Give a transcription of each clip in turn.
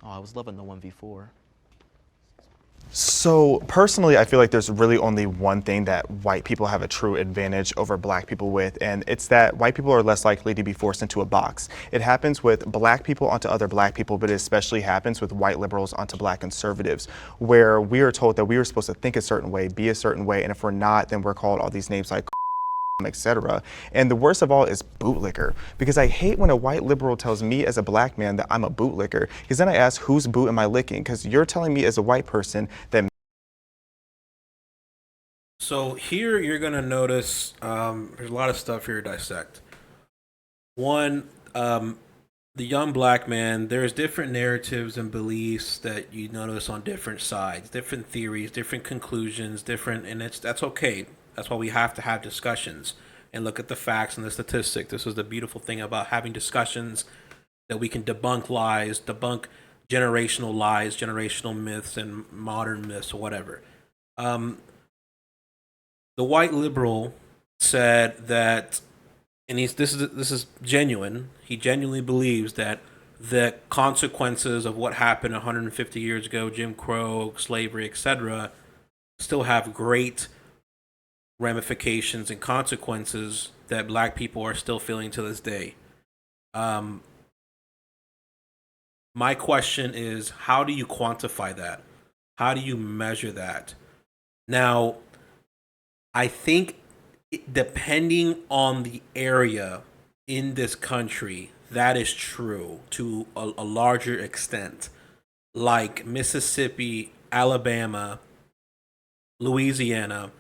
Oh, I was loving the 1v4. So personally, I feel like there's really only one thing that white people have a true advantage over black people with, and it's that white people are less likely to be forced into a box. It happens with black people onto other black people, but it especially happens with white liberals onto black conservatives, where we are told that we are supposed to think a certain way, be a certain way, and if we're not, then we're called all these names like etc. And the worst of all is bootlicker, because I hate when a white liberal tells me as a black man that I'm a bootlicker, because then I ask, whose boot am I licking? Because you're telling me as a white person that. So here you're gonna notice there's a lot of stuff here to dissect. One, the young black man. There's different narratives and beliefs that you notice on different sides, different theories, different conclusions, different, and that's okay. That's why we have to have discussions and look at the facts and the statistics. This is the beautiful thing about having discussions that we can debunk lies, debunk generational lies, generational myths, and modern myths or whatever. Um, the white liberal said that, and this is genuine. He genuinely believes that the consequences of what happened 150 years ago, Jim Crow, slavery, etc., still have great ramifications and consequences that black people are still feeling to this day. Um, my question is, how do you quantify that? How do you measure that? Now, I think depending on the area in this country, that is true to a larger extent. Like Mississippi, Alabama, Louisiana.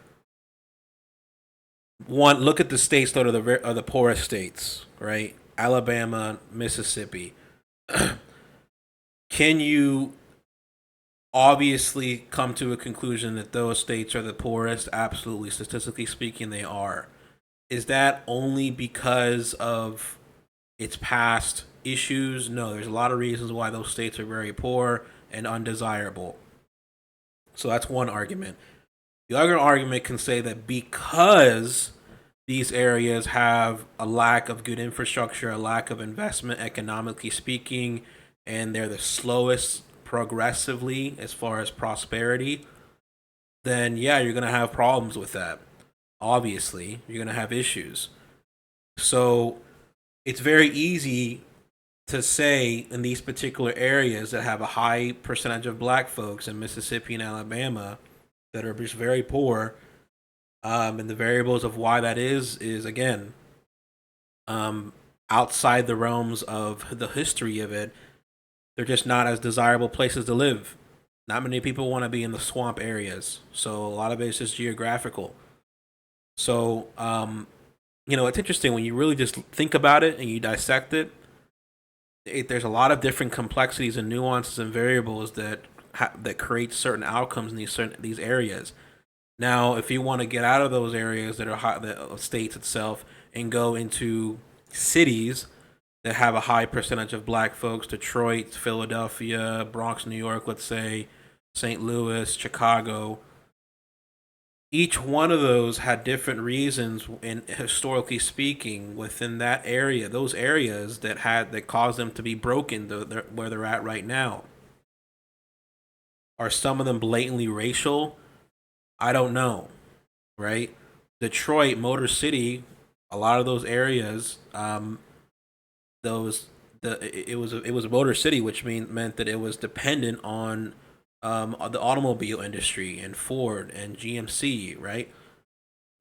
One, look at the states that are the poorest states, right? Alabama, Mississippi. Can you obviously come to a conclusion that those states are the poorest? Absolutely. Statistically speaking, they are. Is that only because of its past issues? No, there's a lot of reasons why those states are very poor and undesirable. So that's one argument. The other argument can say that because these areas have a lack of good infrastructure, a lack of investment, economically speaking, and they're the slowest progressively as far as prosperity, then yeah, you're going to have problems with that. Obviously, you're going to have issues. So it's very easy to say in these particular areas that have a high percentage of black folks in Mississippi and Alabama that are just very poor. And the variables of why that is again um, outside the realms of the history of it. They're just not as desirable places to live. Not many people want to be in the swamp areas, so a lot of it is just geographical. So, it's interesting when you really just think about it and you dissect it. There's a lot of different complexities and nuances and variables that create certain outcomes in these areas. Now, if you want to get out of those areas that are high, the states itself, and go into cities that have a high percentage of black folks, Detroit, Philadelphia, Bronx, New York, let's say, St. Louis, Chicago, each one of those had different reasons, and historically speaking, within that area, those areas that caused them to be broken where they're at right now. Are some of them blatantly racial? I don't know, right? Detroit, Motor City, a lot of those areas, those it was a Motor City, which meant that it was dependent on the automobile industry and Ford and GMC, right?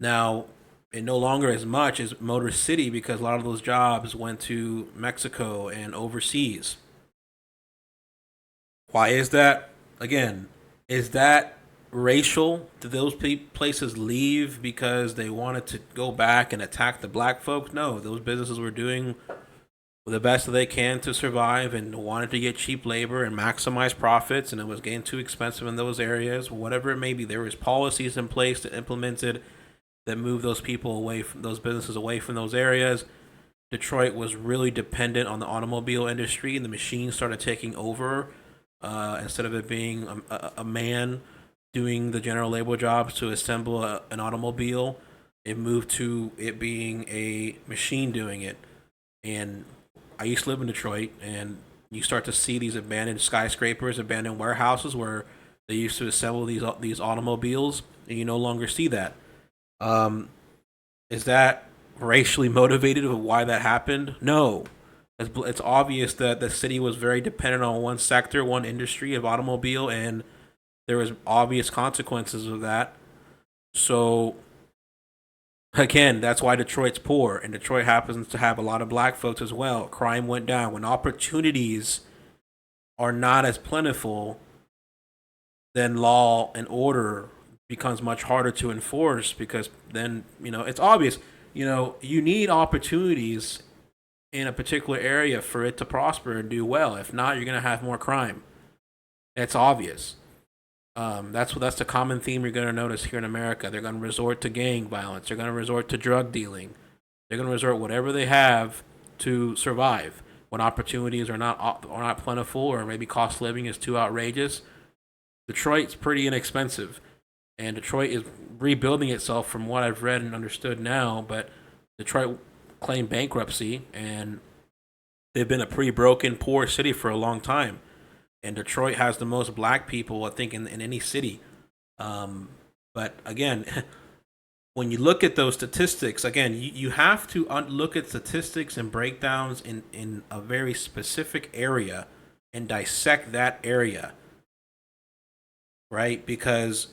Now, it no longer as much as Motor City because a lot of those jobs went to Mexico and overseas. Why is that? Again, is that racial? Did those places leave because they wanted to go back and attack the black folks? No, those businesses were doing the best that they can to survive and wanted to get cheap labor and maximize profits, and it was getting too expensive in those areas. Whatever it may be, there was policies in place that implemented that moved those people away from those businesses away from those areas. Detroit was really dependent on the automobile industry, and the machines started taking over. Instead of it being a man doing the general labor jobs to assemble an automobile, it moved to it being a machine doing it. And I used to live in Detroit, and You start to see these abandoned skyscrapers, abandoned warehouses where they used to assemble these automobiles, and you no longer see that. Um, is that racially motivated of why that happened? No. It's obvious that the city was very dependent on one sector, one industry of automobile, and there was obvious consequences of that. So again, that's why Detroit's poor, and Detroit happens to have a lot of black folks as well. Crime went down when opportunities are not as plentiful. Then law and order becomes much harder to enforce because then it's obvious. You need opportunities in a particular area for it to prosper and do well. If not, you're gonna have more crime. It's obvious. That's the common theme you're going to notice here in America. They're going to resort to gang violence. They're going to resort to drug dealing. They're going to resort whatever they have to survive. When opportunities are not plentiful, or maybe cost of living is too outrageous, Detroit's pretty inexpensive, and Detroit is rebuilding itself from what I've read and understood now. But Detroit claimed bankruptcy, and they've been a pretty broken, poor city for a long time. And Detroit has the most black people, I think, in any city. But again, when you look at those statistics, again, you have to look at statistics and breakdowns in a very specific area and dissect that area, right? Because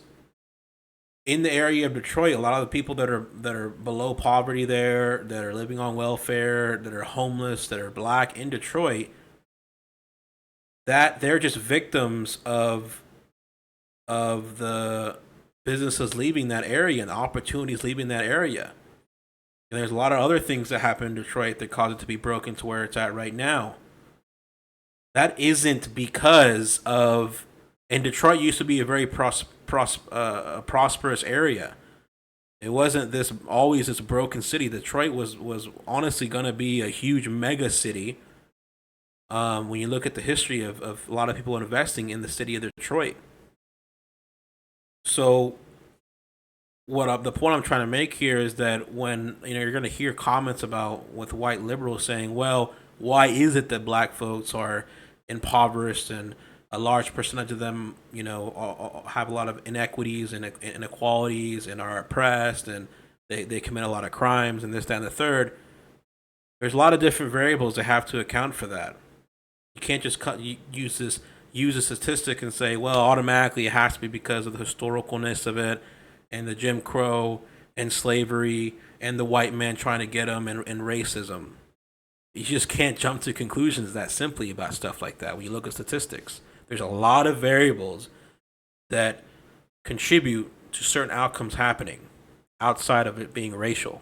in the area of Detroit, a lot of the people that are below poverty there, that are living on welfare, that are homeless, that are black in Detroit, that they're just victims of the businesses leaving that area and the opportunities leaving that area. And there's a lot of other things that happen in Detroit that cause it to be broken to where it's at right now. That isn't because of, and Detroit used to be a very prosperous area. It wasn't always this broken city. Detroit was honestly going to be a huge mega city. When you look at the history of a lot of people investing in the city of Detroit. So the point I'm trying to make here is that when you're going to hear comments about with white liberals saying, well, why is it that black folks are impoverished and a large percentage of them have a lot of inequities and inequalities and are oppressed and they commit a lot of crimes and this, that, and the third. There's a lot of different variables that have to account for that. You can't just use a statistic and say, well, automatically it has to be because of the historicalness of it and the Jim Crow and slavery and the white man trying to get them and racism. You just can't jump to conclusions that simply about stuff like that when you look at statistics. There's a lot of variables that contribute to certain outcomes happening outside of it being racial.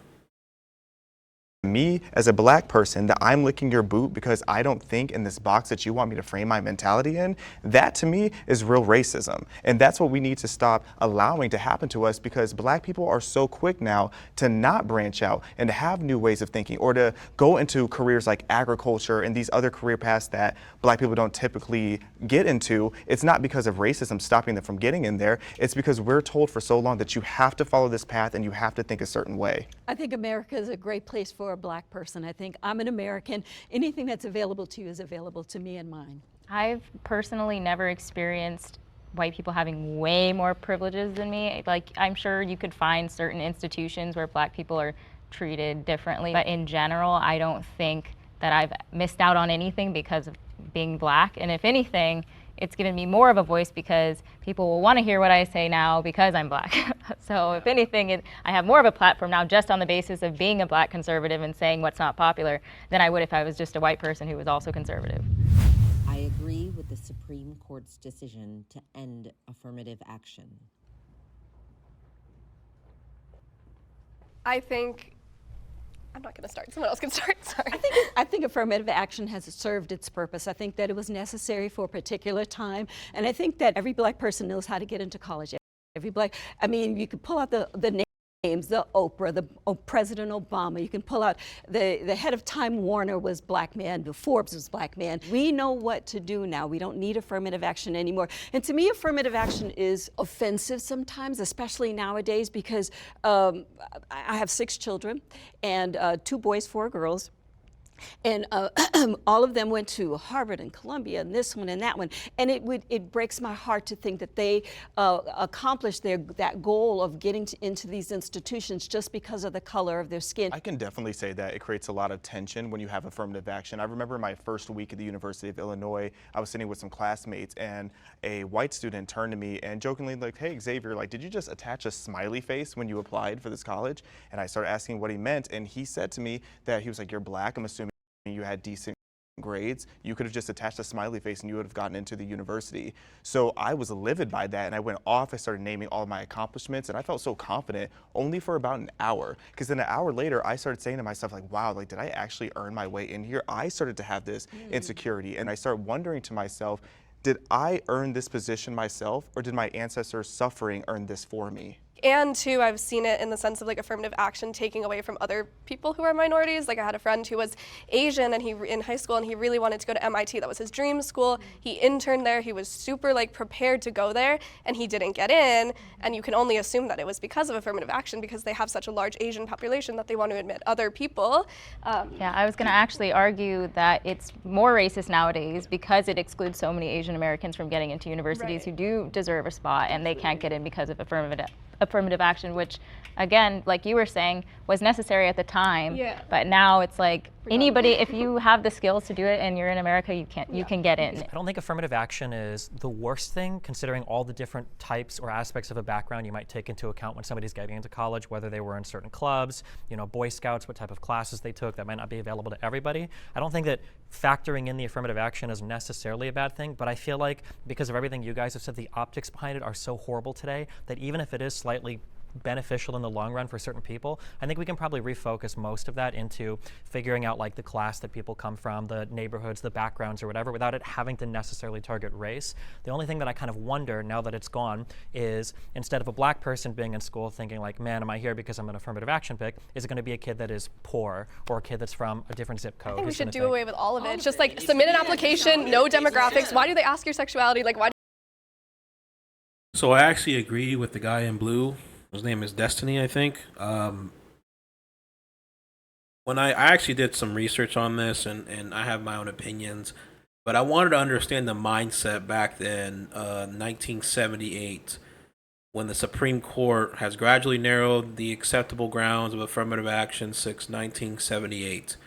Me as a black person, that I'm licking your boot because I don't think in this box that you want me to frame my mentality in, that to me is real racism. And that's what we need to stop allowing to happen to us, because black people are so quick now to not branch out and to have new ways of thinking or to go into careers like agriculture and these other career paths that black people don't typically get into. It's not because of racism stopping them from getting in there. It's because we're told for so long that you have to follow this path and you have to think a certain way. I think America is a great place for a black person. I think I'm an American. Anything that's available to you is available to me and mine. I've personally never experienced white people having way more privileges than me. Like, I'm sure you could find certain institutions where black people are treated differently, but in general, I don't think that I've missed out on anything because of being black. And if anything, it's given me more of a voice because people will want to hear what I say now because I'm black. So if anything, I have more of a platform now just on the basis of being a black conservative and saying what's not popular than I would if I was just a white person who was also conservative. I agree with the Supreme Court's decision to end affirmative action. I'm not going to start. Someone else can start. Sorry. I think affirmative action has served its purpose. I think that it was necessary for a particular time, and I think that every black person knows how to get into college. You could pull out the names, the Oprah, President Obama. You can pull out the head of Time Warner was black man, the Forbes was black man. We know what to do now. We don't need affirmative action anymore. And to me, affirmative action is offensive sometimes, especially nowadays, because I have 6 children and 2 boys, 4 girls. and all of them went to Harvard and Columbia and this one and that one, and it breaks my heart to think that they accomplished that goal of getting into these institutions just because of the color of their skin. I can definitely say that it creates a lot of tension when you have affirmative action. I remember my first week at the University of Illinois, I was sitting with some classmates and a white student turned to me and jokingly like, "Hey Xavier, like, did you just attach a smiley face when you applied for this college?" And I started asking what he meant, and he said to me that he was like, "You're black, I'm assuming you had decent grades, you could have just attached a smiley face and you would have gotten into the university." So I was livid by that, and I went off. I started naming all of my accomplishments, and I felt so confident only for about an hour, because then an hour later I started saying to myself, like, wow, like, did I actually earn my way in here? I started to have this insecurity, and I started wondering to myself, did I earn this position myself, or did my ancestors' suffering earn this for me? And two, I've seen it in the sense of like affirmative action taking away from other people who are minorities. Like I had a friend who was Asian and he in high school and he really wanted to go to MIT. That was his dream school. He interned there. He was super like prepared to go there and he didn't get in. And you can only assume that it was because of affirmative action because they have such a large Asian population that they want to admit other people. Yeah, I was going to actually argue that it's more racist nowadays because it excludes so many Asian Americans from getting into universities who do deserve a spot and they can't get in because of affirmative action, which again, like you were saying, was necessary at the time. Yeah. But now it's like anybody, if you have the skills to do it and you're in America, you can get in. I don't think affirmative action is the worst thing, considering all the different types or aspects of a background you might take into account when somebody's getting into college, whether they were in certain clubs, Boy Scouts, what type of classes they took, that might not be available to everybody. I don't think that factoring in the affirmative action is necessarily a bad thing, but I feel like because of everything you guys have said, the optics behind it are so horrible today that even if it is slightly beneficial in the long run for certain people, I think we can probably refocus most of that into figuring out like the class that people come from, the neighborhoods, the backgrounds or whatever, without it having to necessarily target race. The only thing that I kind of wonder now that it's gone is instead of a black person being in school thinking like, man, am I here because I'm an affirmative action pick, is it going to be a kid that is poor or a kid that's from a different zip code? I think we should do away with all of it. It's just like submit an application, no demographics. Why do they ask your sexuality? Like why? So I actually agree with the guy in blue. His name is Destiny, I think. When I actually did some research on this, and I have my own opinions, but I wanted to understand the mindset back then, 1978, when the Supreme Court has gradually narrowed the acceptable grounds of affirmative action since 1978.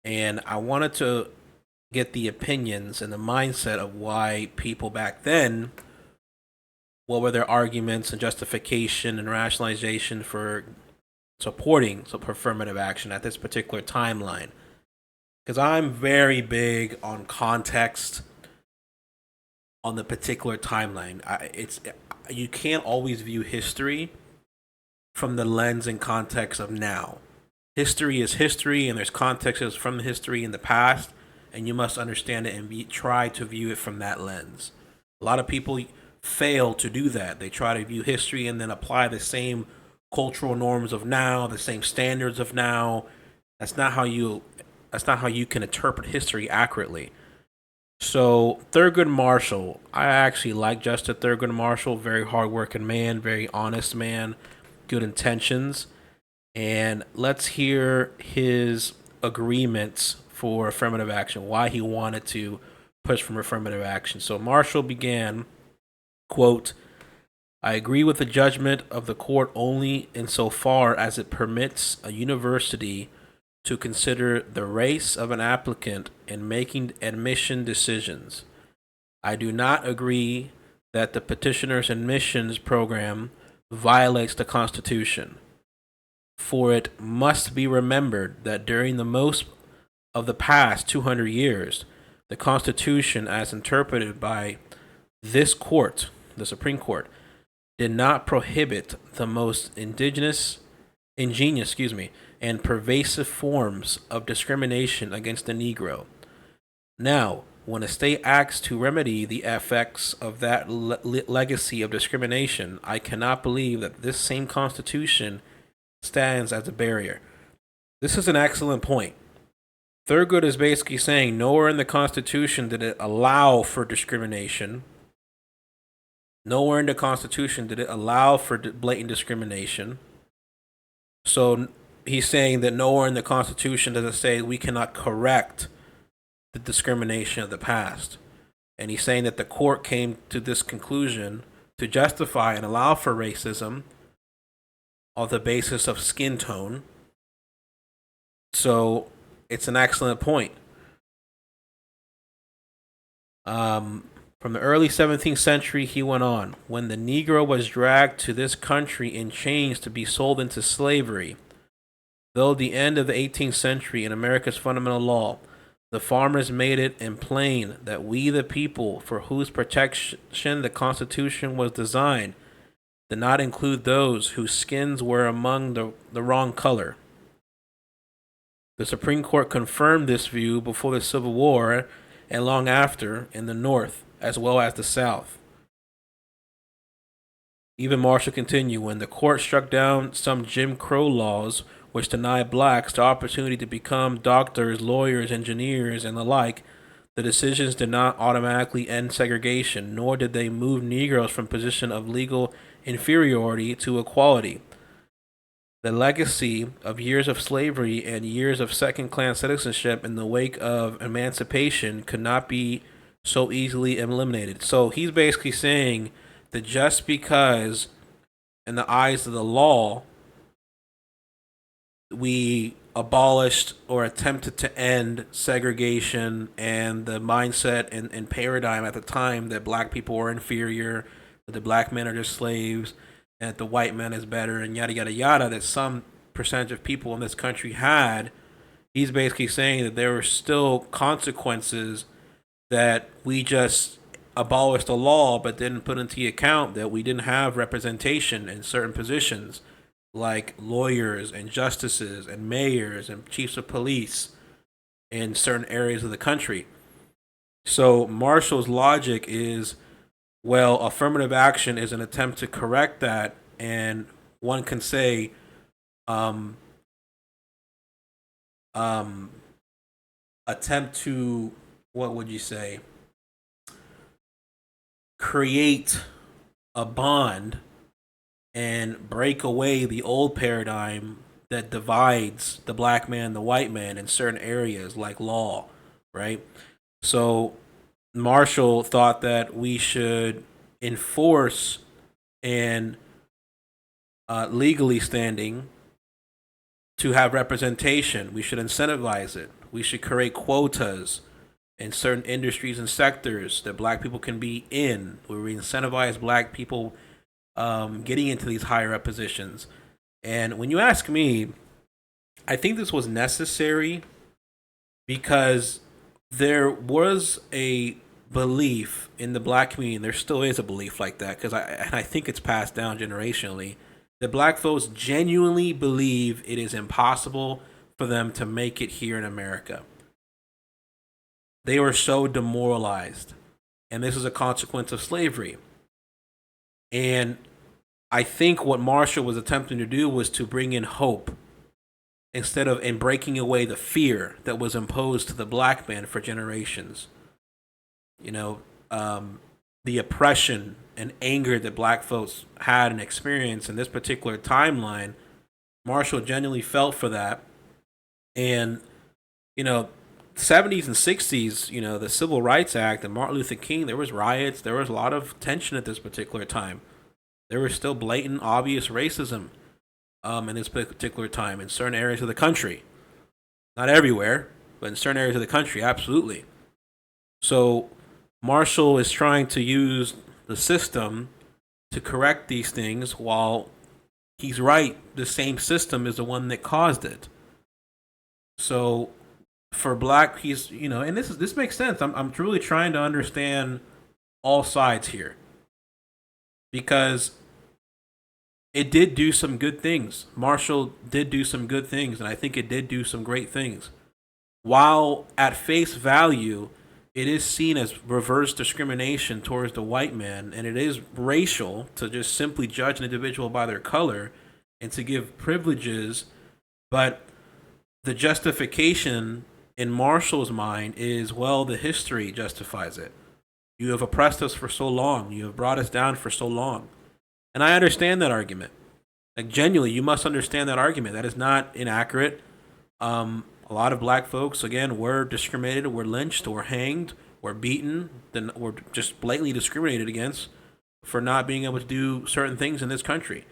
And I wanted to get the opinions and the mindset of why people back then, what were their arguments and justification and rationalization for supporting affirmative action at this particular timeline? Because I'm very big on context on the particular timeline. You can't always view history from the lens and context of now. History is history, and there's contexts from the history in the past, and you must understand it and try to view it from that lens. A lot of people fail to do that. They try to view history and then apply the same cultural norms of now, the same standards of now. That's not how you can interpret history accurately. So Thurgood Marshall, I actually like Justice Thurgood Marshall, very hardworking man, very honest man, good intentions. And let's hear his agreements for affirmative action, why he wanted to push for affirmative action. So Marshall began, quote, "I agree with the judgment of the court only insofar as it permits a university to consider the race of an applicant in making admission decisions. I do not agree that the petitioner's admissions program violates the Constitution, for it must be remembered that during the most of the past 200 years, the Constitution, as interpreted by this court, the Supreme Court, did not prohibit the most ingenious, and pervasive forms of discrimination against the Negro. Now, when a state acts to remedy the effects of that legacy of discrimination, I cannot believe that this same Constitution stands as a barrier." This is an excellent point. Thurgood is basically saying nowhere in the Constitution did it allow for discrimination. Nowhere in the Constitution did it allow for blatant discrimination. So he's saying that nowhere in the Constitution does it say we cannot correct the discrimination of the past. And he's saying that the court came to this conclusion to justify and allow for racism on the basis of skin tone. So it's an excellent point. From the early 17th century, he went on, when the Negro was dragged to this country in chains to be sold into slavery, though the end of the 18th century in America's fundamental law, the farmers made it in plain that we the people for whose protection the Constitution was designed did not include those whose skins were among the wrong color. The Supreme Court confirmed this view before the Civil War and long after in the North as well as the South. Even Marshall continued, when the court struck down some Jim Crow laws which denied blacks the opportunity to become doctors, lawyers, engineers, and the like, the decisions did not automatically end segregation, nor did they move Negroes from position of legal inferiority to equality. The legacy of years of slavery and years of second-class citizenship in the wake of emancipation could not be so easily eliminated. So he's basically saying that just because, in the eyes of the law, we abolished or attempted to end segregation and the mindset and paradigm at the time that black people were inferior, that the black men are just slaves, and that the white man is better, and yada, yada, yada, that some percentage of people in this country had, he's basically saying that there were still consequences that we just abolished the law but didn't put into account that we didn't have representation in certain positions like lawyers and justices and mayors and chiefs of police in certain areas of the country. So Marshall's logic is, well, affirmative action is an attempt to correct that, and one can say attempt to, what would you say, create a bond and break away the old paradigm that divides the black man, the white man in certain areas like law, right? So Marshall thought that we should enforce and legally standing to have representation. We should incentivize it. We should create quotas in certain industries and sectors that black people can be in, where we incentivize black people getting into these higher up positions. And when you ask me, I think this was necessary because there was a belief in the black community, and there still is a belief like that, because I think it's passed down generationally, that black folks genuinely believe it is impossible for them to make it here in America. They were so demoralized, and this is a consequence of slavery. And I think what Marshall was attempting to do was to bring in hope instead of in breaking away the fear that was imposed to the black man for generations. You know, the oppression and anger that black folks had and experienced in this particular timeline, Marshall genuinely felt for that. And, you know, 70s and 60s, you know, the Civil Rights Act and Martin Luther King, there was riots, there was a lot of tension at this particular time. There was still blatant, obvious racism in this particular time in certain areas of the country. Not everywhere, but in certain areas of the country, absolutely. So Marshall is trying to use the system to correct these things, while he's right, the same system is the one that caused it. So for black, he's, you know, and this makes sense. I'm truly trying to understand all sides here, because it did do some good things. Marshall did do some good things, and I think it did do some great things. While at face value, it is seen as reverse discrimination towards the white man, and it is racial to just simply judge an individual by their color and to give privileges. But the justification in Marshall's mind is, well, the history justifies it. You have oppressed us for so long. You have brought us down for so long. And I understand that argument. Like, genuinely, you must understand that argument. That is not inaccurate. A lot of black folks, again, were discriminated, were lynched, were hanged, were beaten, then were just blatantly discriminated against for not being able to do certain things in this country.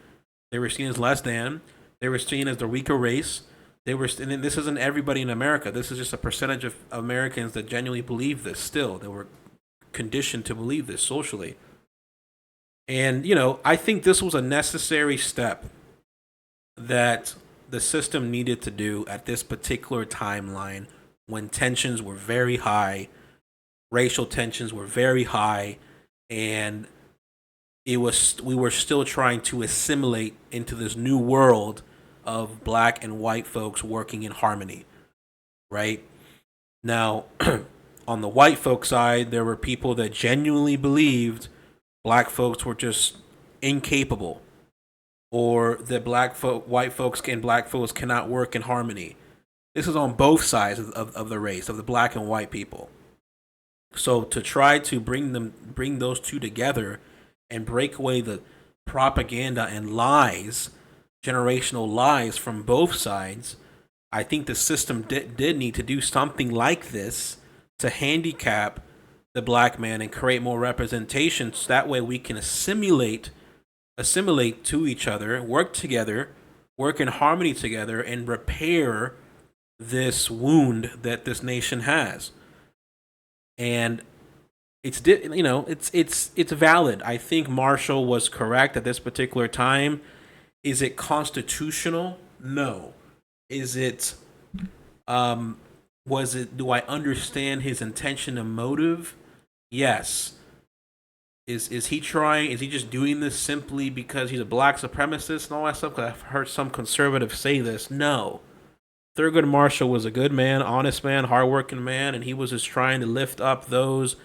They were seen as less than. They were seen as the weaker race. And this isn't everybody in America. This is just a percentage of Americans that genuinely believe this still. They were conditioned to believe this socially. And, I think this was a necessary step that the system needed to do at this particular timeline when tensions were very high, racial tensions were very high, and we were still trying to assimilate into this new world of black and white folks working in harmony, right? Now, on the white folk side, there were people that genuinely believed black folks were just incapable, or that white folks and black folks cannot work in harmony. This is on both sides of the race, of the black and white people. So to try to bring those two together and break away the propaganda and lies, generational lies from both sides, I think the system did need to do something like this to handicap the black man and create more representation, so that way we can assimilate to each other, work together, work in harmony together, and repair this wound that this nation has. And it's valid. I think Marshall was correct at this particular time. Is it constitutional? No. Is it do I understand his intention and motive? Yes. Is he just doing this simply because he's a black supremacist and all that stuff? 'Cause I've heard some conservatives say this. No. Thurgood Marshall was a good man, honest man, hardworking man, and he was just trying to lift up those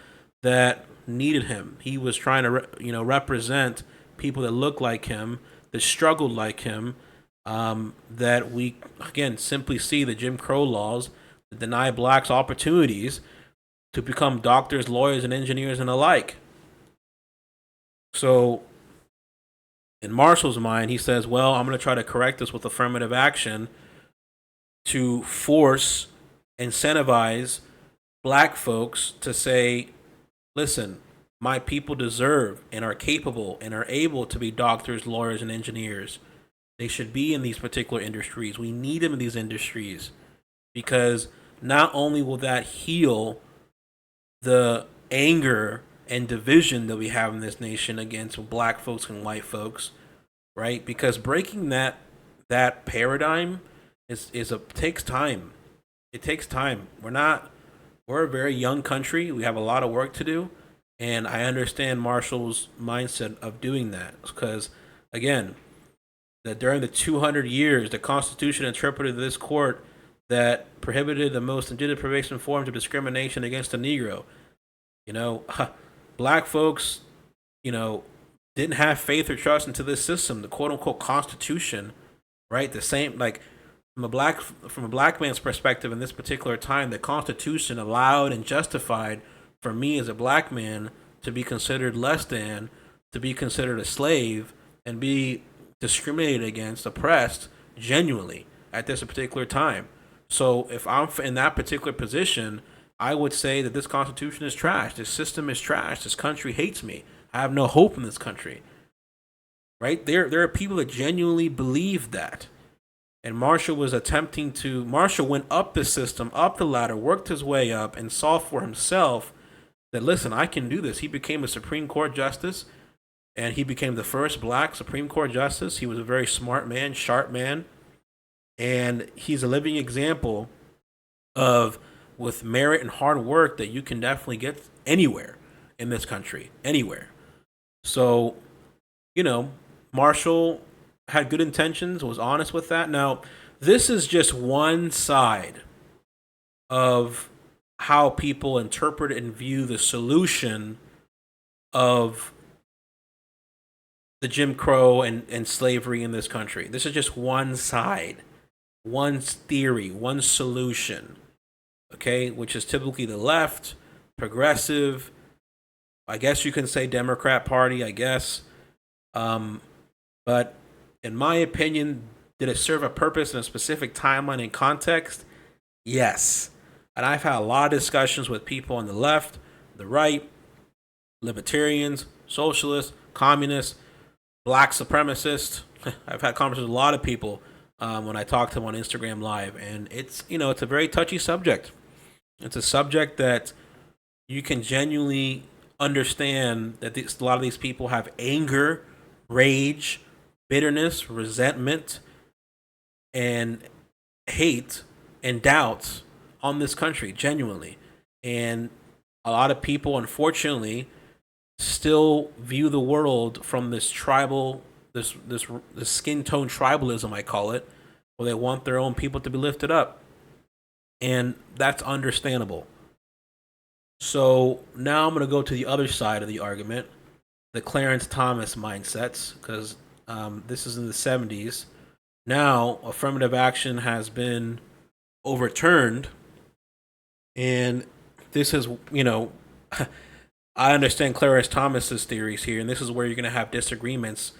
that needed him. He was trying to, represent people that look like him, that struggled like him, that we, again, simply see the Jim Crow laws that deny blacks opportunities to become doctors, lawyers, and engineers and the like. So in Marshall's mind, he says, well, I'm going to try to correct this with affirmative action to force, incentivize black folks to say, listen, my people deserve and are capable and are able to be doctors, lawyers, and engineers. They should be in these particular industries. We need them in these industries because not only will that heal the anger and division that we have in this nation against black folks and white folks, right? Because breaking that paradigm takes time. It takes time. We're a very young country. We have a lot of work to do. And I understand Marshall's mindset of doing that because, again, that during the 200 years, the Constitution interpreted this court that prohibited the most legitimate pervasive forms of discrimination against the Negro. Black folks, didn't have faith or trust into this system, the quote unquote Constitution, right? The same, like, from a black man's perspective in this particular time, the Constitution allowed and justified for me as a black man to be considered less than, to be considered a slave, and be discriminated against, oppressed, genuinely at this particular time. So if I'm in that particular position, I would say that this Constitution is trash. This system is trash. This country hates me. I have no hope in this country. Right? There are people that genuinely believe that. And Marshall went up the system, up the ladder, worked his way up, and saw for himself that, listen, I can do this. He became a Supreme Court justice, and he became the first black Supreme Court justice. He was a very smart man, sharp man, and he's a living example of, with merit and hard work, that you can definitely get anywhere in this country, anywhere. So, Marshall had good intentions, was honest with that. Now, this is just one side of how people interpret and view the solution of the Jim Crow and slavery in this country. This is just one side, one theory, one solution, okay, which is typically the left, progressive, I guess you can say Democrat Party, I guess. But In my opinion, did it serve a purpose in a specific timeline and context? Yes. And I've had a lot of discussions with people on the left, the right, libertarians, socialists, communists, black supremacists. I've had conversations with a lot of people when I talk to them on Instagram Live, and it's it's a very touchy subject. It's a subject that you can genuinely understand that a lot of these people have anger, rage, bitterness, resentment, and hate and doubts on this country, genuinely. And a lot of people, unfortunately, still view the world from this tribal, this skin tone tribalism, I call it, where they want their own people to be lifted up. And that's understandable. So now I'm going to go to the other side of the argument, the Clarence Thomas mindsets, because this is in the 70s. Now, affirmative action has been overturned, and this is, I understand Clarence Thomas's theories here, and this is where you're going to have disagreements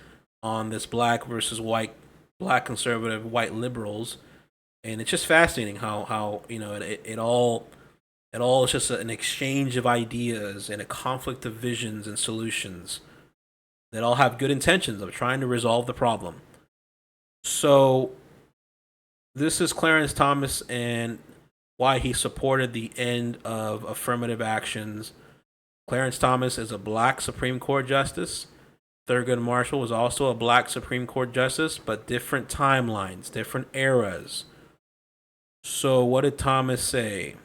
on this black versus white, black conservative, white liberals, and it's just fascinating how it all is just an exchange of ideas and a conflict of visions and solutions that all have good intentions of trying to resolve the problem. So this is Clarence Thomas and why he supported the end of affirmative actions. Clarence Thomas is a black Supreme Court justice. Thurgood Marshall was also a black Supreme Court justice, but different timelines, different eras. So what did Thomas say?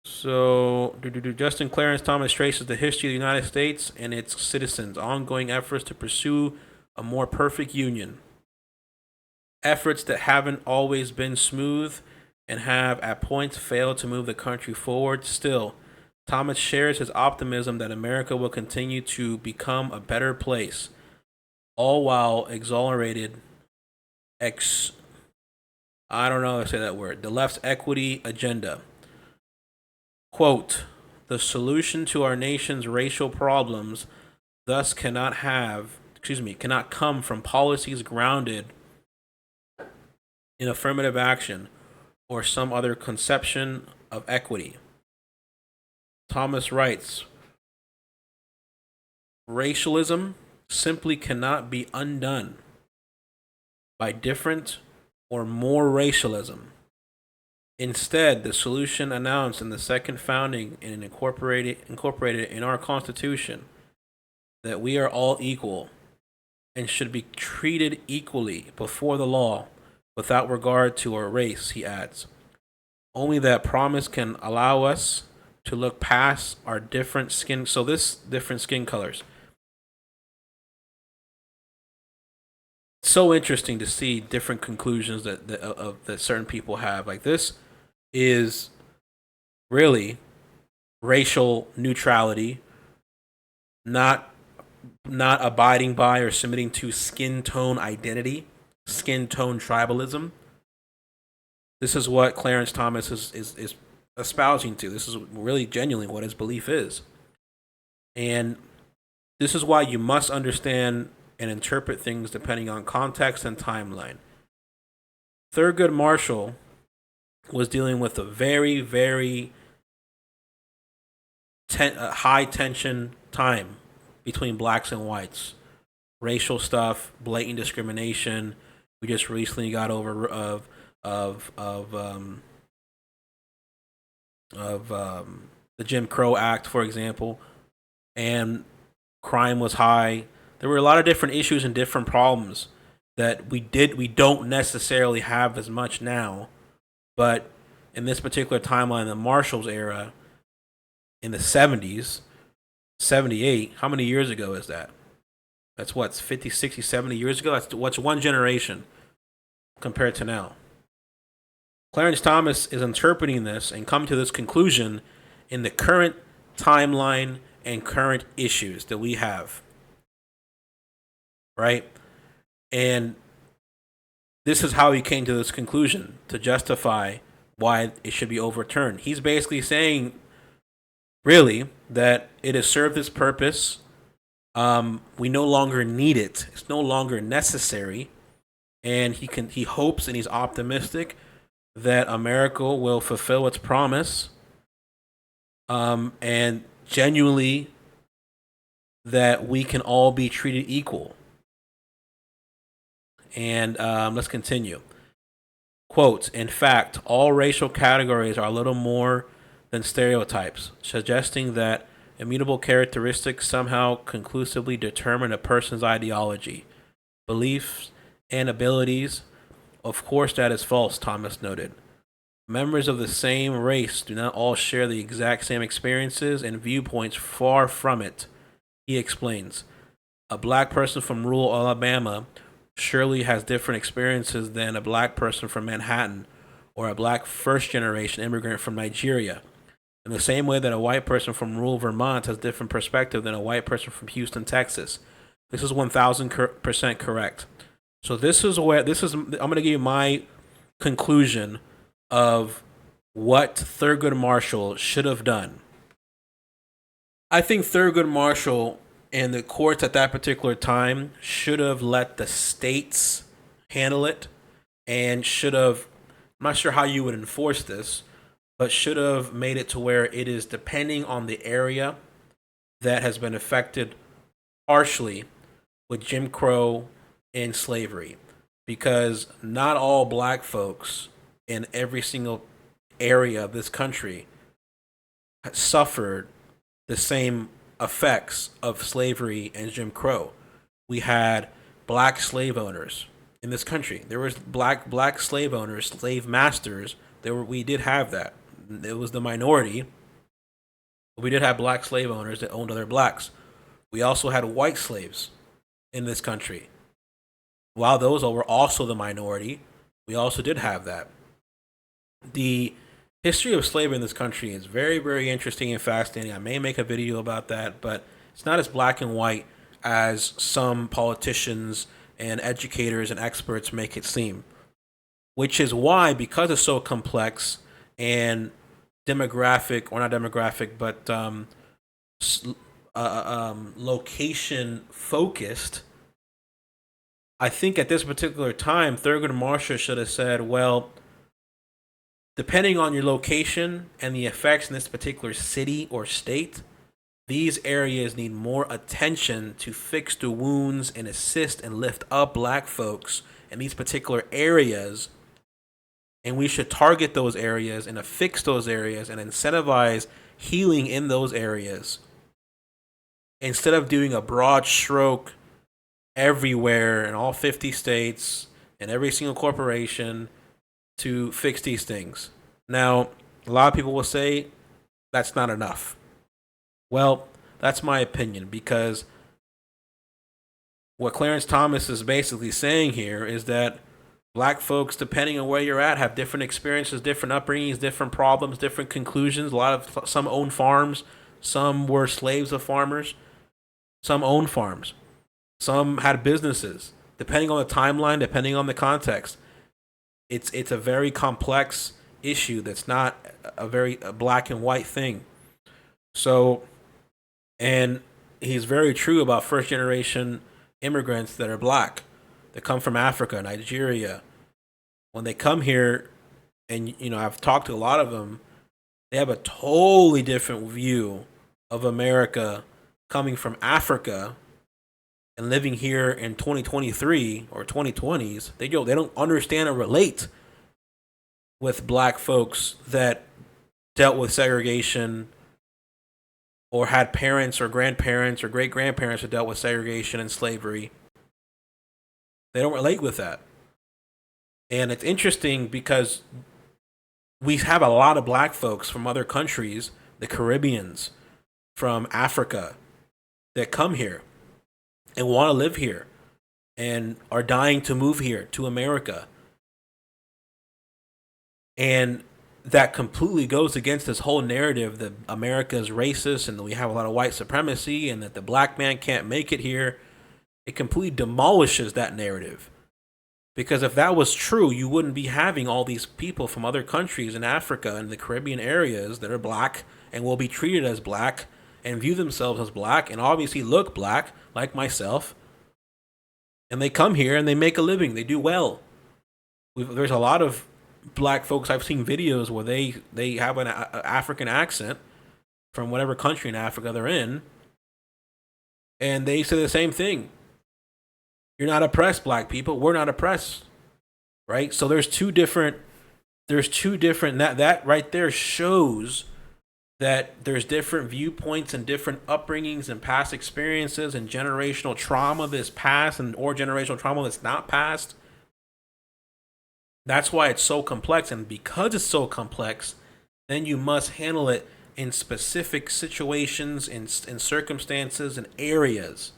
So, Justin Clarence Thomas traces the history of the United States and its citizens' ongoing efforts to pursue a more perfect union. Efforts that haven't always been smooth and have at points failed to move the country forward. Still, Thomas shares his optimism that America will continue to become a better place, all while exonerated I don't know how to say that word, the left's equity agenda. Quote, the solution to our nation's racial problems thus cannot come from policies grounded in affirmative action or some other conception of equity. Thomas writes, racialism simply cannot be undone by different or more racialism. Instead, the solution announced in the second founding and incorporated in our Constitution, that we are all equal and should be treated equally before the law without regard to our race, he adds. Only that promise can allow us to look past our different skin colors. It's so interesting to see different conclusions that certain people have. Like, this is really racial neutrality, not abiding by or submitting to skin tone identity, skin tone tribalism. This is what Clarence Thomas is espousing to. This is really genuinely what his belief is. And this is why you must understand and interpret things depending on context and timeline. Thurgood Marshall was dealing with a very, very high tension time between blacks and whites. Racial stuff, blatant discrimination. We just recently got over the Jim Crow Act, for example, and crime was high. There were a lot of different issues and different problems that we don't necessarily have as much now. But in this particular timeline, the Marshall's era, in the 70s, 78, how many years ago is that? That's what, 50, 60, 70 years ago? That's what's one generation compared to now. Clarence Thomas is interpreting this and coming to this conclusion in the current timeline and current issues that we have. Right? And this is how he came to this conclusion to justify why it should be overturned. He's basically saying, really, that it has served its purpose We no longer need it. It's no longer necessary. And he hopes and he's optimistic that America will fulfill its promise, and genuinely that we can all be treated equal. And let's continue. Quote, in fact, all racial categories are a little more than stereotypes, suggesting that immutable characteristics somehow conclusively determine a person's ideology, beliefs, and abilities. Of course, that is false, Thomas noted. Members of the same race do not all share the exact same experiences and viewpoints. Far from it, he explains. A black person from rural Alabama surely has different experiences than a black person from Manhattan or a black first-generation immigrant from Nigeria. In the same way that a white person from rural Vermont has different perspective than a white person from Houston, Texas. This is 1000% correct. So I'm going to give you my conclusion of what Thurgood Marshall should have done. I think Thurgood Marshall and the courts at that particular time should have let the states handle it, and should have, I'm not sure how you would enforce this, but should have made it to where it is depending on the area that has been affected harshly with Jim Crow and slavery. Because not all black folks in every single area of this country suffered the same effects of slavery and Jim Crow. We had black slave owners in this country. There was black slave owners, slave masters. We did have that. It was the minority. But we did have black slave owners that owned other blacks. We also had white slaves in this country. While those were also the minority, we also did have that. The history of slavery in this country is very, very interesting and fascinating. I may make a video about that, but it's not as black and white as some politicians and educators and experts make it seem. Which is why, because it's so complex and demographic, or not demographic, but location focused, I think at this particular time, Thurgood Marshall should have said, well, depending on your location and the effects in this particular city or state, these areas need more attention to fix the wounds and assist and lift up black folks in these particular areas. And we should target those areas and affix those areas and incentivize healing in those areas, instead of doing a broad stroke everywhere in all 50 states and every single corporation to fix these things. Now, a lot of people will say that's not enough. Well, that's my opinion, because what Clarence Thomas is basically saying here is that black folks, depending on where you're at, have different experiences, different upbringings, different problems, different conclusions. Some own farms, some were slaves of farmers, some owned farms, some had businesses. Depending on the timeline, depending on the context, it's a very complex issue. That's not a very black and white thing. So, and he's very true about first generation immigrants that are black, that come from Africa, Nigeria. When they come here, and I've talked to a lot of them, they have a totally different view of America coming from Africa and living here in 2023 or 2020s. They don't understand or relate with black folks that dealt with segregation, or had parents or grandparents or great grandparents that dealt with segregation and slavery. They don't relate with that. And it's interesting because we have a lot of black folks from other countries, the Caribbeans, from Africa, that come here and want to live here and are dying to move here to America. And that completely goes against this whole narrative that America is racist and that we have a lot of white supremacy and that the black man can't make it here. It completely demolishes that narrative. Because if that was true, you wouldn't be having all these people from other countries in Africa and the Caribbean areas that are black and will be treated as black and view themselves as black and obviously look black, like myself. And they come here and they make a living. They do well. There's a lot of black folks I've seen videos where they have an African accent from whatever country in Africa they're in, and they say the same thing. You're not oppressed, black people. We're not oppressed, right? So there's two different. That right there shows that there's different viewpoints and different upbringings and past experiences and generational trauma that's passed or generational trauma that's not passed. That's why it's so complex. And because it's so complex, then you must handle it in specific situations, in circumstances, and areas.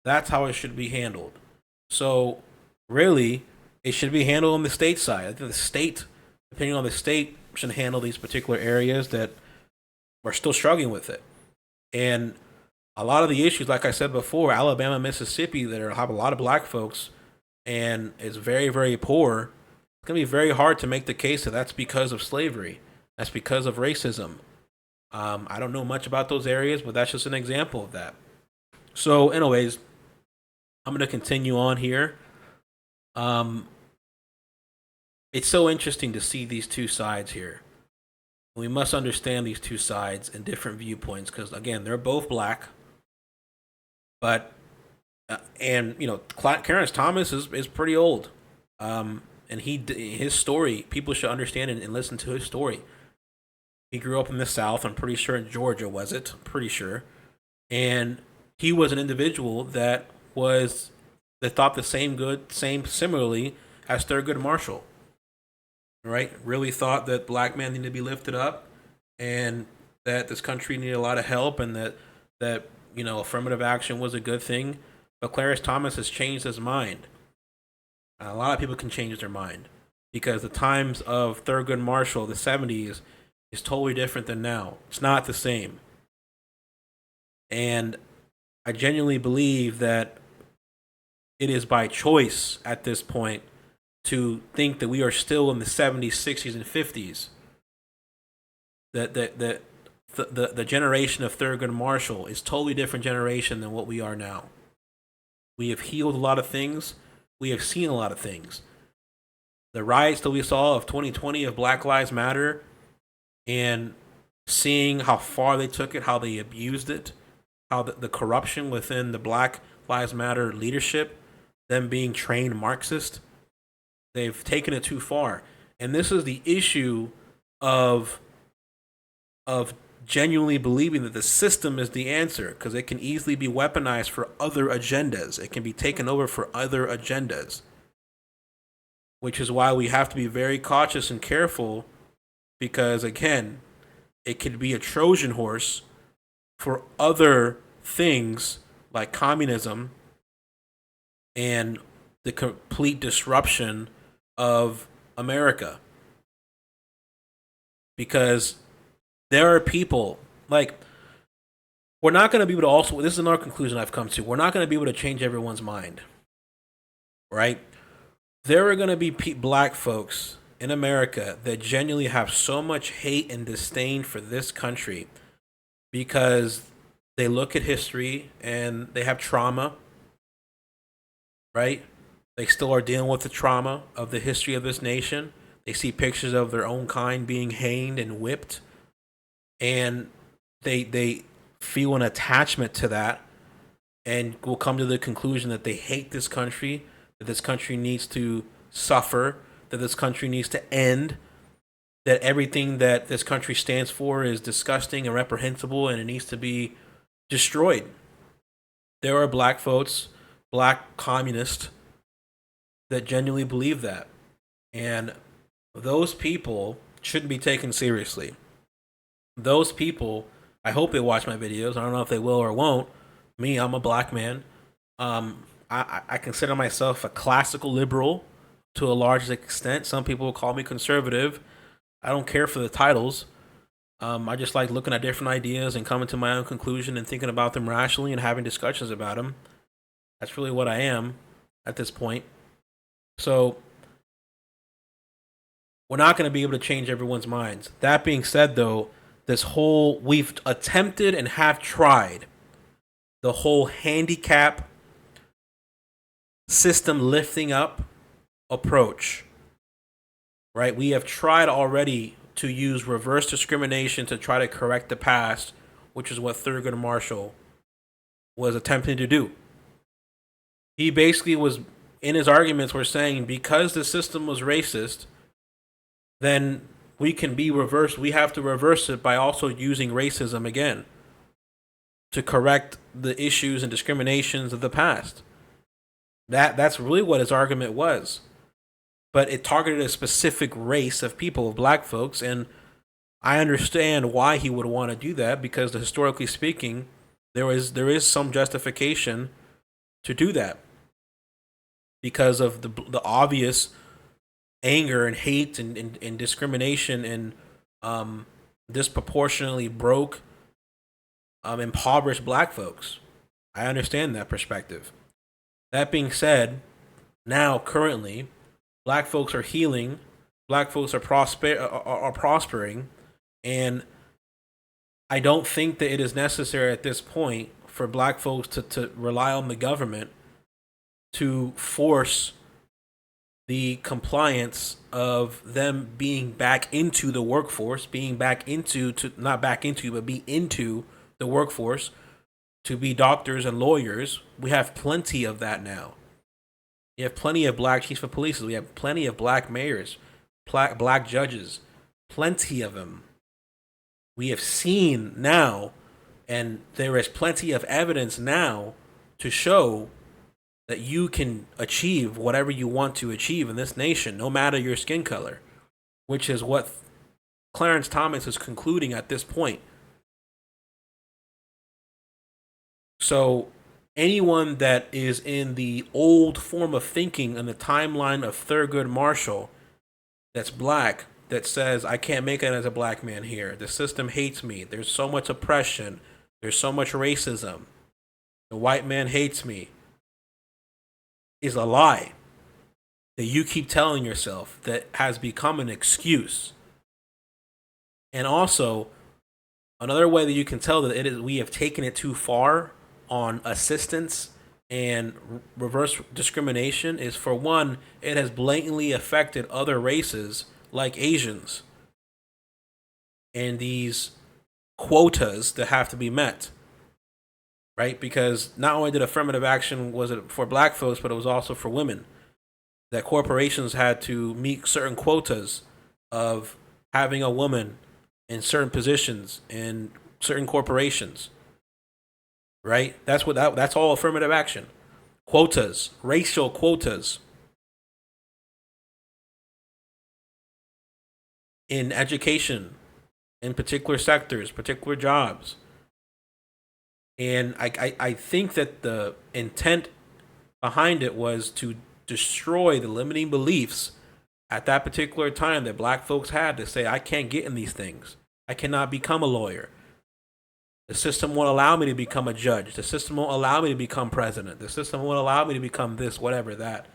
That's how it should be handled. So really, it should be handled on the state side. I think the state, depending on the state, should handle these particular areas that are still struggling with it. And a lot of the issues, like I said before, Alabama, Mississippi, that have a lot of black folks and is very, very poor, it's going to be very hard to make the case that that's because of slavery. That's because of racism. I don't know much about those areas, but that's just an example of that. So anyways, I'm going to continue on here. It's so interesting to see these two sides here. We must understand these two sides and different viewpoints because, again, they're both black. But, Clarence Thomas is pretty old. And his story, people should understand and listen to his story. He grew up in the South. I'm pretty sure in Georgia, was it? I'm pretty sure. And he was an individual that thought the same similarly as Thurgood Marshall. Right? Really thought that black men need to be lifted up and that this country needed a lot of help and that affirmative action was a good thing. But Clarence Thomas has changed his mind. And a lot of people can change their mind because the times of Thurgood Marshall, the 70s, is totally different than now. It's not the same. And I genuinely believe that it is by choice at this point to think that we are still in the 70s, 60s, and 50s. The generation of Thurgood Marshall is totally different generation than what we are now. We have healed a lot of things. We have seen a lot of things. The riots that we saw of 2020 of Black Lives Matter and seeing how far they took it, how they abused it, how the corruption within the Black Lives Matter leadership, them being trained Marxist, they've taken it too far. And this is the issue of genuinely believing that the system is the answer, because it can easily be weaponized for other agendas. It can be taken over for other agendas, which is why we have to be very cautious and careful, because again, it could be a Trojan horse for other things like communism and the complete disruption of America. Because there are people, like, we're not going to be able to also, this is another conclusion I've come to, we're not going to be able to change everyone's mind, right? There are going to be black folks in America that genuinely have so much hate and disdain for this country because they look at history and they have trauma, right? They still are dealing with the trauma of the history of this nation. They see pictures of their own kind being hanged and whipped, and they feel an attachment to that and will come to the conclusion that they hate this country, that this country needs to suffer, that this country needs to end, that everything that this country stands for is disgusting and reprehensible and it needs to be destroyed. There are black folks, black communists, that genuinely believe that. And those people shouldn't be taken seriously. Those people, I hope they watch my videos. I don't know if they will or won't. Me, I'm a black man. I consider myself a classical liberal to a large extent. Some people will call me conservative. I don't care for the titles. I just like looking at different ideas and coming to my own conclusion and thinking about them rationally and having discussions about them. That's really what I am at this point. So we're not going to be able to change everyone's minds. That being said, though, we've attempted and have tried the whole handicap system lifting up approach, right? We have tried already to use reverse discrimination to try to correct the past, which is what Thurgood Marshall was attempting to do. He basically was, in his arguments, were saying because the system was racist, then we can be reversed. We have to reverse it by also using racism again to correct the issues and discriminations of the past. That's really what his argument was. But it targeted a specific race of people, of black folks, and I understand why he would want to do that, because historically speaking, there is some justification to do that because of the obvious anger and hate and discrimination and disproportionately broke, impoverished black folks. I understand that perspective. That being said, now currently, black folks are healing, black folks are prospering, and I don't think that it is necessary at this point for black folks to rely on the government to force the compliance of them being back into the workforce, being back into, not back into, but be into the workforce, to be doctors and lawyers. We have plenty of that now. We have plenty of black chiefs of police. We have plenty of black mayors, black judges, plenty of them. We have seen now, and there is plenty of evidence now to show that you can achieve whatever you want to achieve in this nation, no matter your skin color, which is what Clarence Thomas is concluding at this point. So anyone that is in the old form of thinking in the timeline of Thurgood Marshall that's black, that says, I can't make it as a black man here, the system hates me, there's so much oppression, there's so much racism, the white man hates me, is a lie that you keep telling yourself, that has become an excuse. And also, another way that you can tell that we have taken it too far on assistance and reverse discrimination is, for one, it has blatantly affected other races like Asians and these quotas that have to be met, right? Because not only did affirmative action was it for black folks, but it was also for women, that corporations had to meet certain quotas of having a woman in certain positions in certain corporations. Right? That's all affirmative action. Quotas, racial quotas. In education, in particular sectors, particular jobs. And I think that the intent behind it was to destroy the limiting beliefs at that particular time that black folks had to say, I can't get in these things. I cannot become a lawyer. The system won't allow me to become a judge. The system won't allow me to become president. The system won't allow me to become this, whatever, that.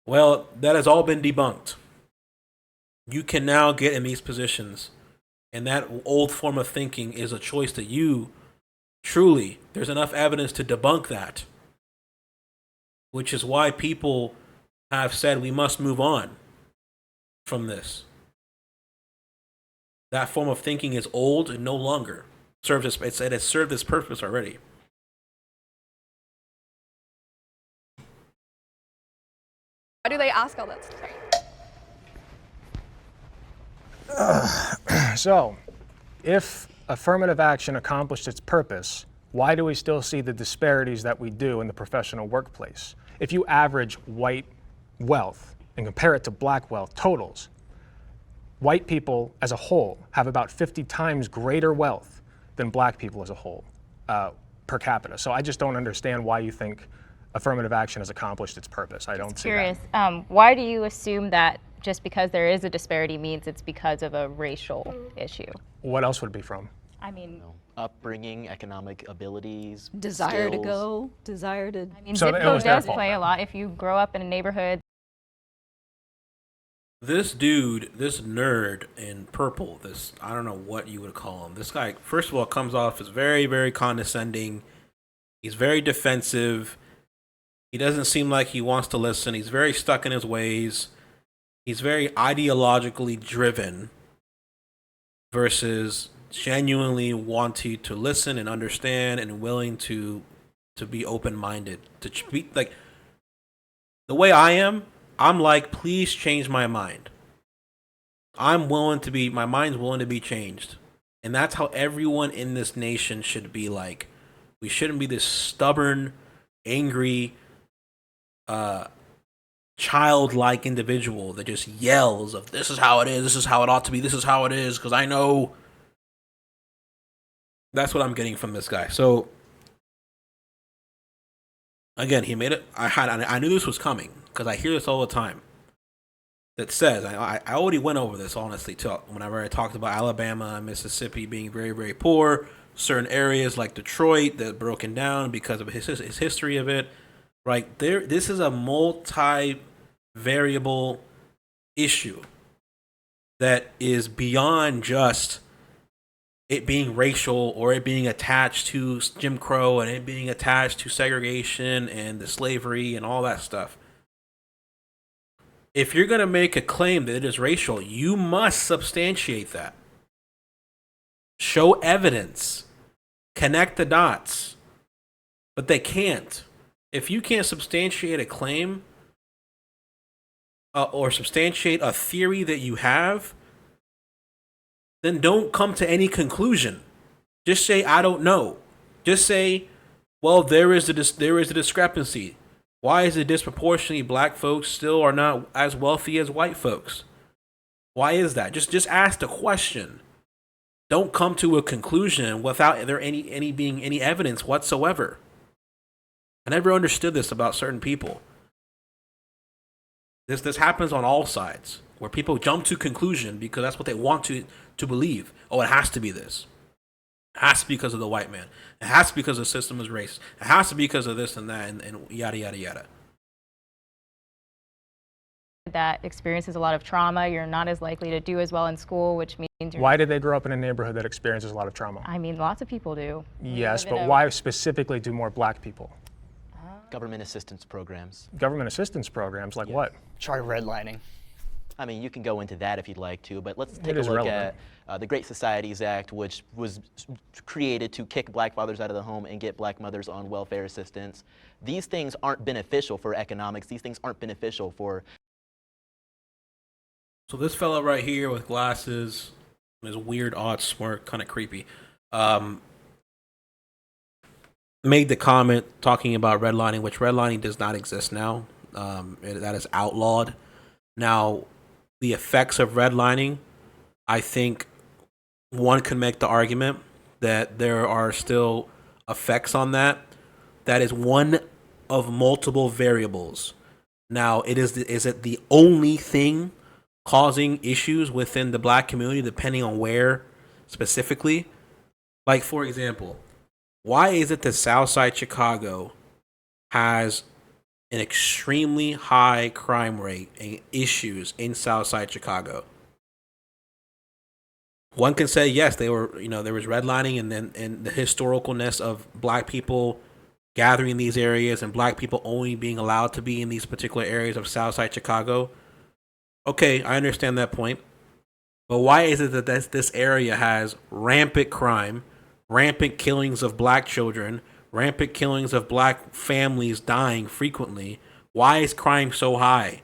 Well, that has all been debunked. You can now get in these positions. And that old form of thinking is a choice that you truly, there's enough evidence to debunk that. Which is why people have said we must move on from this. That form of thinking is old and no longer serves it has served its purpose already. Why do they ask all that stuff? So, if affirmative action accomplished its purpose, why do we still see the disparities that we do in the professional workplace? If you average white wealth and compare it to black wealth totals, white people as a whole have about 50 times greater wealth than black people as a whole per capita. So I just don't understand why you think affirmative action has accomplished its purpose. I don't see Curious, that. why do you assume that just because there is a disparity means it's because of a racial issue? What else would it be from? I mean, Upbringing, economic abilities, Desire to skills. go, desire to. I mean, So zip it code was their does fault play then. a lot. If you grow up in a neighborhood This dude, this nerd in purple, this, I don't know what you would call him. This guy, first of all, comes off as very, very condescending. He's very defensive. He doesn't seem like he wants to listen. He's very stuck in his ways. He's very ideologically driven versus genuinely wanting to listen and understand and willing to be open-minded. To be like the way I am, I'm like, please change my mind. I'm willing to be, my mind's willing to be changed. And that's how everyone in this nation should be like. We shouldn't be this stubborn, angry, childlike individual that just yells of this is how it is, this is how it ought to be, this is how it is, because I know. That's what I'm getting from this guy. So again, he made it. I knew this was coming because I hear this all the time. That says I already went over this honestly too. Whenever I talked about Alabama and Mississippi being very, very poor, certain areas like Detroit that broken down because of his history of it. Right there, this is a multi-variable issue that is beyond just it being racial or it being attached to Jim Crow and it being attached to segregation and the slavery and all that stuff. If you're going to make a claim that it is racial, you must substantiate that. Show evidence. Connect the dots. But they can't. If you can't substantiate a claim or substantiate a theory that you have, then don't come to any conclusion. Just say, I don't know. Just say, well, there is a discrepancy. Why is it disproportionately black folks still are not as wealthy as white folks? Why is that? Just ask the question. Don't come to a conclusion without there being any evidence whatsoever. I never understood this about certain people. This happens on all sides, where people jump to conclusion because that's what they want to believe. Oh, it has to be this. It has to be because of the white man. It has to be because the system is racist. It has to be because of this and that and yada, yada, yada. That experiences a lot of trauma. You're not as likely to do as well in school, which means you're... Why did they grow up in a neighborhood that experiences a lot of trauma? I mean, lots of people do. Yes, but why specifically do more black people? Government assistance programs. Government assistance programs, like what? Try redlining. I mean, you can go into that if you'd like to, but let's take It a is look relevant. at the Great Societies Act, which was created to kick black fathers out of the home and get black mothers on welfare assistance. These things aren't beneficial for economics. These things aren't beneficial for... So this fella right here with glasses, his weird, odd smirk, kind of creepy, made the comment talking about redlining, which redlining does not exist now. That is outlawed. Now, the effects of redlining, I think one can make the argument that there are still effects on that. That is one of multiple variables. Now, is it the only thing causing issues within the black community, depending on where specifically? Like, for example, why is it that Southside Chicago has an extremely high crime rate and issues in Southside Chicago? One can say, yes, there was redlining and the historicalness of black people gathering in these areas and black people only being allowed to be in these particular areas of Southside Chicago. Okay, I understand that point. But why is it that this area has rampant crime, rampant killings of black children, rampant killings of black families dying frequently? Why is crime so high?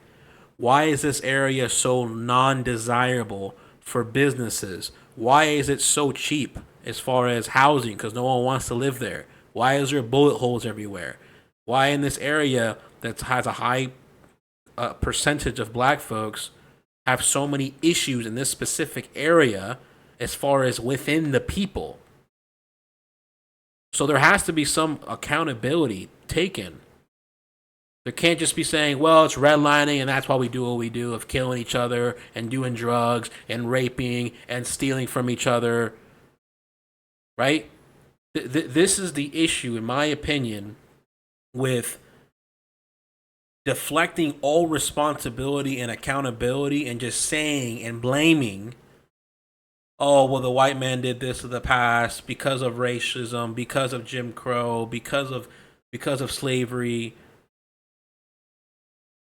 Why is this area so non-desirable for businesses? Why is it so cheap as far as housing? Because no one wants to live there. Why is there bullet holes everywhere? Why in this area that has a high percentage of black folks have so many issues in this specific area as far as within the people? So there has to be some accountability taken. There can't just be saying, well, it's redlining and that's why we do what we do of killing each other and doing drugs and raping and stealing from each other. Right? This is the issue, in my opinion, with deflecting all responsibility and accountability and just saying and blaming, oh, well, the white man did this in the past because of racism, because of Jim Crow, because of slavery.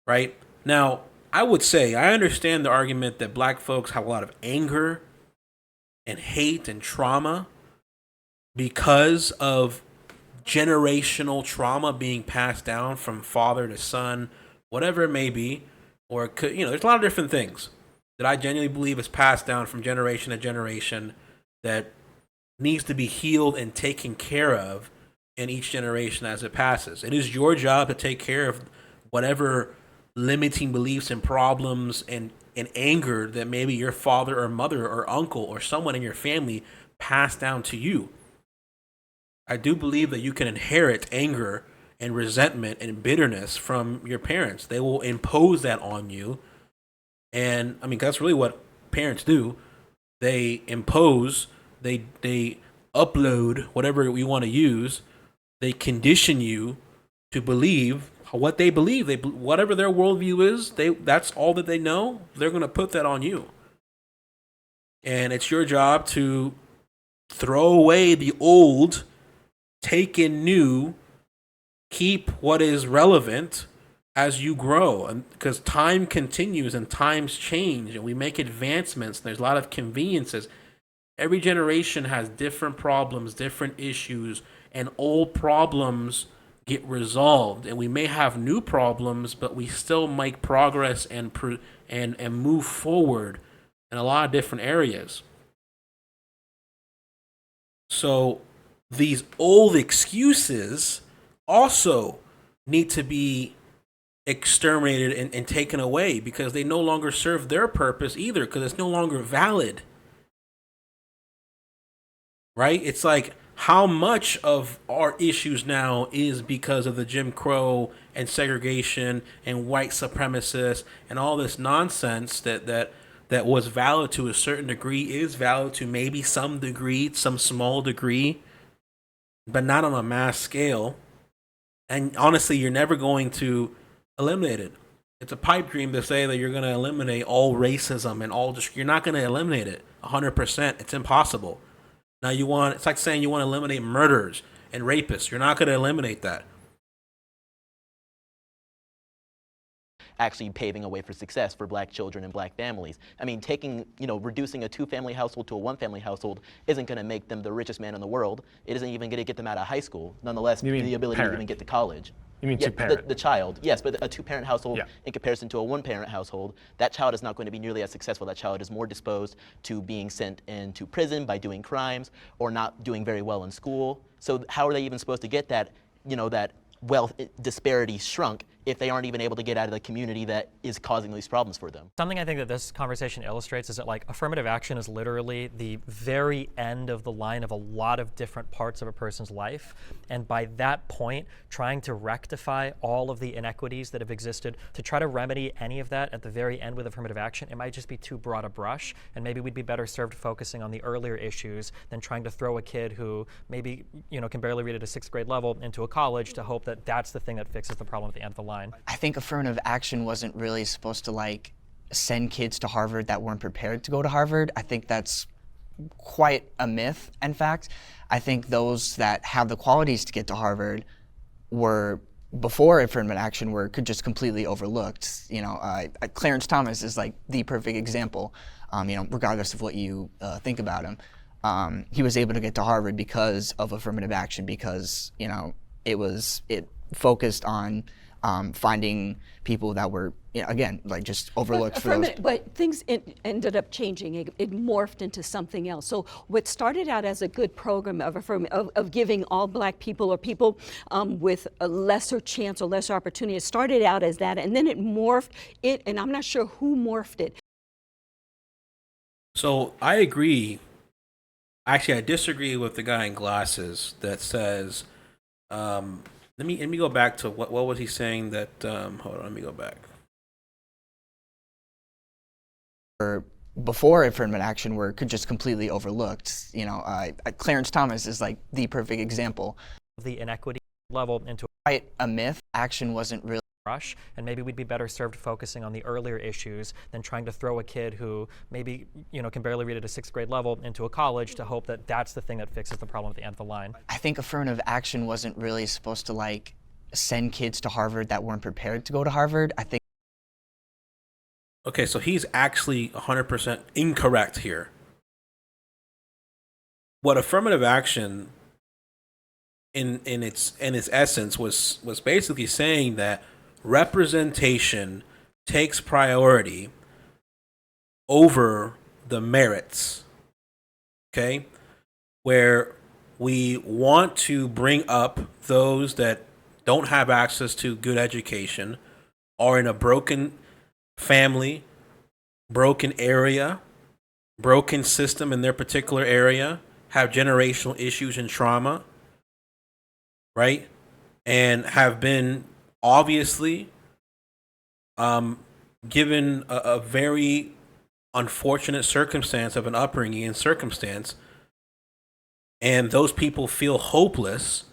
Right? Now, I would say I understand the argument that black folks have a lot of anger and hate and trauma because of generational trauma being passed down from father to son, whatever it may be, or it could, there's a lot of different things that I genuinely believe is passed down from generation to generation that needs to be healed and taken care of in each generation as it passes. It is your job to take care of whatever limiting beliefs and problems and anger that maybe your father or mother or uncle or someone in your family passed down to you. I do believe that you can inherit anger and resentment and bitterness from your parents. They will impose that on you. And I mean, that's really what parents do. They impose, they upload whatever we want to use. They condition you to believe what they believe. Whatever their worldview is, that's all that they know. They're going to put that on you. And it's your job to throw away the old, take in new, keep what is relevant as you grow. And because time continues and times change and we make advancements, and there's a lot of conveniences. Every generation has different problems, different issues, and old problems get resolved. And we may have new problems, but we still make progress and move forward in a lot of different areas. So these old excuses also need to be exterminated and taken away because they no longer serve their purpose either, because it's no longer valid. Right? It's like how much of our issues now is because of the Jim Crow and segregation and white supremacists and all this nonsense that was valid to a certain degree, is valid to maybe some degree, some small degree, but not on a mass scale. And honestly, you're never going to eliminate it. It's a pipe dream to say that you're going to eliminate all racism and you're not going to eliminate it 100%. It's impossible. Now it's like saying you want to eliminate murderers and rapists. You're not going to eliminate that. Actually paving a way for success for black children and black families. I mean, reducing a 2-family household to a 1-family household isn't going to make them the richest man in the world. It isn't even going to get them out of high school. Nonetheless, the ability to even get to college. You mean two-parent? The child, yes, but a 2-parent household Yeah. in comparison to a 1-parent household, that child is not going to be nearly as successful. That child is more disposed to being sent into prison by doing crimes or not doing very well in school. So how are they even supposed to get that, that wealth disparity shrunk if they aren't even able to get out of the community that is causing these problems for them? Something I think that this conversation illustrates is that affirmative action is literally the very end of the line of a lot of different parts of a person's life. And by that point, trying to rectify all of the inequities that have existed, to try to remedy any of that at the very end with affirmative action, it might just be too broad a brush. And maybe we'd be better served focusing on the earlier issues than trying to throw a kid who maybe can barely read at a 6th grade level into a college to hope that that's the thing that fixes the problem at the end of the line. I think affirmative action wasn't really supposed to send kids to Harvard that weren't prepared to go to Harvard. I think that's quite a myth, in fact. I think those that have the qualities to get to Harvard were, before affirmative action, could just completely overlooked. Clarence Thomas is the perfect example, regardless of what you think about him. He was able to get to Harvard because of affirmative action, because it focused on finding people that were, again, just overlooked for those. But things ended up changing. It morphed into something else. So what started out as a good program of giving all black people or people with a lesser chance or lesser opportunity, it started out as that, and then it morphed and I'm not sure who morphed it. So I agree. Actually, I disagree with the guy in glasses that says, let me go back to what was he saying that, hold on, let me go back. Before affirmative action could just completely overlooked. Clarence Thomas is the perfect example. The inequity level into Quite a myth. Action wasn't really rush, and maybe we'd be better served focusing on the earlier issues than trying to throw a kid who maybe can barely read at a 6th grade level into a college to hope that that's the thing that fixes the problem at the end of the line. I think affirmative action wasn't really supposed to like send kids to Harvard that weren't prepared to go to Harvard. I think. Okay, so he's actually 100% incorrect here. What affirmative action in its essence was basically saying that representation takes priority over the merits. Okay? Where we want to bring up those that don't have access to good education, are in a broken family, broken area, broken system in their particular area, have generational issues and trauma, right? And have been obviously given a very unfortunate circumstance of an upbringing and circumstance, and those people feel hopeless.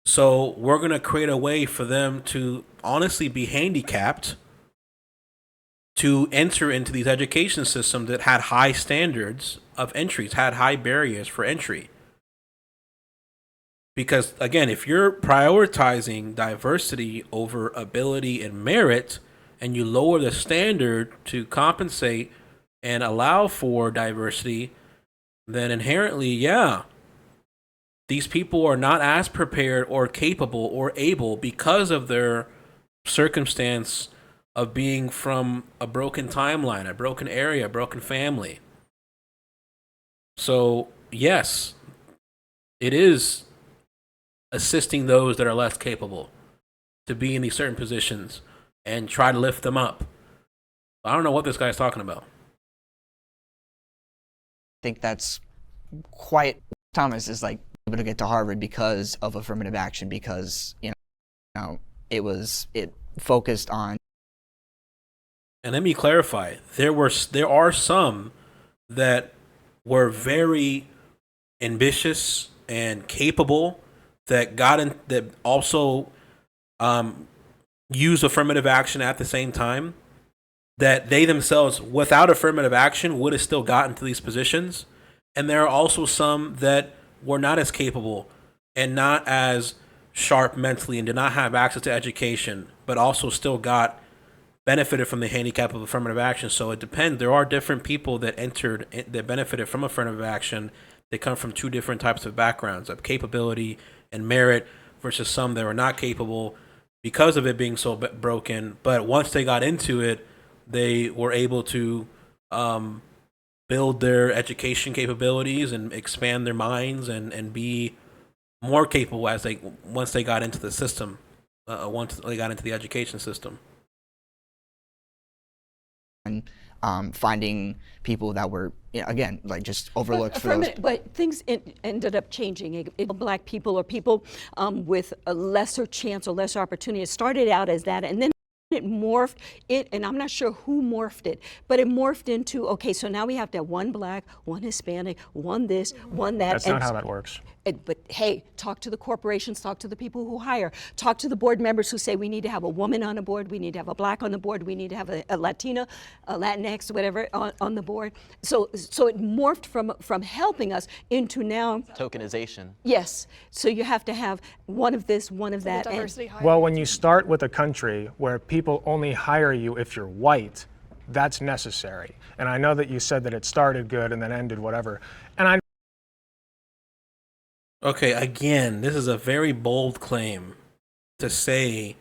So we're going to create a way for them to honestly be handicapped to enter into these education systems that had high standards of entries, had high barriers for entry. Because again, if you're prioritizing diversity over ability and merit, and you lower the standard to compensate and allow for diversity, then inherently, yeah, these people are not as prepared or capable or able because of their circumstance of being from a broken timeline, a broken area, a broken family. So, yes, it is assisting those that are less capable to be in these certain positions and try to lift them up. I don't know what this guy's talking about. I think that's quite. Thomas is like able to get to Harvard because of affirmative action, because it focused on. And let me clarify: there are some that were very ambitious and capable that that also used affirmative action at the same time, that they themselves, without affirmative action, would have still gotten to these positions. And there are also some that were not as capable and not as sharp mentally and did not have access to education, but also still benefited from the handicap of affirmative action. So it depends. There are different people that benefited from affirmative action. They come from two different types of backgrounds, of capability and merit, versus some that were not capable because of it being so broken. But once they got into it, they were able to build their education capabilities and expand their minds and be more capable once they got into the system, once they got into the education system. And finding people that were, again, like just overlooked for those. But things ended up changing. Black people or people with a lesser chance or lesser opportunity. It started out as that, and then it morphed and I'm not sure who morphed it, but it morphed into, okay, so now we have to have one black, one Hispanic, one this, one that. That's not how that works. But hey, talk to the corporations, talk to the people who hire, talk to the board members who say we need to have a woman on the board, we need to have a black on the board, we need to have a Latina, a Latinx, whatever on the board. So it morphed from helping us into now Tokenization. Yes. So you have to have one of this, one of that. Diversity hire. Well, when you start with a country where people only hire you if you're white, that's necessary. And I know that you said that it started good and then ended whatever. And Okay, again, this is a very bold claim to say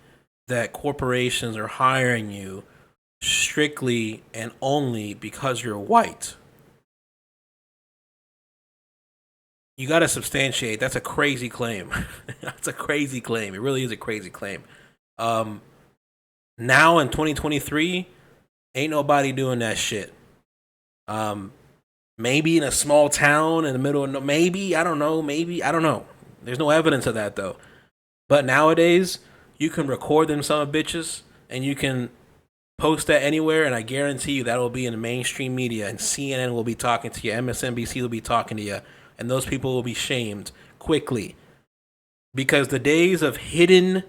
that corporations are hiring you strictly and only because you're white. You got to substantiate. That's a crazy claim. That's a crazy claim. It really is a crazy claim. Now in 2023, ain't nobody doing that shit. Maybe in a small town in the middle of maybe, I don't know. There's no evidence of that though. But nowadays, you can record them son of bitches and you can post that anywhere, and I guarantee you that will be in the mainstream media, and CNN will be talking to you, MSNBC will be talking to you, and those people will be shamed quickly. Because the days of hidden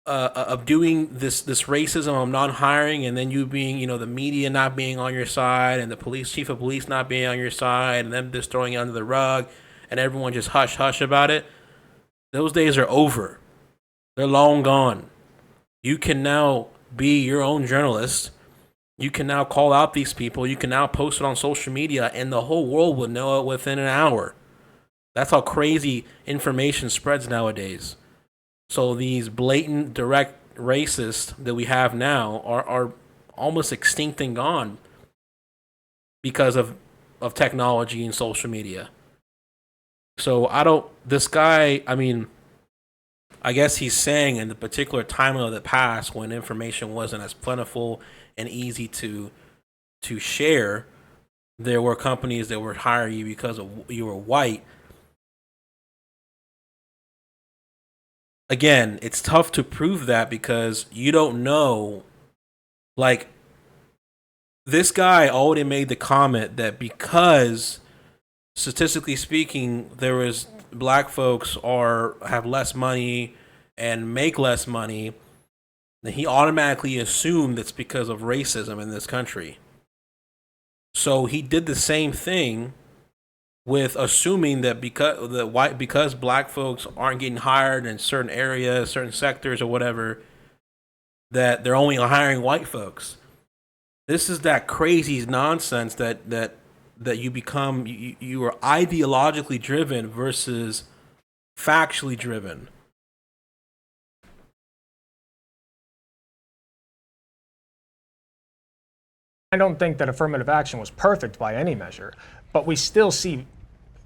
of doing this racism of non-hiring, and then you being, you know, the media not being on your side, and the chief of police not being on your side, and them just throwing it under the rug, and everyone just hush hush about it. Those days are over. They're long gone. You can now be your own journalist. You can now call out these people. You can now post it on social media, and the whole world will know it within an hour. That's how crazy information spreads nowadays. So these blatant, direct racists that we have now are almost extinct and gone because of technology and social media. So this guy, I mean, I guess he's saying in the particular time of the past when information wasn't as plentiful and easy to share, there were companies that would hire you because you were white. Again, it's tough to prove that because you don't know. Like, this guy already made the comment that because, statistically speaking, black folks have less money and make less money, then he automatically assumed it's because of racism in this country. So he did the same thing with assuming that because black folks aren't getting hired in certain areas, certain sectors or whatever, that they're only hiring white folks. This is that crazy nonsense that you become, you are ideologically driven versus factually driven. I don't think that affirmative action was perfect by any measure, but we still see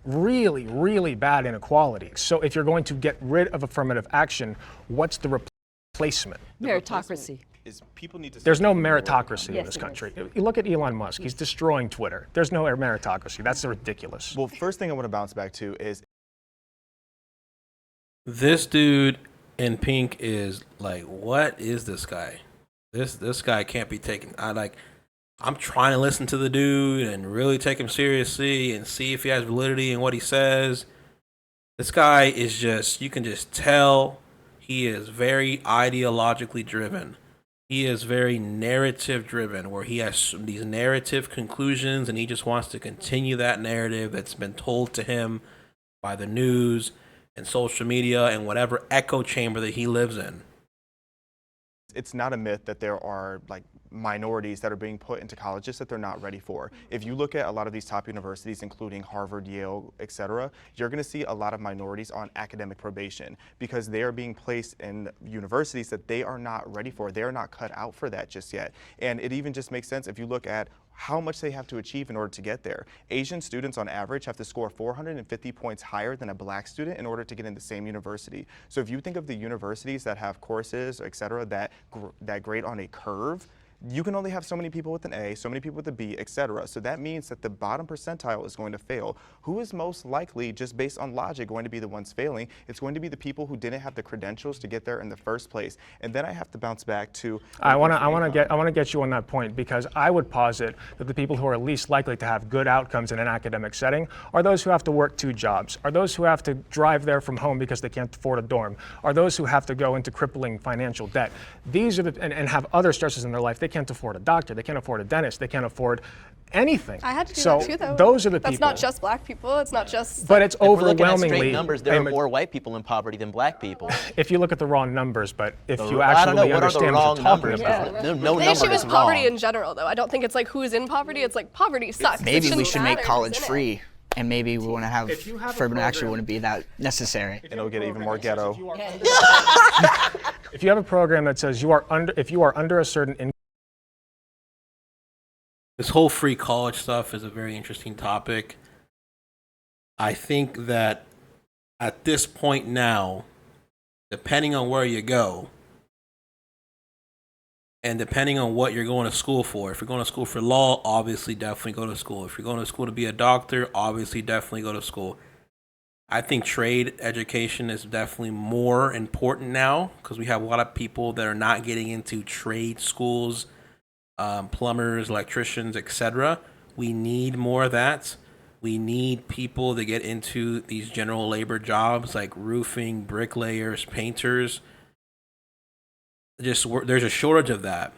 really, really bad inequalities. So if you're going to get rid of affirmative action, what's the replacement? Meritocracy. There's no meritocracy in Yes, this there country. You look at Elon Musk, he's destroying Twitter. There's no meritocracy. That's ridiculous. Well, first thing I want to bounce back to is This dude in pink is like, what is this guy? This guy can't be taken. I'm trying to listen to the dude and really take him seriously and see if he has validity in what he says. This guy is just, you can just tell he is very ideologically driven. He is very narrative driven, where he has these narrative conclusions and he just wants to continue that narrative that's been told to him by the news and social media and whatever echo chamber that he lives in. it's not a myth that there are like minorities that are being put into colleges that they're not ready for. If you look at a lot of these top universities, including Harvard, Yale, etc., you're going to see a lot of minorities on academic probation because they are being placed in universities that they are not ready for. They are not cut out for that just yet. And it even just makes sense if you look at how much they have to achieve in order to get there. Asian students on average have to score 450 points higher than a black student in order to get in the same university. So if you think of the universities that have courses, et cetera, that grade on a curve, you can only have so many people with an A, so many people with a B, etc. So that means that the bottom percentile is going to fail. Who is most likely, just based on logic, going to be the ones failing? It's going to be the people who didn't have the credentials to get there in the first place. And then I have to bounce back to I want to get you on that point, because I would posit that the people who are least likely to have good outcomes in an academic setting are those who have to work 2 jobs, are those who have to drive there from home because they can't afford a dorm, are those who have to go into crippling financial debt. These are and have other stresses in their life. They can't afford a doctor, they can't afford a dentist, they can't afford anything. I had to do so that too, though. Those are the That's people. not just black people. It's not just. But it's If we're looking at overwhelmingly. straight numbers, there are more white people in poverty than black people. If you look at the raw numbers, but if you I don't know, actually what are the understand what wrong you're talking numbers? about. No the number issue is is poverty wrong. in general, though. I don't think it's like who's in poverty. It's like poverty sucks. It Maybe we shouldn't should make matter college who's in it. free, and maybe we want to have If you have a affirmative action program- wouldn't be that necessary. and it'll get even more ghetto. If you have a program that says if you are under a certain income, This whole free college stuff is a very interesting topic. I think that at this point now, depending on where you go, and depending on what you're going to school for, if you're going to school for law, obviously definitely go to school. If you're going to school to be a doctor, obviously definitely go to school. I think trade education is definitely more important now because we have a lot of people that are not getting into trade schools, plumbers, electricians, etc. We need more of that. We need people to get into these general labor jobs like roofing, bricklayers, painters. there's a shortage of that.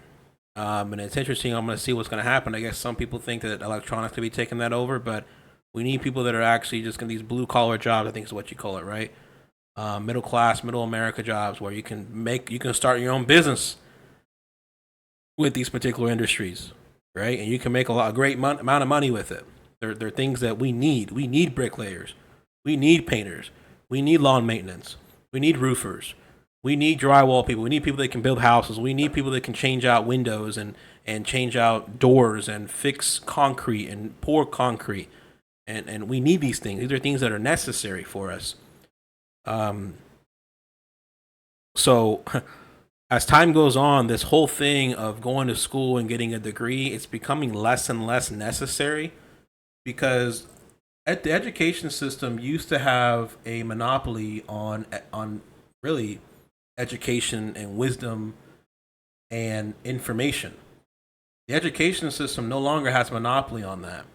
And it's interesting. I'm going to see what's going to happen. I guess some people think that electronics could be taking that over, but we need people that are actually just going to these blue collar jobs, I think is what you call it, right? Middle class, middle America jobs where you can start your own business with these particular industries, right? And you can make a great amount of money with it. They're things that we need. We need bricklayers. We need painters. We need lawn maintenance. We need roofers. We need drywall people. We need people that can build houses. We need people that can change out windows and change out doors and fix concrete and pour concrete. And we need these things. These are things that are necessary for us. So as time goes on, this whole thing of going to school and getting a degree, it's becoming less and less necessary because the education system used to have a monopoly on really education and wisdom and information. The education system no longer has a monopoly on that.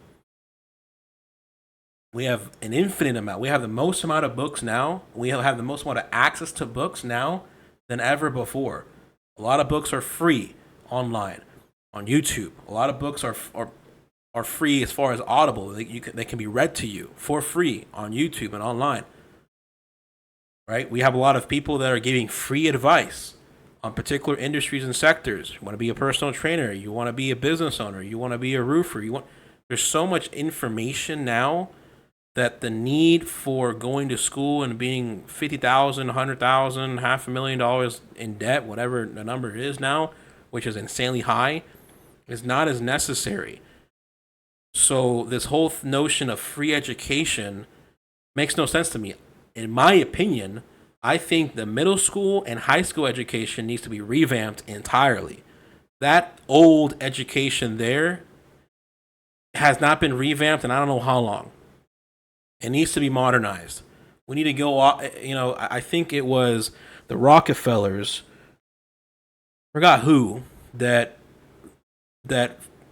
We have an infinite amount. We have the most amount of books now. We have the most amount of access to books now than ever before. A lot of books are free online, on YouTube. A lot of books are free as far as Audible. They can be read to you for free on YouTube and online. Right? We have a lot of people that are giving free advice on particular industries and sectors. You want to be a personal trainer. You want to be a business owner. You want to be a roofer. There's so much information now that the need for going to school and being $50,000, $100,000, $500,000 in debt, whatever the number is now, which is insanely high, is not as necessary. So this whole notion of free education makes no sense to me. In my opinion, I think the middle school and high school education needs to be revamped entirely. That old education there has not been revamped in I don't know how long. It needs to be modernized. We need to go, I think it was the Rockefellers, forgot who, that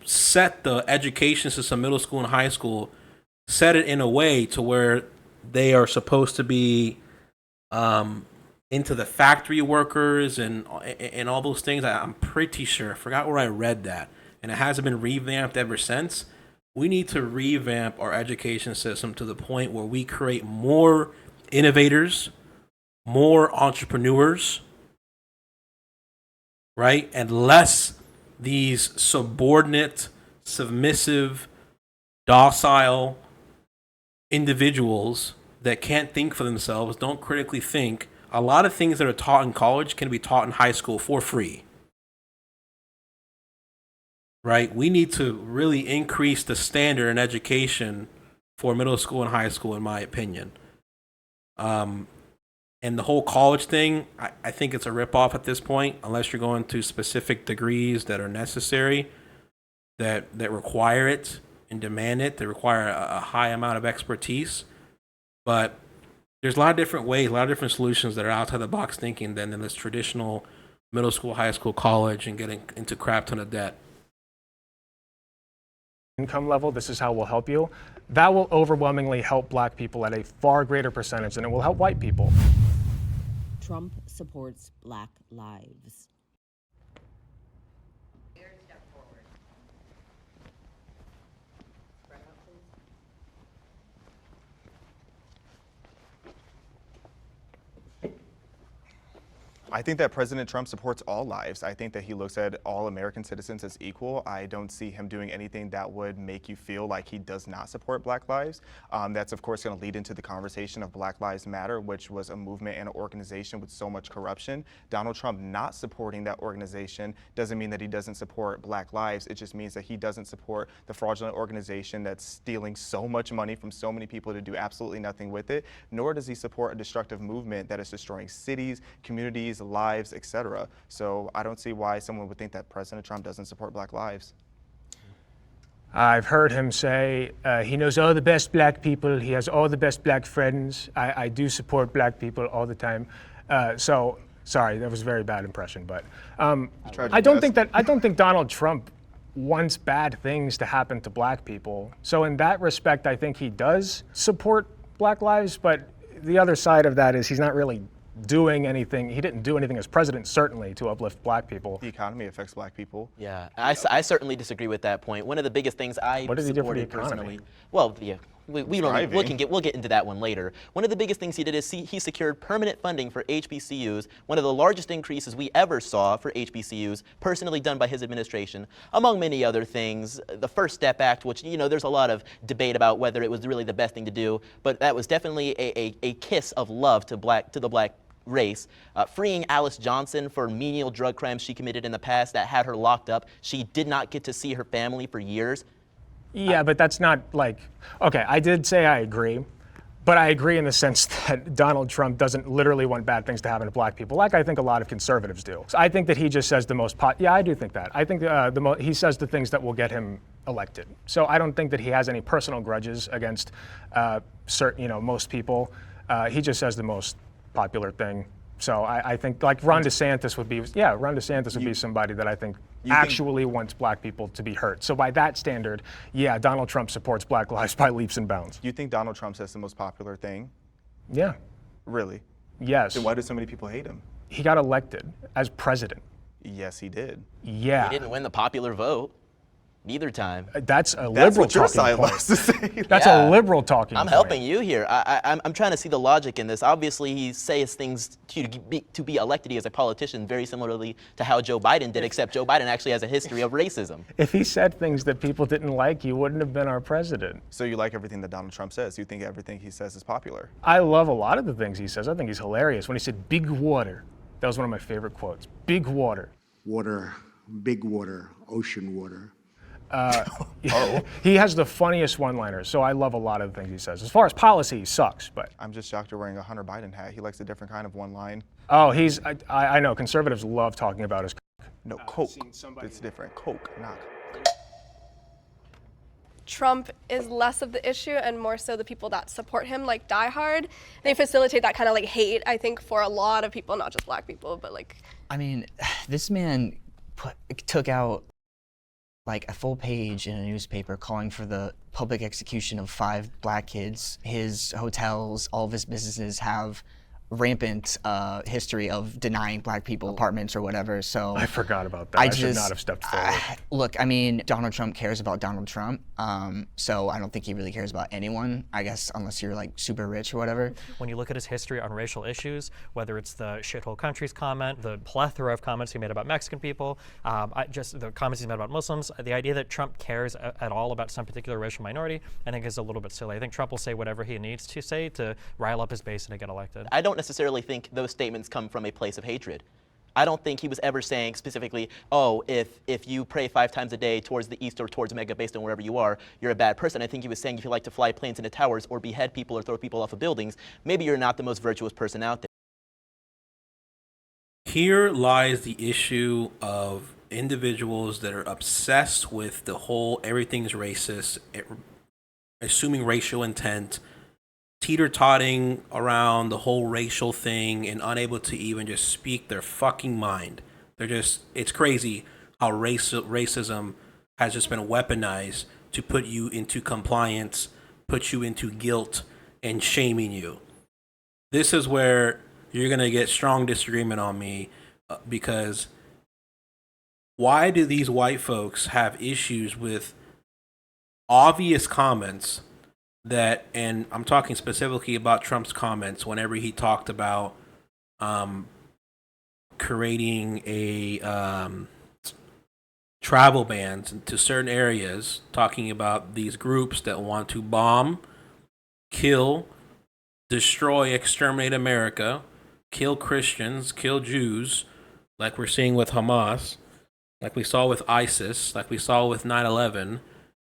set the education system, middle school and high school, set it in a way to where they are supposed to be into the factory workers and all those things. I'm pretty sure. I forgot where I read that. And it hasn't been revamped ever since. We need to revamp our education system to the point where we create more innovators, more entrepreneurs, right? And less these subordinate, submissive, docile individuals that can't think for themselves, don't critically think. A lot of things that are taught in college can be taught in high school for free. Right? We need to really increase the standard in education for middle school and high school, in my opinion. And the whole college thing, I think it's a ripoff at this point, unless you're going to specific degrees that are necessary, that require it and demand it, that require a high amount of expertise. But there's a lot of different ways, a lot of different solutions that are outside the box thinking than in this traditional middle school, high school, college, and getting into crap ton of debt. Income level, this is how we'll help you. That will overwhelmingly help black people at a far greater percentage than it will help white people. Trump supports Black Lives. I think that President Trump supports all lives. I think that he looks at all American citizens as equal. I don't see him doing anything that would make you feel like he does not support Black lives. That's, of course, going to lead into the conversation of Black Lives Matter, which was a movement and an organization with so much corruption. Donald Trump not supporting that organization doesn't mean that he doesn't support Black lives. It just means that he doesn't support the fraudulent organization that's stealing so much money from so many people to do absolutely nothing with it, nor does he support a destructive movement that is destroying cities, communities, lives, etc. So I don't see why someone would think that President Trump doesn't support Black lives. I've heard him say he knows all the best black people. He has all the best black friends. I do support black people all the time. So sorry, that was a very bad impression. But I don't think Donald Trump wants bad things to happen to black people. So in that respect, I think he does support Black lives. But the other side of that is he's not really doing anything. He didn't do anything as president, certainly, to uplift black people. The economy affects black people. Yeah, I certainly disagree with that point. One of the biggest things I What did he do for the supported economy? personally. Well, yeah, we don't. Thriving. We'll get into that one later. One of the biggest things he did is he secured permanent funding for HBCUs. One of the largest increases we ever saw for HBCUs, personally done by his administration, among many other things. The First Step Act, which there's a lot of debate about whether it was really the best thing to do, but that was definitely a kiss of love to the black race. Freeing Alice Johnson for menial drug crimes she committed in the past that had her locked up. She did not get to see her family for years. Yeah, but that's not like, okay, I did say I agree, but I agree in the sense that Donald Trump doesn't literally want bad things to happen to black people, like I think a lot of conservatives do. So I think that he just says the most, yeah, I do think that. I think he says the things that will get him elected. So I don't think that he has any personal grudges against most people. He just says the most popular thing. So I think like Ron DeSantis would be somebody that I think actually wants black people to be hurt. So by that standard, yeah, Donald Trump supports Black lives by leaps and bounds. You think Donald Trump says the most popular thing? Yeah. Really? Yes. Then why do so many people hate him? He got elected as president. Yes, he did. Yeah. He didn't win the popular vote neither time. That's a That's liberal what your talking side point. loves to say. That's Yeah. a liberal talking I'm point. helping you here. I'm trying to see the logic in this. Obviously, he says things to be elected as a politician very similarly to how Joe Biden did, except Joe Biden actually has a history of racism. If he said things that people didn't like, he wouldn't have been our president. So you like everything that Donald Trump says? You think everything he says is popular? I love a lot of the things he says. I think he's hilarious. When he said big water, that was one of my favorite quotes. Big water. Water, big water, ocean water. He has the funniest one-liners, so I love a lot of the things he says. As far as policy, he sucks, but. I'm just shocked you're wearing a Hunter Biden hat. He likes a different kind of one line. Oh, I know, conservatives love talking about his. No, Coke. It's different. Coke, not. Trump is less of the issue and more so the people that support him, like Die Hard. They facilitate that kind of like hate, I think, for a lot of people, not just black people, but like. I mean, this man took out like a full page in a newspaper calling for the public execution of 5 black kids. His hotels, all of his businesses have rampant history of denying black people apartments or whatever. So I forgot about that. I should not have stepped forward. Look, I mean, Donald Trump cares about Donald Trump. So I don't think he really cares about anyone, I guess, unless you're like super rich or whatever. When you look at his history on racial issues, whether it's the shithole countries comment, the plethora of comments he made about Mexican people, just the comments he's made about Muslims, the idea that Trump cares at all about some particular racial minority, I think is a little bit silly. I think Trump will say whatever he needs to say to rile up his base and to get elected. I don't necessarily think those statements come from a place of hatred. I don't think he was ever saying specifically, oh, if you pray 5 times a day towards the east or towards Mecca based on wherever you are, you're a bad person. I think he was saying if you like to fly planes into towers or behead people or throw people off of buildings, maybe you're not the most virtuous person out there. Here lies the issue of individuals that are obsessed with the whole everything's racist, assuming racial intent, teeter-totting around the whole racial thing and unable to even just speak their fucking mind. It's crazy how racism has just been weaponized to put you into compliance, put you into guilt, and shaming you. This is where you're going to get strong disagreement on me because why do these white folks have issues with obvious comments that, and I'm talking specifically about Trump's comments whenever he talked about creating a travel bans to certain areas, talking about these groups that want to bomb, kill, destroy, exterminate America, kill Christians, kill Jews, like we're seeing with Hamas, like we saw with ISIS, like we saw with 9/11,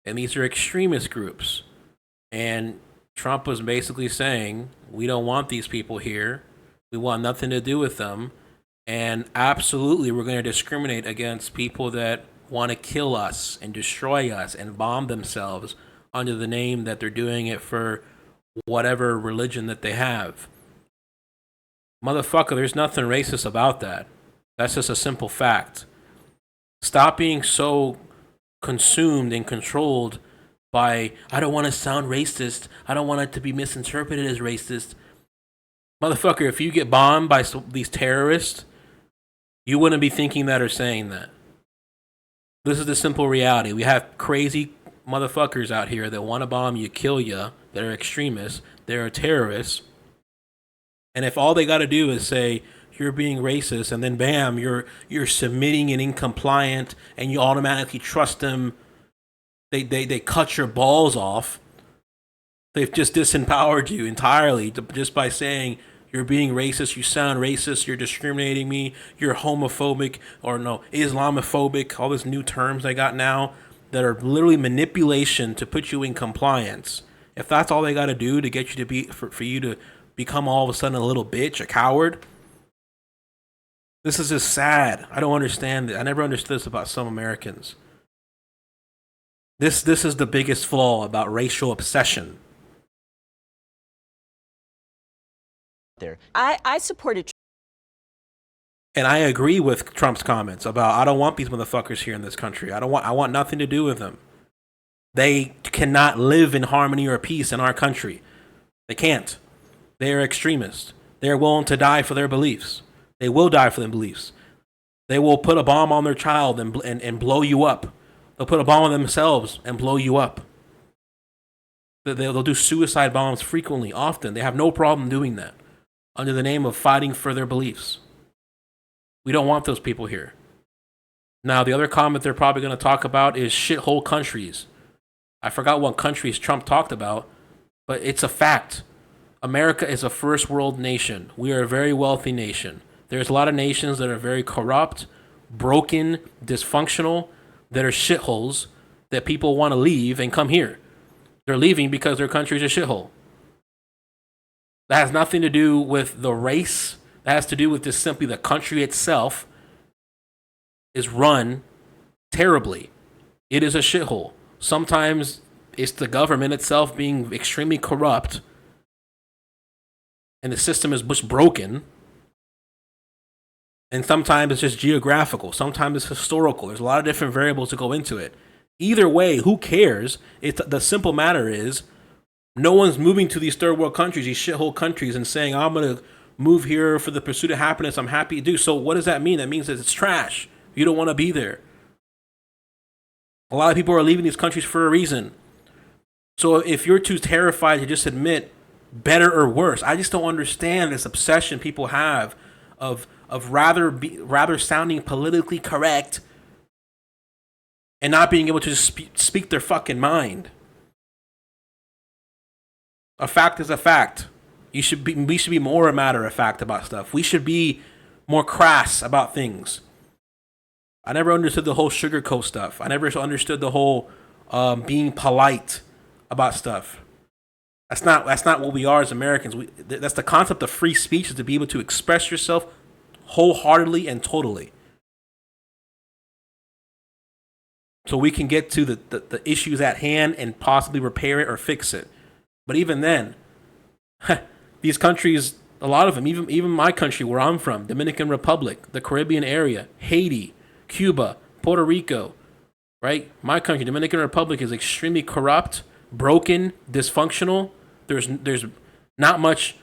and these are extremist groups. And Trump was basically saying, we don't want these people here. We want nothing to do with them. And absolutely, we're going to discriminate against people that want to kill us and destroy us and bomb themselves under the name that they're doing it for whatever religion that they have. Motherfucker, there's nothing racist about that. That's just a simple fact. Stop being so consumed and controlled by, I don't want to sound racist. I don't want it to be misinterpreted as racist. Motherfucker, if you get bombed by these terrorists, you wouldn't be thinking that or saying that. This is the simple reality. We have crazy motherfuckers out here that want to bomb you, kill you, that are extremists, they're terrorists. And if all they got to do is say, you're being racist, and then bam, you're submitting and incompliant, and you automatically trust them, they cut your balls off. They've just disempowered you entirely just by saying, you're being racist, you sound racist, you're discriminating me, you're homophobic, or no, Islamophobic, all these new terms I got now that are literally manipulation to put you in compliance. If that's all they got to do to get you to be, for you to become all of a sudden a little bitch, a coward, this is just sad. I don't understand it. I never understood this about some Americans. This is the biggest flaw about racial obsession. There. I supported. And I agree with Trump's comments about, I don't want these motherfuckers here in this country. I want nothing to do with them. They cannot live in harmony or peace in our country. They can't. They are extremists. They are willing to die for their beliefs. They will die for their beliefs. They will put a bomb on their child and blow you up. They'll put a bomb on themselves and blow you up. They'll do suicide bombs frequently, often. They have no problem doing that under the name of fighting for their beliefs. We don't want those people here. Now, the other comment they're probably going to talk about is shithole countries. I forgot what countries Trump talked about, but it's a fact. America is a first world nation. We are a very wealthy nation. There's a lot of nations that are very corrupt, broken, dysfunctional, that are shitholes that people want to leave and come here. They're leaving because their country's a shithole. That has nothing to do with the race. That has to do with just simply the country itself is run terribly. It is a shithole. Sometimes it's the government itself being extremely corrupt and the system is just broken. And sometimes it's just geographical. Sometimes it's historical. There's a lot of different variables that go into it. Either way, who cares? The simple matter is, no one's moving to these third world countries, these shithole countries, and saying, I'm going to move here for the pursuit of happiness. I'm happy to do. So what does that mean? That means that it's trash. You don't want to be there. A lot of people are leaving these countries for a reason. So if you're too terrified to just admit better or worse, I just don't understand this obsession people have of rather sounding politically correct and not being able to just speak their fucking mind. A fact is a fact. We should be more a matter of fact about stuff. We should be more crass about things. I never understood the whole sugarcoat stuff. I never understood the whole being polite about stuff. That's not what we are as Americans. That's the concept of free speech, is to be able to express yourself wholeheartedly and totally. So we can get to the issues at hand and possibly repair it or fix it. But even then, these countries, a lot of them, even my country where I'm from, Dominican Republic, the Caribbean area, Haiti, Cuba, Puerto Rico, right? My country, Dominican Republic, is extremely corrupt, broken, dysfunctional. There's not much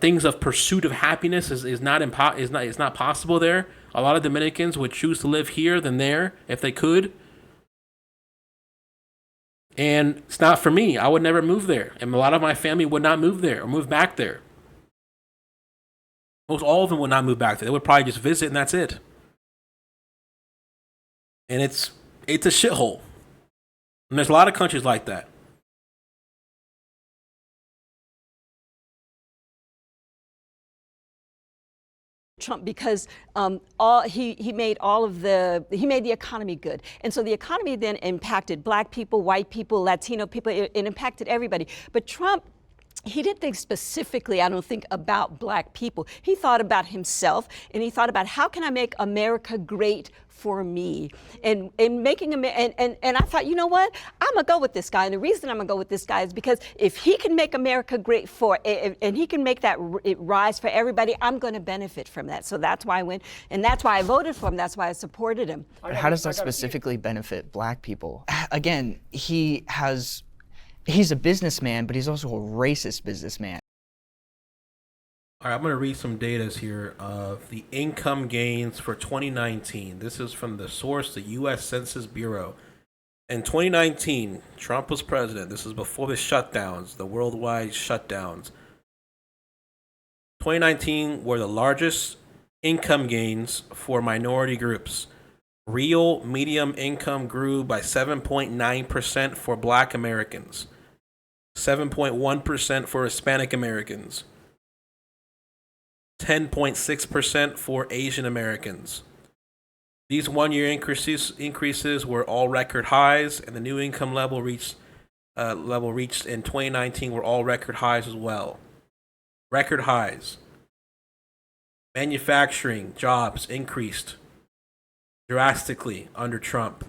things of pursuit of happiness is not possible there. A lot of Dominicans would choose to live here than there if they could. And it's not for me. I would never move there. And a lot of my family would not move there or move back there. Most all of them would not move back there. They would probably just visit and that's it. And it's a shithole. And there's a lot of countries like that. Trump because he made the economy good, and so the economy then impacted Black people, white people, Latino people. It impacted everybody. But Trump, he didn't think specifically, I don't think, about Black people. He thought about himself, and he thought about, how can I make America great for me? And making and I thought, you know what? I'm gonna go with this guy. And the reason I'm gonna go with this guy is because if he can make America great and he can make that it rise for everybody, I'm gonna benefit from that. So that's why I went, and that's why I voted for him. That's why I supported him. How does that specifically benefit Black people? Again, he's a businessman, but he's also a racist businessman. All right, I'm going to read some data here of the income gains for 2019. This is from the source, the U.S. Census Bureau. In 2019, Trump was president. This is before the shutdowns, the worldwide shutdowns. 2019 were the largest income gains for minority groups. Real medium income grew by 7.9% for Black Americans, 7.1% for Hispanic Americans, 10.6% for Asian Americans. These one-year increases were all record highs, and the new income level reached in 2019 were all record highs as well. Record highs. Manufacturing jobs increased drastically under Trump.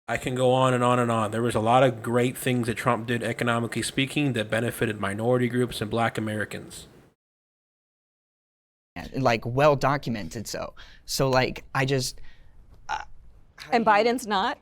I can go on and on and on. There was a lot of great things that Trump did, economically speaking, that benefited minority groups and Black Americans. Like well documented. So like I just. And Biden's not.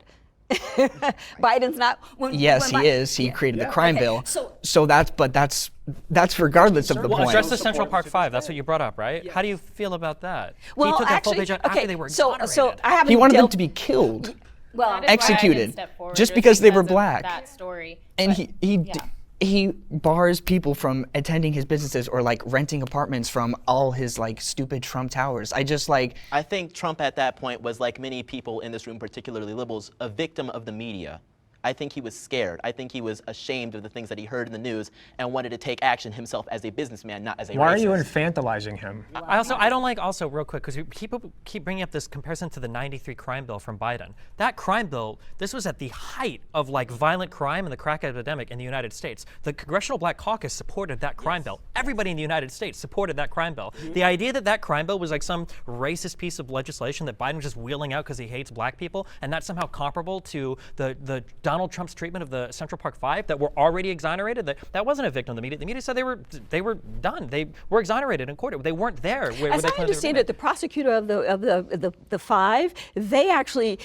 Biden's not. Yes, he is. He created the crime bill. So that's regardless of the Well, point. address the Central Park 5. That's what you brought up, right? How do you feel about that? Well, he took actually, a full page out okay, after they were so exonerated. I haven't He wanted them dealt- to be killed, Well, That is why I didn't executed, step forward, just because they were of Black. That story. And But, he bars people from attending his businesses or like renting apartments from all his like stupid Trump towers. I just like. I think Trump at that point was, like many people in this room, particularly liberals, a victim of the media. I think he was scared. I think he was ashamed of the things that he heard in the news and wanted to take action himself as a businessman, not as a Why racist. are you infantilizing him? I don't like also real quick because people keep bringing up this comparison to the '93 crime bill from Biden. That crime bill, this was at the height of like violent crime and the crack epidemic in the United States. The Congressional Black Caucus supported that crime bill. Everybody in the United States supported that crime bill. The idea that that crime bill was like some racist piece of legislation that Biden was just wheeling out because he hates Black people, and that's somehow comparable to the Donald Trump's treatment of the Central Park 5 that were already exonerated. That wasn't a victim of the media. The media said they were done. They were exonerated in court. They weren't there. As I understand it, the prosecutor of the 5,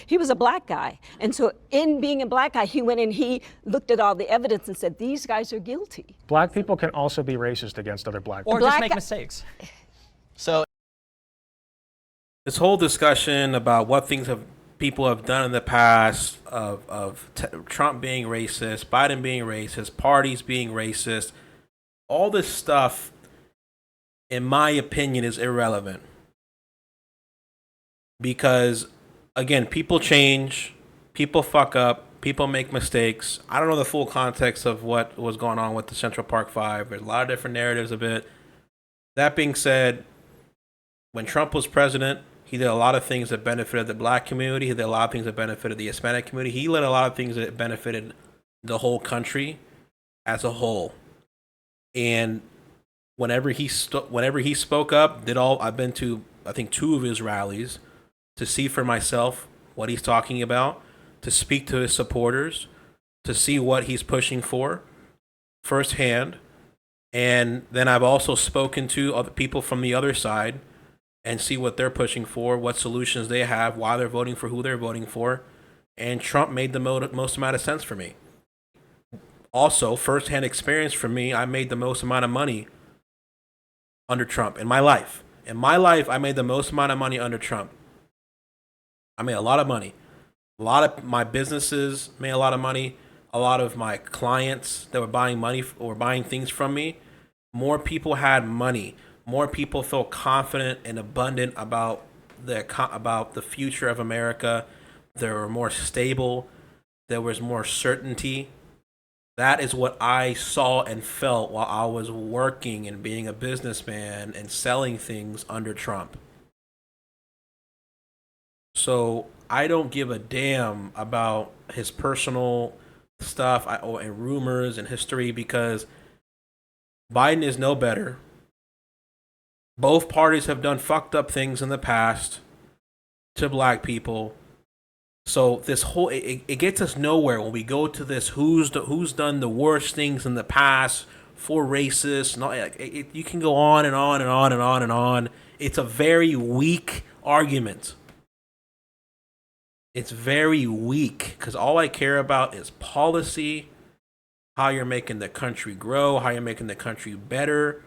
he was a Black guy, and so in being a Black guy, he went and he looked at all the evidence and said these guys are guilty. Black people can also be racist against other black people. or just make mistakes. So This whole discussion about what people have done in the past of Trump being racist, Biden being racist, parties being racist, all this stuff, in my opinion, is irrelevant. Because, again, people change, people fuck up, people make mistakes. I don't know the full context of what was going on with the Central Park 5. There's a lot of different narratives of it. That being said, when Trump was president, he did a lot of things that benefited the Black community. He did a lot of things that benefited the Hispanic community. He did a lot of things that benefited the whole country as a whole. And whenever he spoke up, I've been to, I think, 2 of his rallies to see for myself what he's talking about, to speak to his supporters, to see what he's pushing for firsthand. And then I've also spoken to other people from the other side and see what they're pushing for, what solutions they have, why they're voting for who they're voting for. And Trump made the most amount of sense for me. Also, firsthand experience for me, I made the most amount of money under Trump in my life. In my life, I made the most amount of money under Trump. I made a lot of money. A lot of my businesses made a lot of money. A lot of my clients that were buying money or buying things from me, more people had money. More people felt confident and abundant about the future of America. They were more stable. There was more certainty. That is what I saw and felt while I was working and being a businessman and selling things under Trump. So I don't give a damn about his personal stuff and rumors and history, because Biden is no better. Both parties have done fucked up things in the past to Black people. So this whole it gets us nowhere when we go to this who's done the worst things in the past for racists. You can go on and on and on and on and on. It's a very weak argument. It's very weak because all I care about is policy, how you're making the country grow, how you're making the country better.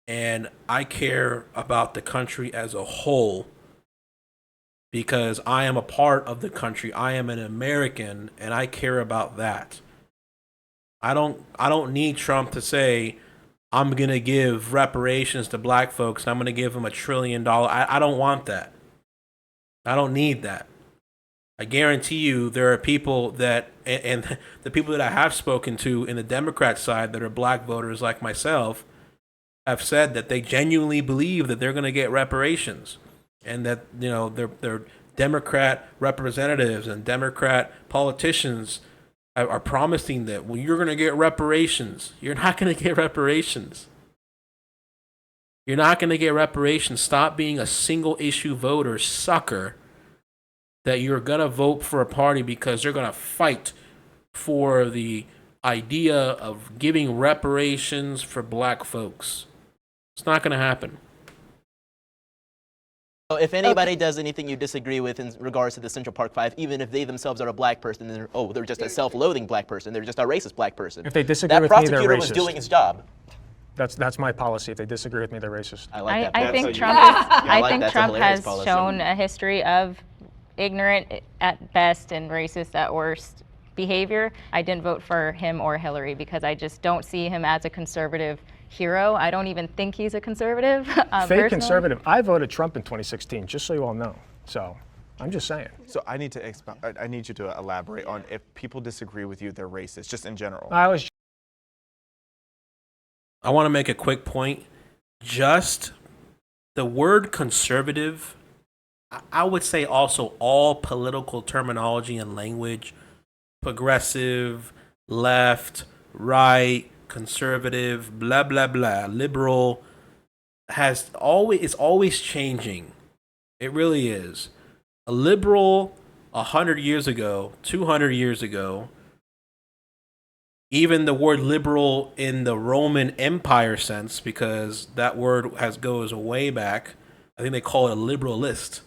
And I care about the country as a whole because I am a part of the country. I am an American and I care about that. I don't need Trump to say I'm going to give reparations to black folks and I'm going to give them $1 trillion. I don't want that. I don't need that. I guarantee you there are people that, and the people that I have spoken to in the Democrat side that are black voters like myself, have said that they genuinely believe that they're going to get reparations, and that, you know, their Democrat representatives and Democrat politicians are promising that, well, you're going to get reparations. You're not going to get reparations. You're not going to get reparations. Stop being a single issue voter sucker that you're going to vote for a party because they're going to fight for the idea of giving reparations for black folks. It's not going to happen. So if anybody does anything you disagree with in regards to the Central Park Five, even if they themselves are a black person, they're just a self-loathing black person, they're just a racist black person. If they disagree with that me, they're prosecutor was racist. doing his job. That's my policy. If they disagree with me, they're racist. I like that. I think policy. Trump is, I I like think that's a Trump hilarious has policy. shown a history of ignorant at best and racist at worst behavior. I didn't vote for him or Hillary because I just don't see him as a conservative hero. I don't even think he's a conservative. Fake personally. conservative. I voted Trump in 2016, just so you all know. So I'm just saying. So I need to I need you to elaborate on if people disagree with you, they're racist, just in general. I was I want to make a quick point. Just the word conservative, I would say also all political terminology and language, progressive, left, right, conservative, blah, blah, blah, liberal, is always changing. It really is. A liberal 100 years ago, 200 years ago, even the word liberal in the Roman Empire sense, because that word goes way back. I think they call it a liberalist.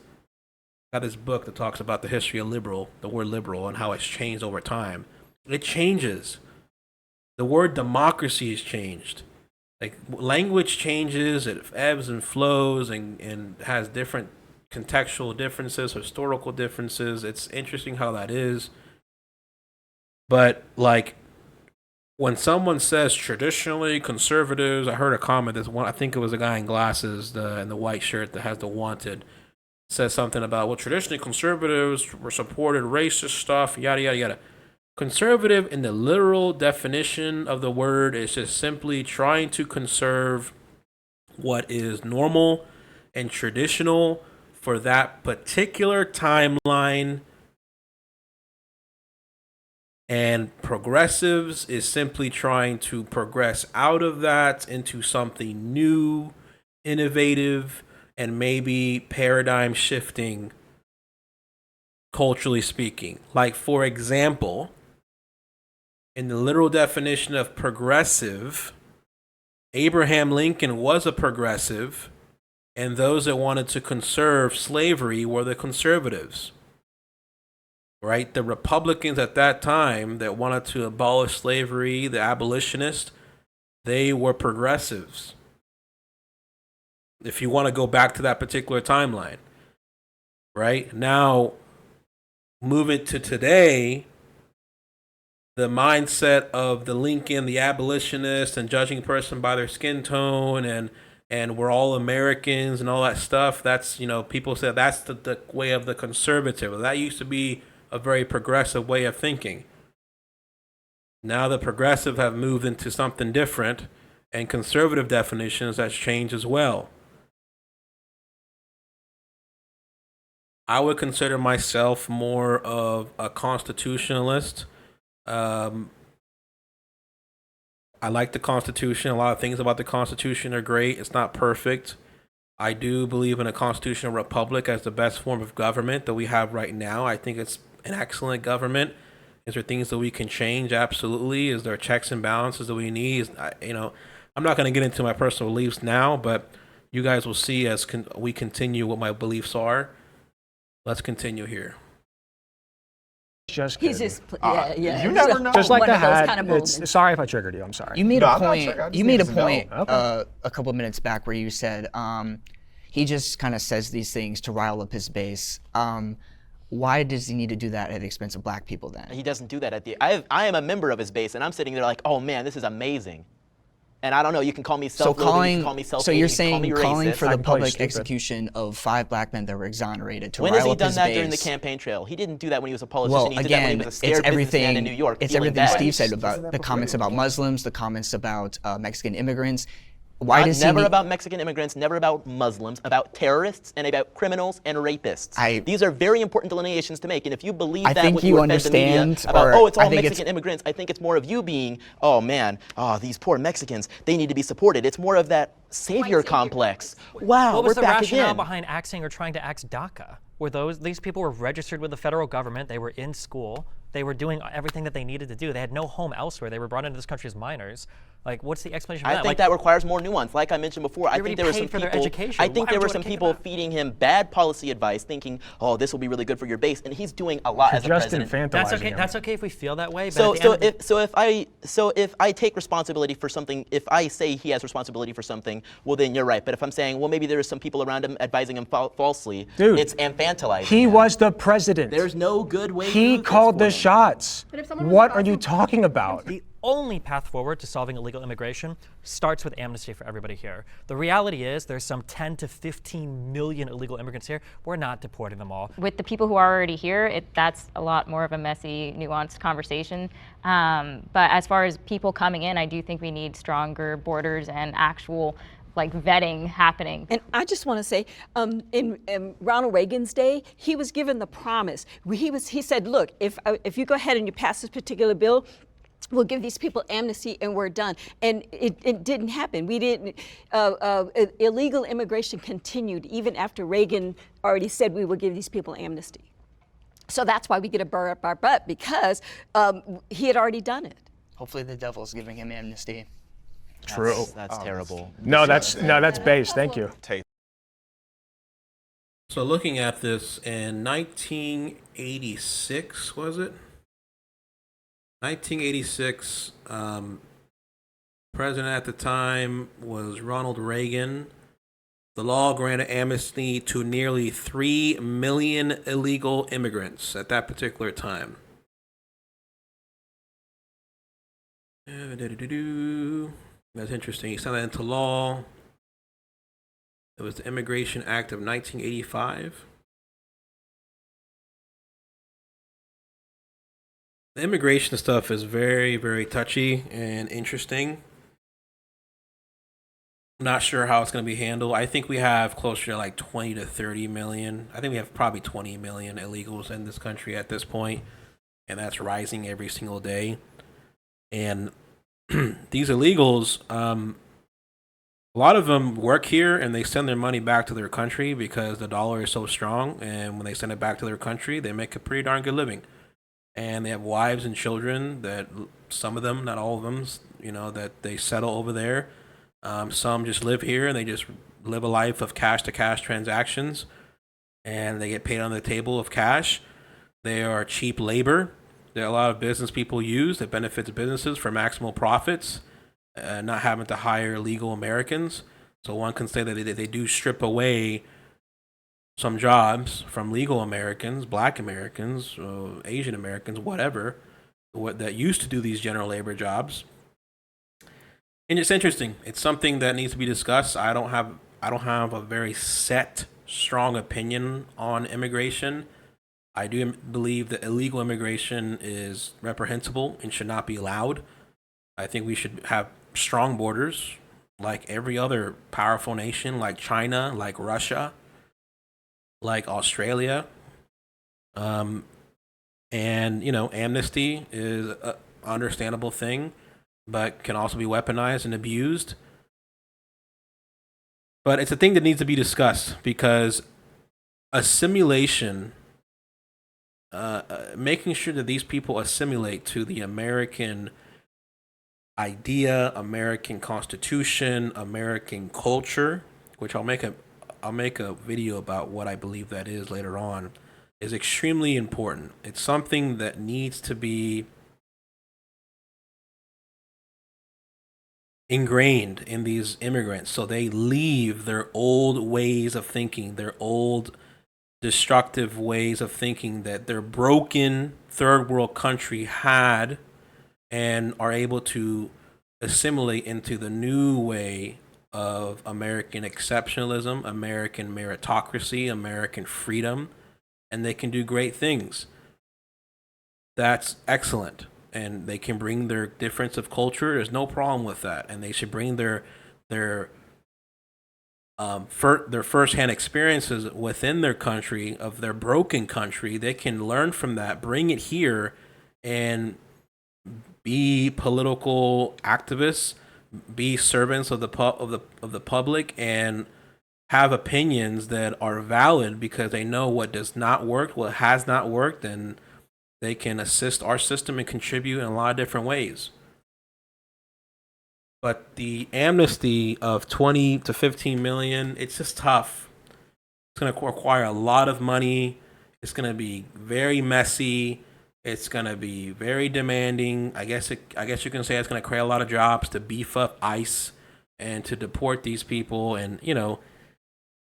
I got this book that talks about the history of the word liberal, and how it's changed over time. It changes. The word democracy has changed. Like, language changes, it ebbs and flows, and has different contextual differences, historical differences. It's interesting how that is. But, like, when someone says traditionally conservatives, I heard a comment. I think it was a guy in glasses, in the white shirt that has the wanted, says something about, well, traditionally conservatives were supported racist stuff, yada yada yada. Conservative in the literal definition of the word is just simply trying to conserve what is normal and traditional for that particular timeline. And progressives is simply trying to progress out of that into something new, innovative, and maybe paradigm shifting, culturally speaking. Like, for example, in the literal definition of progressive, Abraham Lincoln was a progressive, and those that wanted to conserve slavery were the conservatives. Right? The Republicans at that time that wanted to abolish slavery, the abolitionists, they were progressives. If you want to go back to that particular timeline. Right? Now, moving to today, the mindset of the Lincoln, the abolitionist, and judging a person by their skin tone, and we're all Americans and all that stuff, that's, people say that's the way of the conservative. That used to be a very progressive way of thinking. Now the progressive have moved into something different, and conservative definitions has changed as well. I would consider myself more of a constitutionalist. I like the Constitution. A lot of things about the Constitution are great. It's not perfect. I do believe in a constitutional republic as the best form of government that we have right now. I think it's an excellent government. Is there things that we can change? Absolutely. Is there checks and balances that we need? I'm not going to get into my personal beliefs now, but you guys will see as we continue what my beliefs are. Let's continue here. just He's kidding. just, yeah. you never know. Just like One the of those hat. kind of It's, moments. sorry if I triggered you. I'm sorry. You made No, a I'm not point. sure. I just You made a need to know. point Okay. a couple minutes back where you said he just kind of says these things to rile up his base. Why does he need to do that at the expense of black people then? He doesn't do that at the. I am a member of his base, and I'm sitting there like, oh man, this is amazing. And I don't know. You can call me So self-loathing. You can call me so self-hating. you're you can call saying me calling racist. for I the can call you public stupid. execution of 5 black men that were exonerated to When has rile he up done his that base? during the campaign trail? He didn't do that when he was a politician. Well, he did that when again, he was a it's scared businessman everything. in New York. It's feeling everything bad. Steve said about the comments about Muslims, the comments about Mexican immigrants. Why Not- does he never need- about Mexican immigrants, never about Muslims, about terrorists and about criminals and rapists. These are very important delineations to make. And if you believe I that think when you offend the media understand, about, or oh, it's I all think Mexican it's- immigrants, I think it's more of you being, oh man, oh, these poor Mexicans, they need to be supported. It's more of that savior complex. Wow, What was we're the back rationale again. behind axing or trying to axe DACA? These people were registered with the federal government, they were in school, they were doing everything that they needed to do. They had no home elsewhere. They were brought into this country as minors. Like, what's the explanation for I that? think Like, that requires more nuance. Like I mentioned before, I They think already there were some paid for their people. education. I think Why there would were you some wanna kick people them out? feeding him bad policy advice, thinking, "Oh, this will be really good for your base," and he's doing a lot as a Just president. infantilizing that's okay. him. That's okay if we feel that way. But So, at the end of the- if I take responsibility for something, if I say he has responsibility for something, well then you're right. But if I'm saying, well, maybe there are some people around him advising him falsely, Dude, it's infantilizing. He him. was the president. There's no good way. to He do this called for the him. shots. But if someone was What are you advising- talking about? The only path forward to solving illegal immigration starts with amnesty for everybody here. The reality is there's some 10 to 15 million illegal immigrants here. We're not deporting them all. With the people who are already here, that's a lot more of a messy, nuanced conversation. But as far as people coming in, I do think we need stronger borders and actual vetting happening. And I just want to say, in Ronald Reagan's day, he was given the promise. He said, look, if you go ahead and you pass this particular bill, we'll give these people amnesty and we're done. And it didn't happen. We didn't. Illegal immigration continued even after Reagan already said we will give these people amnesty. So that's why we get a burr up our butt, because he had already done it. Hopefully the devil's giving him amnesty. True. That's terrible. No, that's base. Thank you. So looking at this in 1986, was it? 1986, president at the time was Ronald Reagan. The law granted amnesty to nearly 3 million illegal immigrants at that particular time. That's interesting. He signed that into law. It was the Immigration Act of 1985. The immigration stuff is very, very touchy and interesting. I'm not sure how it's going to be handled. I think we have closer to like 20 to 30 million. I think we have probably 20 million illegals in this country at this point, and that's rising every single day. And these illegals, a lot of them work here and they send their money back to their country because the dollar is so strong. And when they send it back to their country, they make a pretty darn good living. And they have wives and children that some of them, not all of them, that they settle over there. Some just live here and they just live a life of cash to cash transactions, and they get paid on the table of cash. They are cheap labor that a lot of business people use that benefits businesses for maximal profits, not having to hire legal Americans. So one can say that they do strip away some jobs from legal Americans, black Americans, Asian Americans, whatever, that used to do these general labor jobs. And it's interesting. It's something that needs to be discussed. I don't have a very set, strong opinion on immigration. I do believe that illegal immigration is reprehensible and should not be allowed. I think we should have strong borders like every other powerful nation, like China, like Russia, like Australia. And, amnesty is an understandable thing, but can also be weaponized and abused. But it's a thing that needs to be discussed because assimilation, making sure that these people assimilate to the American idea, American Constitution, American culture, which I'll make a video about what I believe that is later on. is extremely important. It's something that needs to be ingrained in these immigrants so they leave their old ways of thinking, their old destructive ways of thinking that their broken third world country had, and are able to assimilate into the new way of American exceptionalism, American meritocracy, American freedom, and they can do great things. That's excellent. And they can bring their difference of culture. There's no problem with that. And they should bring their firsthand experiences within their country, of their broken country. They can learn from that, bring it here, and be political activists, be servants of the public, and have opinions that are valid because they know what does not work, what has not worked, and they can assist our system and contribute in a lot of different ways. But the amnesty of 20 to 15 million, it's just tough. It's going to require a lot of money. It's going to be very messy. It's going to be very demanding. I guess you can say it's going to create a lot of jobs to beef up ICE and to deport these people. And, you know,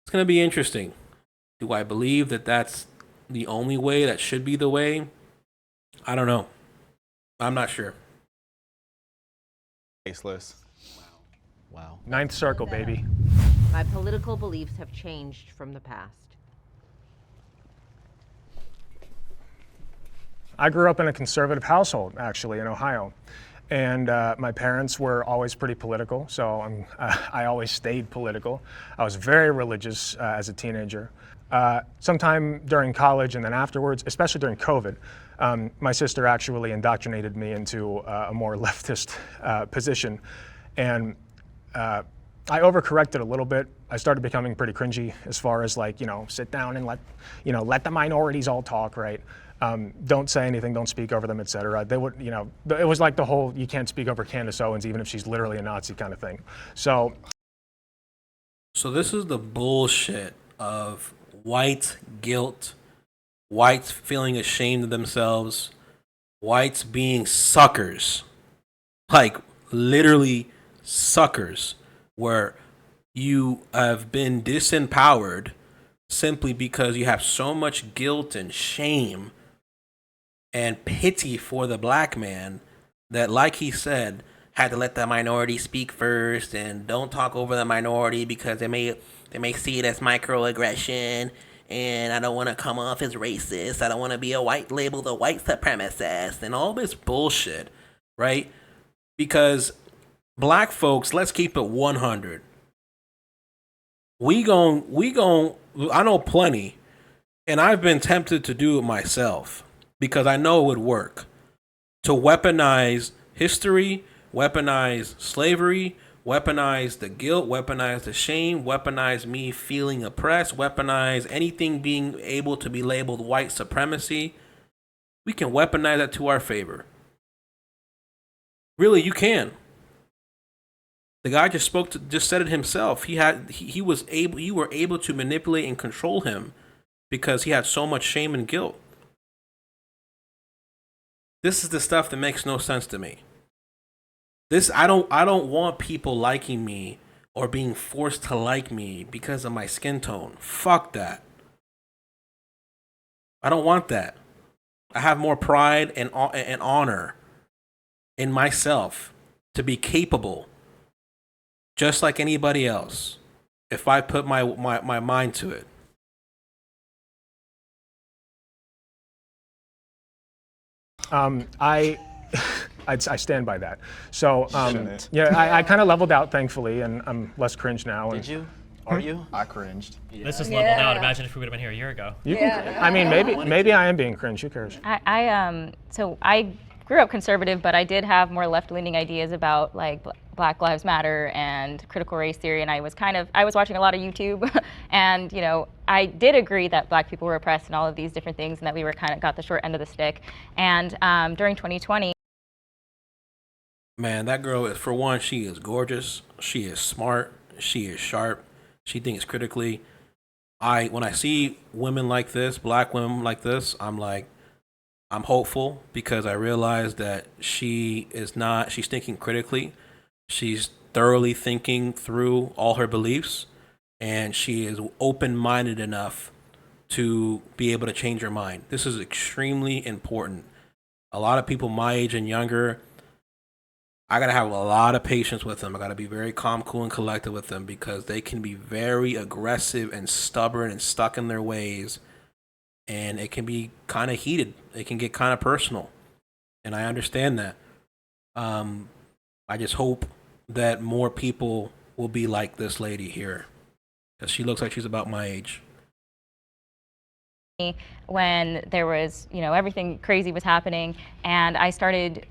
it's going to be interesting. Do I believe that that's the only way, that should be the way? I don't know. I'm not sure. Faceless. Wow. Ninth circle, baby. My political beliefs have changed from the past. I grew up in a conservative household, actually, in Ohio. And my parents were always pretty political, so I always stayed political. I was very religious as a teenager. Sometime during college and then afterwards, especially during COVID, my sister actually indoctrinated me into a more leftist position. And I overcorrected a little bit. I started becoming pretty cringy as far as, like, sit down and let the minorities all talk, right? Don't say anything, don't speak over them, etc. They would, it was like the whole you can't speak over Candace Owens even if she's literally a Nazi kind of thing. So this is the bullshit of white guilt, whites feeling ashamed of themselves, whites being suckers, like literally suckers, where you have been disempowered simply because you have so much guilt and shame and pity for the black man that, like he said, had to let the minority speak first and don't talk over the minority because they may see it as microaggression, and I don't want to come off as racist. I don't want to be labeled a white supremacist and all this bullshit, right? Because black folks, let's keep it 100. I know plenty, and I've been tempted to do it myself because I know it would work. To weaponize history, weaponize slavery, weaponize the guilt, weaponize the shame, weaponize me feeling oppressed, weaponize anything being able to be labeled white supremacy. We can weaponize that to our favor. Really, you can. The guy just said it himself. You were able to manipulate and control him because he had so much shame and guilt. This is the stuff that makes no sense to me. I don't want people liking me or being forced to like me because of my skin tone. Fuck that. I don't want that. I have more pride and honor in myself to be capable, just like anybody else, if I put my mind to it. I stand by that. So yeah, I kind of leveled out, thankfully, and I'm less cringe now. Did you? Are you? I cringed. Yeah. This is leveled out. Imagine if we would have been here a year ago. I mean, maybe I am being cringe. Who cares? So I grew up conservative, but I did have more left-leaning ideas about like Black Lives Matter and critical race theory, and I was watching a lot of YouTube, and I did agree that black people were oppressed and all of these different things, and that we were kind of got the short end of the stick. And during 2020. Man, that girl is, for one, she is gorgeous. She is smart. She is sharp. She thinks critically. when I see women like this, black women like this, I'm like, I'm hopeful because I realize that she's thinking critically. She's thoroughly thinking through all her beliefs, and she is open-minded enough to be able to change her mind. This is extremely important. A lot of people my age and younger, I gotta have a lot of patience with them. I gotta be very calm, cool, and collected with them because they can be very aggressive and stubborn and stuck in their ways, and it can be kind of heated. It can get kind of personal, and I understand that. I just hope that more people will be like this lady here, because she looks like she's about my age. When there was, everything crazy was happening, and I started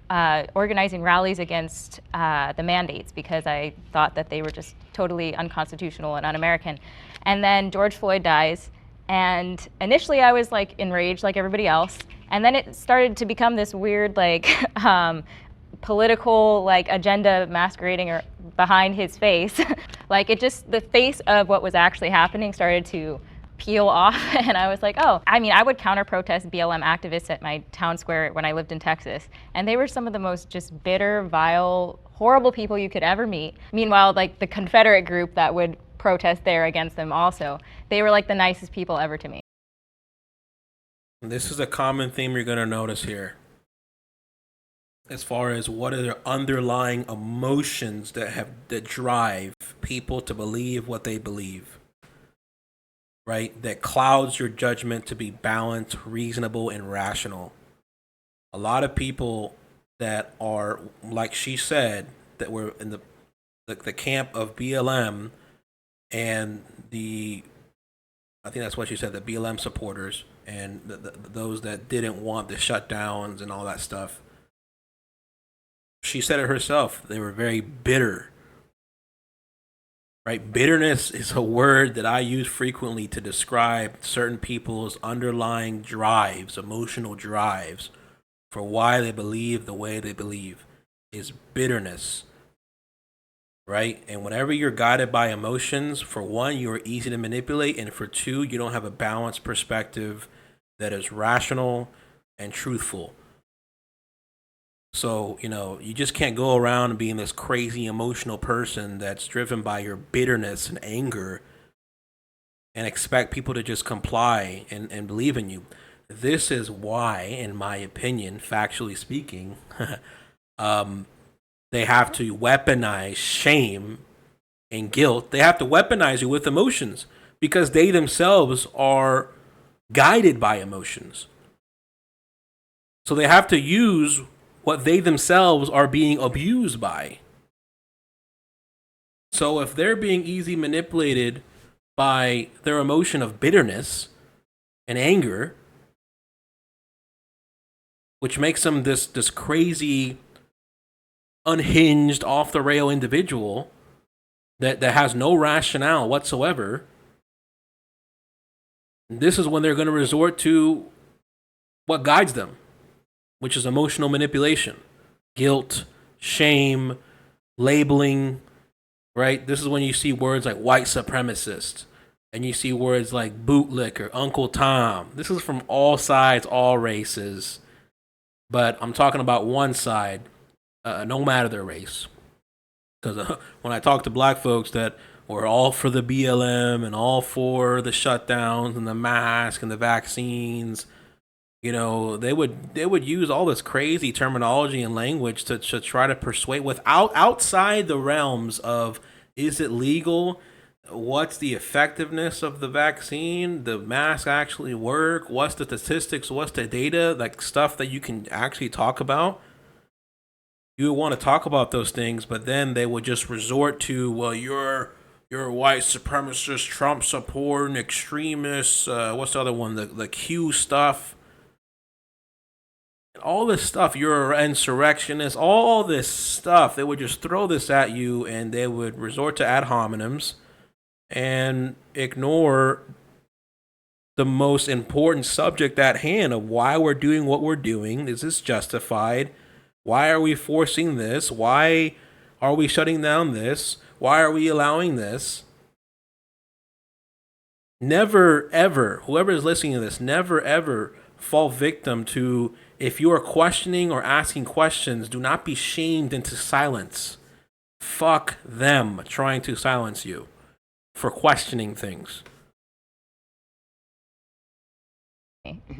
organizing rallies against the mandates because I thought that they were just totally unconstitutional and un-American. And then George Floyd dies, and initially I was like enraged like everybody else, and then it started to become this weird political agenda masquerading or behind his face. The face of what was actually happening started to peel off, and I was like, oh, I would counter-protest BLM activists at my town square when I lived in Texas, and they were some of the most just bitter, vile, horrible people you could ever meet. Meanwhile, the Confederate group that would protest there against them also, they were the nicest people ever to me. This is a common theme you're going to notice here, as far as what are the underlying emotions that drive people to believe what they believe. Right? That clouds your judgment to be balanced, reasonable, and rational. A lot of people that are, like she said, that were in the camp of BLM and I think that's what she said, the BLM supporters and those that didn't want the shutdowns and all that stuff. She said it herself. They were very bitter. Right? Bitterness is a word that I use frequently to describe certain people's underlying drives, emotional drives, for why they believe the way they believe, is bitterness. Right? And whenever you're guided by emotions, for one, you're easy to manipulate, and for two, you don't have a balanced perspective that is rational and truthful. So, you just can't go around being this crazy emotional person that's driven by your bitterness and anger and expect people to just comply and believe in you. This is why, in my opinion, factually speaking, they have to weaponize shame and guilt. They have to weaponize you with emotions because they themselves are guided by emotions. So they have to use what they themselves are being abused by. So if they're being easily manipulated by their emotion of bitterness and anger, which makes them this crazy, unhinged, off-the-rail individual that has no rationale whatsoever, this is when they're going to resort to what guides them, which is emotional manipulation, guilt, shame, labeling, right? This is when you see words like white supremacist, and you see words like bootlicker, Uncle Tom. This is from all sides, all races, but I'm talking about one side, no matter their race. Because when I talk to black folks that were all for the BLM and all for the shutdowns and the mask and the vaccines, they would use all this crazy terminology and language to try to persuade outside the realms of, is it legal? What's the effectiveness of the vaccine? The mask actually work? What's the statistics? What's the data? Stuff that you can actually talk about. You would want to talk about those things, but then they would just resort to, well, you're a white supremacist, Trump supporting extremist. What's the other one? The Q stuff. All this stuff, you're an insurrectionist, all this stuff, they would just throw this at you and they would resort to ad hominems and ignore the most important subject at hand of why we're doing what we're doing. Is this justified? Why are we forcing this? Why are we shutting down this? Why are we allowing this? Never ever, whoever is listening to this, never ever fall victim to, if you are questioning or asking questions, do not be shamed into silence. Fuck them trying to silence you for questioning things.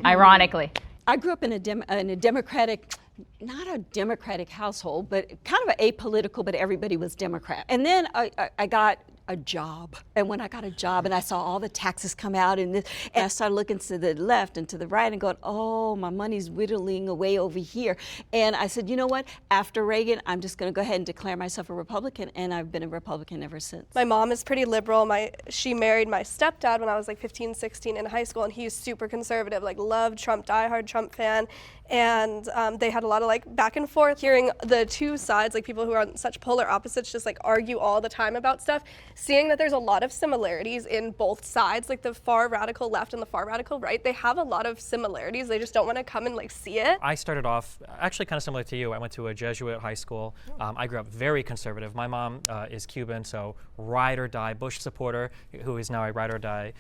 Ironically. I grew up in a Democratic, not a Democratic household, but kind of apolitical, but everybody was Democrat. And then I got a job. And when I got a job and I saw all the taxes come out and I started looking to the left and to the right and going, oh, my money's whittling away over here. And I said, you know what? After Reagan, I'm just going to go ahead and declare myself a Republican. And I've been a Republican ever since. My mom is pretty liberal. She married my stepdad when I was like 15, 16 in high school, and he's super conservative, like loved Trump, diehard Trump fan. And they had a lot of like back and forth, hearing the two sides, like people who are on such polar opposites, just like argue all the time about stuff, seeing that there's a lot of similarities in both sides, like the far radical left and the far radical right. They have a lot of similarities. They just don't want to come and like see it. I started off actually kind of similar to you. I went to a Jesuit high school. I grew up very conservative. My mom is Cuban, so ride or die Bush supporter, who is now a ride or die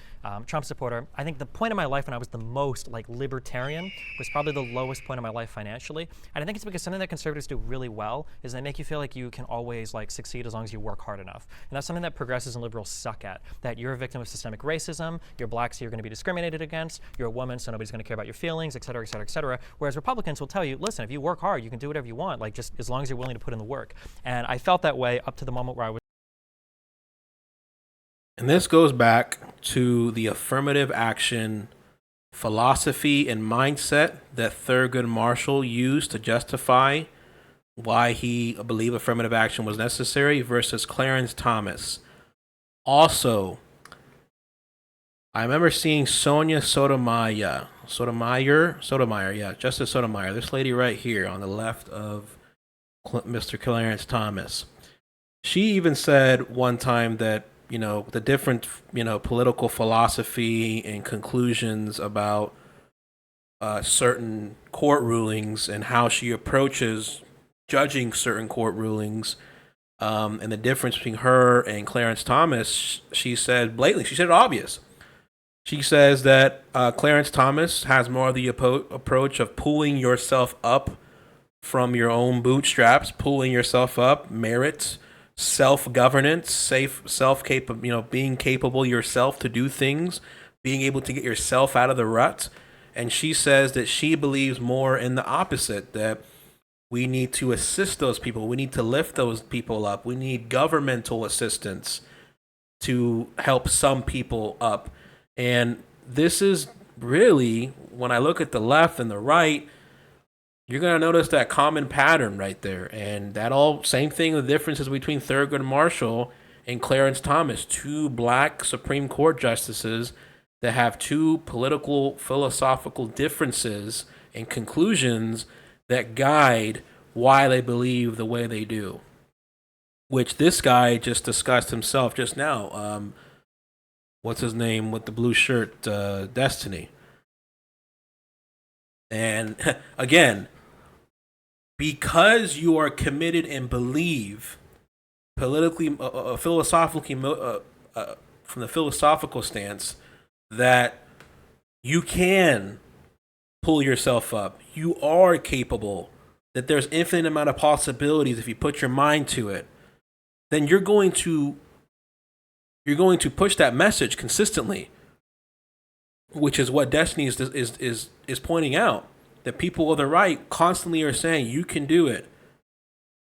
Trump supporter. I think the point in my life when I was the most like libertarian was probably the lowest point in my life financially. And I think it's because something that conservatives do really well is they make you feel like you can always like succeed as long as you work hard enough. And that's something that progressives and liberals suck at, that you're a victim of systemic racism, you're black so you're going to be discriminated against, you're a woman so nobody's going to care about your feelings, et cetera, et cetera, et cetera. Whereas Republicans will tell you, listen, if you work hard, you can do whatever you want, like just as long as you're willing to put in the work. And I felt that way up to the moment where I was. And this goes back to the affirmative action philosophy and mindset that Thurgood Marshall used to justify why he believed affirmative action was necessary versus Clarence Thomas. Also, I remember seeing Sonia Sotomayor, Justice Sotomayor, this lady right here on the left of Mr. Clarence Thomas. She even said one time that, you know, the different, you know, political philosophy and conclusions about certain court rulings and how she approaches judging certain court rulings, and the difference between her and Clarence Thomas, she said blatantly, she said it obvious. She says that Clarence Thomas has more of the approach of pulling yourself up from your own bootstraps, pulling yourself up, merits, self-governance, being capable yourself to do things, being able to get yourself out of the rut. And she says that she believes more in the opposite, that we need to assist those people. We need to lift those people up. We need governmental assistance to help some people up. And this is really, when I look at the left and the right, you're going to notice that common pattern right there. And that all, same thing, the differences between Thurgood Marshall and Clarence Thomas, two black Supreme Court justices that have two political, philosophical differences and conclusions that guide why they believe the way they do. Which this guy just discussed himself just now. What's his name with the blue shirt? Destiny. And again, because you are committed and believe politically, philosophically, from the philosophical stance, that you can pull yourself up, you are capable, that there's infinite amount of possibilities if you put your mind to it, then you're going to push that message consistently, which is what Destiny is pointing out. That people on the right constantly are saying, you can do it.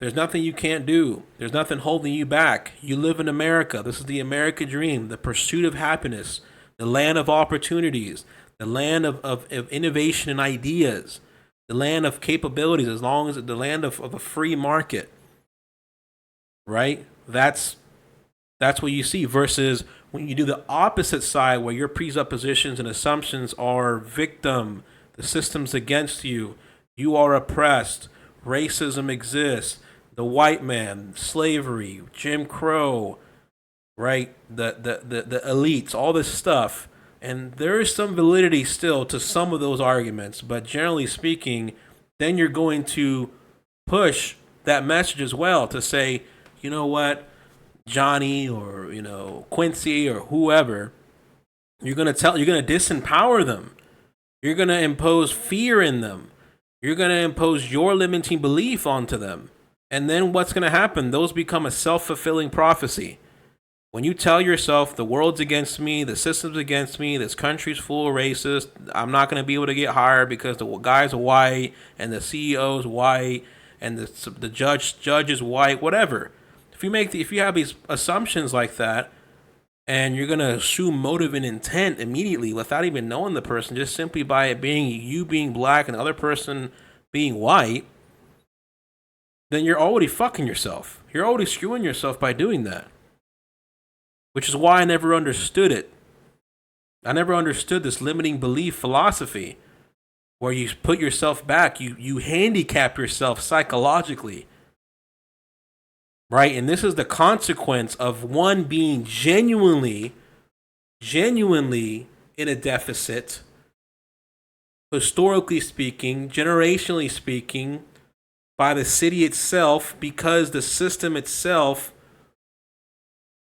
There's nothing you can't do. There's nothing holding you back. You live in America. This is the American dream, the pursuit of happiness, the land of opportunities, the land of innovation and ideas, the land of capabilities, as long as the land of a free market. Right? That's what you see, versus when you do the opposite side, where your presuppositions and assumptions are victim, the system's against you, you are oppressed, racism exists, the white man, slavery, Jim Crow, right? The elites, all this stuff. And there is some validity still to some of those arguments, but generally speaking, then you're going to push that message as well to say, you know what, Johnny or, you know, Quincy or whoever, You're going to disempower them. You're going to impose fear in them. You're going to impose your limiting belief onto them. And then what's going to happen? Those become a self-fulfilling prophecy. When you tell yourself the world's against me, the system's against me, this country's full of racists, I'm not going to be able to get hired because the guy's white and the CEO's white and the judge is white, whatever. If you have these assumptions like that, and you're going to assume motive and intent immediately without even knowing the person, just simply by it being you being black and the other person being white, then you're already fucking yourself. You're already screwing yourself by doing that. Which is why I never understood it. I never understood this limiting belief philosophy where you put yourself back, you handicap yourself psychologically. Right? And this is the consequence of one being genuinely in a deficit, historically speaking, generationally speaking, by the city itself, because the system itself,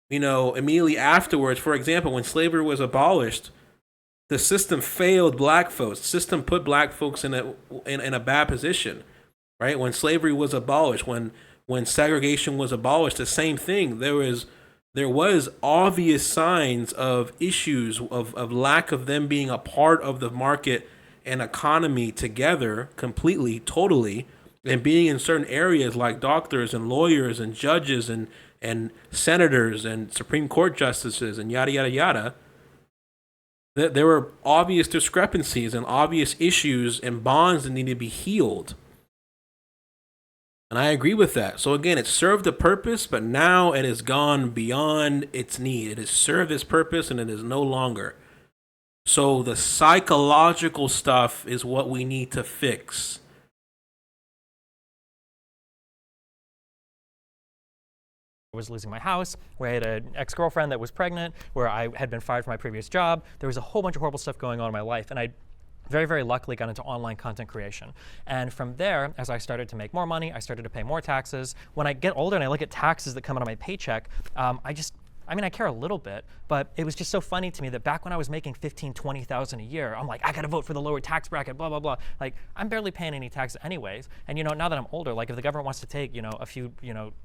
immediately afterwards, for example, when slavery was abolished, the system failed black folks. The system put black folks in a bad position, right? When slavery was abolished, when segregation was abolished, the same thing. There was obvious signs of issues of lack of them being a part of the market and economy together completely, totally, and being in certain areas like doctors and lawyers and judges and senators and Supreme Court justices and yada, yada, yada. There were obvious discrepancies and obvious issues and bonds that needed to be healed. And I agree with that. So again, it served a purpose, but now it has gone beyond its need. It has served its purpose and it is no longer. So the psychological stuff is what we need to fix. I was losing my house, where I had an ex-girlfriend that was pregnant, where I had been fired from my previous job. There was a whole bunch of horrible stuff going on in my life, and I very, very luckily got into online content creation. And from there, as I started to make more money, I started to pay more taxes. When I get older and I look at taxes that come out of my paycheck, I care a little bit, but it was just so funny to me that back when I was making $15,000, $20,000 a year, I'm like, I gotta vote for the lower tax bracket, blah, blah, blah. Like, I'm barely paying any taxes anyways. And now that I'm older, like if the government wants to take, a few,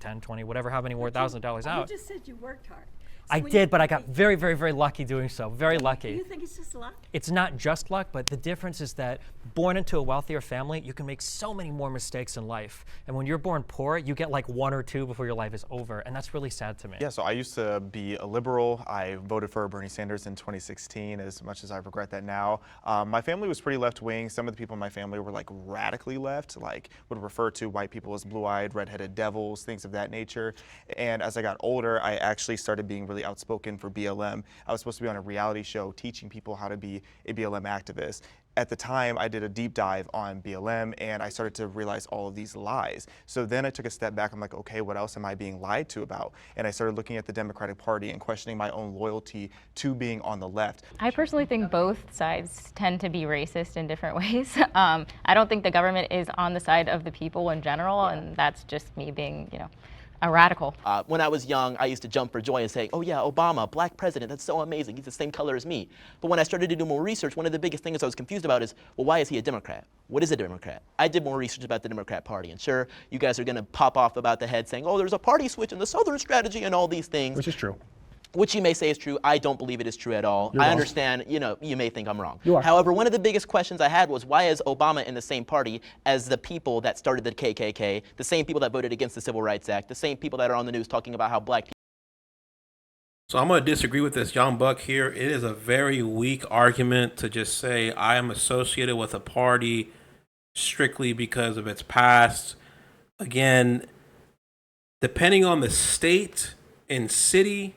10, 20, whatever, how many more $1,000 out. You just said you worked hard. I did, but I got very, very, very lucky doing so. Very lucky. Do you think it's just luck? It's not just luck, but the difference is that born into a wealthier family, you can make so many more mistakes in life. And when you're born poor, you get like one or two before your life is over. And that's really sad to me. Yeah, so I used to be a liberal. I voted for Bernie Sanders in 2016, as much as I regret that now. My family was pretty left-wing. Some of the people in my family were like radically left, like would refer to white people as blue-eyed, red-headed devils, things of that nature. And as I got older, I actually started being really outspoken for BLM. I was supposed to be on a reality show teaching people how to be a BLM activist. At the time, I did a deep dive on BLM and I started to realize all of these lies. So then I took a step back. I'm like, okay, what else am I being lied to about? And I started looking at the Democratic Party and questioning my own loyalty to being on the left. I personally think both sides tend to be racist in different ways. I don't think the government is on the side of the people in general, and that's just me being, a radical. When I was young, I used to jump for joy and say, oh yeah, Obama, black president, that's so amazing. He's the same color as me. But when I started to do more research, one of the biggest things I was confused about is, well, why is he a Democrat? What is a Democrat? I did more research about the Democrat Party. And sure, you guys are going to pop off about the head saying, oh, there's a party switch in the Southern strategy and all these things. Which is true. Which you may say is true. I don't believe it is true at all. You're I wrong. understand, you may think I'm wrong. You are. However, one of the biggest questions I had was, why is Obama in the same party as the people that started the KKK, the same people that voted against the Civil Rights Act, the same people that are on the news talking about how black people. So I'm going to disagree with this Young Buck here. It is a very weak argument to just say I am associated with a party strictly because of its past. Again, depending on the state and city,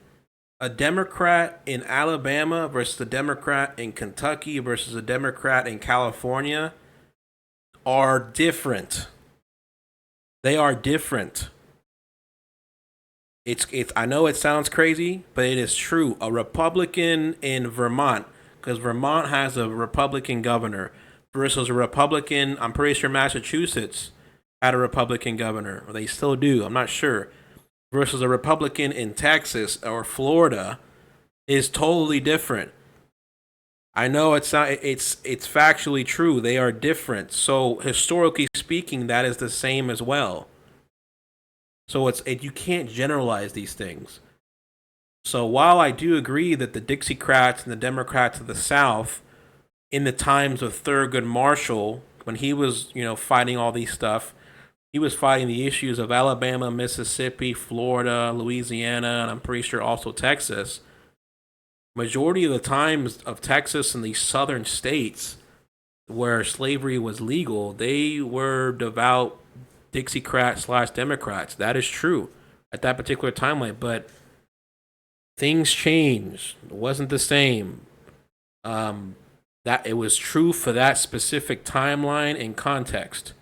a Democrat in Alabama versus a Democrat in Kentucky versus a Democrat in California are different. They are different. I know it sounds crazy, but it is true. A Republican in Vermont, because Vermont has a Republican governor, versus a Republican, I'm pretty sure Massachusetts had a Republican governor, or they still do, I'm not sure, versus a Republican in Texas or Florida is totally different. I know it's not. It's factually true. They are different. So historically speaking, that is the same as well. So you can't generalize these things. So while I do agree that the Dixiecrats and the Democrats of the South, in the times of Thurgood Marshall, when he was fighting all these stuff, he was fighting the issues of Alabama, Mississippi, Florida, Louisiana, and I'm pretty sure also Texas. Majority of the times of Texas and these southern states where slavery was legal, they were devout Dixiecrats / Democrats. That is true at that particular timeline, but things changed. It wasn't the same. That it was true for that specific timeline and context.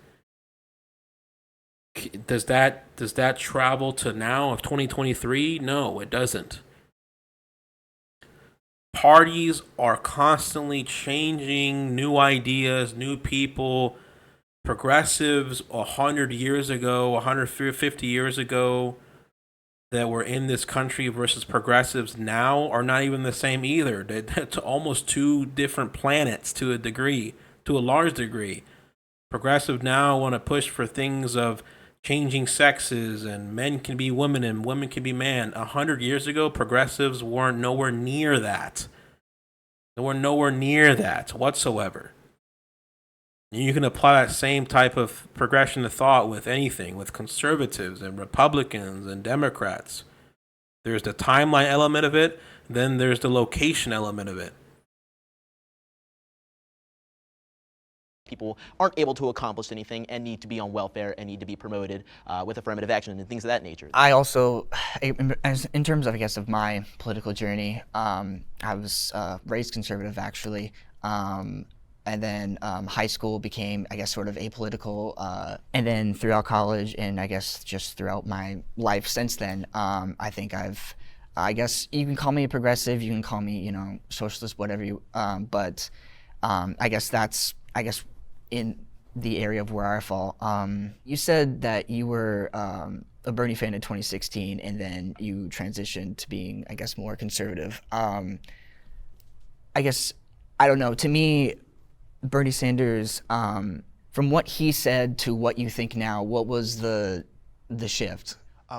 Does that travel to now of 2023? No, it doesn't. Parties are constantly changing, new ideas, new people. Progressives 100 years ago, 150 years ago that were in this country versus progressives now are not even the same either. They're almost two different planets to a large degree. Progressive now want to push for things of changing sexes and men can be women and women can be man. 100 years ago, progressives weren't nowhere near that. They were nowhere near that whatsoever. And you can apply that same type of progression of thought with anything, with conservatives and Republicans and Democrats. There's the timeline element of it, then there's the location element of it. People aren't able to accomplish anything and need to be on welfare and need to be promoted with affirmative action and things of that nature. I also, in terms of, I guess, of my political journey, I was raised conservative, actually. And then high school became, I guess, sort of apolitical. And then throughout college and I guess just throughout my life since then, I think I guess you can call me a progressive, you can call me, socialist, whatever you, but I guess that's, in the area of where I fall. You said that you were a Bernie fan in 2016 and then you transitioned to being, I guess, more conservative. I guess, I don't know, to me, Bernie Sanders, from what he said to what you think now, what was the shift?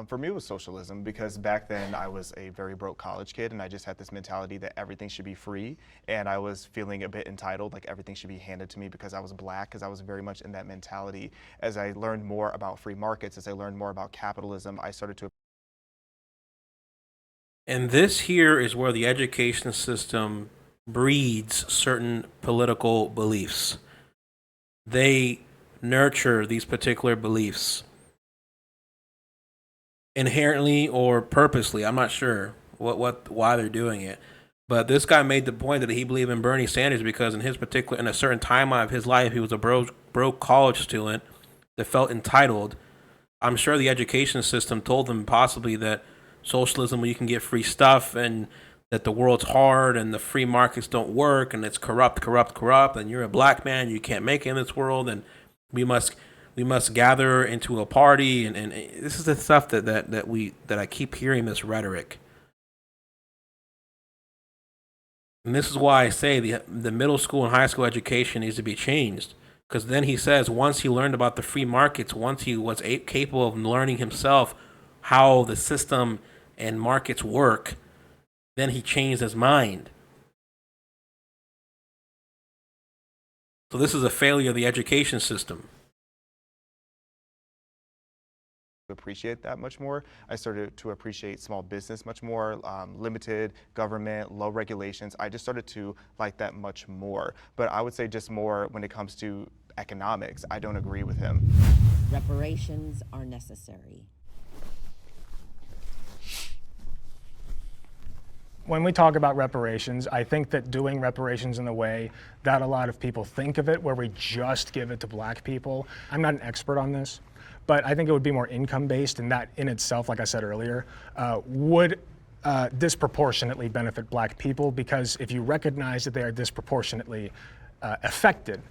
For me, it was socialism, because back then I was a very broke college kid and I just had this mentality that everything should be free, and I was feeling a bit entitled, like everything should be handed to me because I was black, because I was very much in that mentality. As I learned more about free markets, as I learned more about capitalism, I started to. And this here is where the education system breeds certain political beliefs. They nurture these particular beliefs. Inherently or purposely, I'm not sure why they're doing it. But this guy made the point that he believed in Bernie Sanders because in a certain timeline of his life, he was a broke college student that felt entitled. I'm sure the education system told him possibly that socialism, where you can get free stuff, and that the world's hard and the free markets don't work and it's corrupt, and you're a black man, you can't make it in this world, and we must gather into a party, and this is the stuff that I keep hearing, this rhetoric. And this is why I say the middle school and high school education needs to be changed. Because then he says once he learned about the free markets, once he was capable of learning himself how the system and markets work, then he changed his mind. So this is a failure of the education system. Appreciate that much more. I started to appreciate small business much more, limited government, low regulations. I just started to like that much more. But I would say just more when it comes to economics, I don't agree with him. Reparations are necessary. When we talk about reparations, I think that doing reparations in the way that a lot of people think of it, where we just give it to black people, I'm not an expert on this, but I think it would be more income-based, and that in itself, like I said earlier, would disproportionately benefit black people, because if you recognize that they are disproportionately affected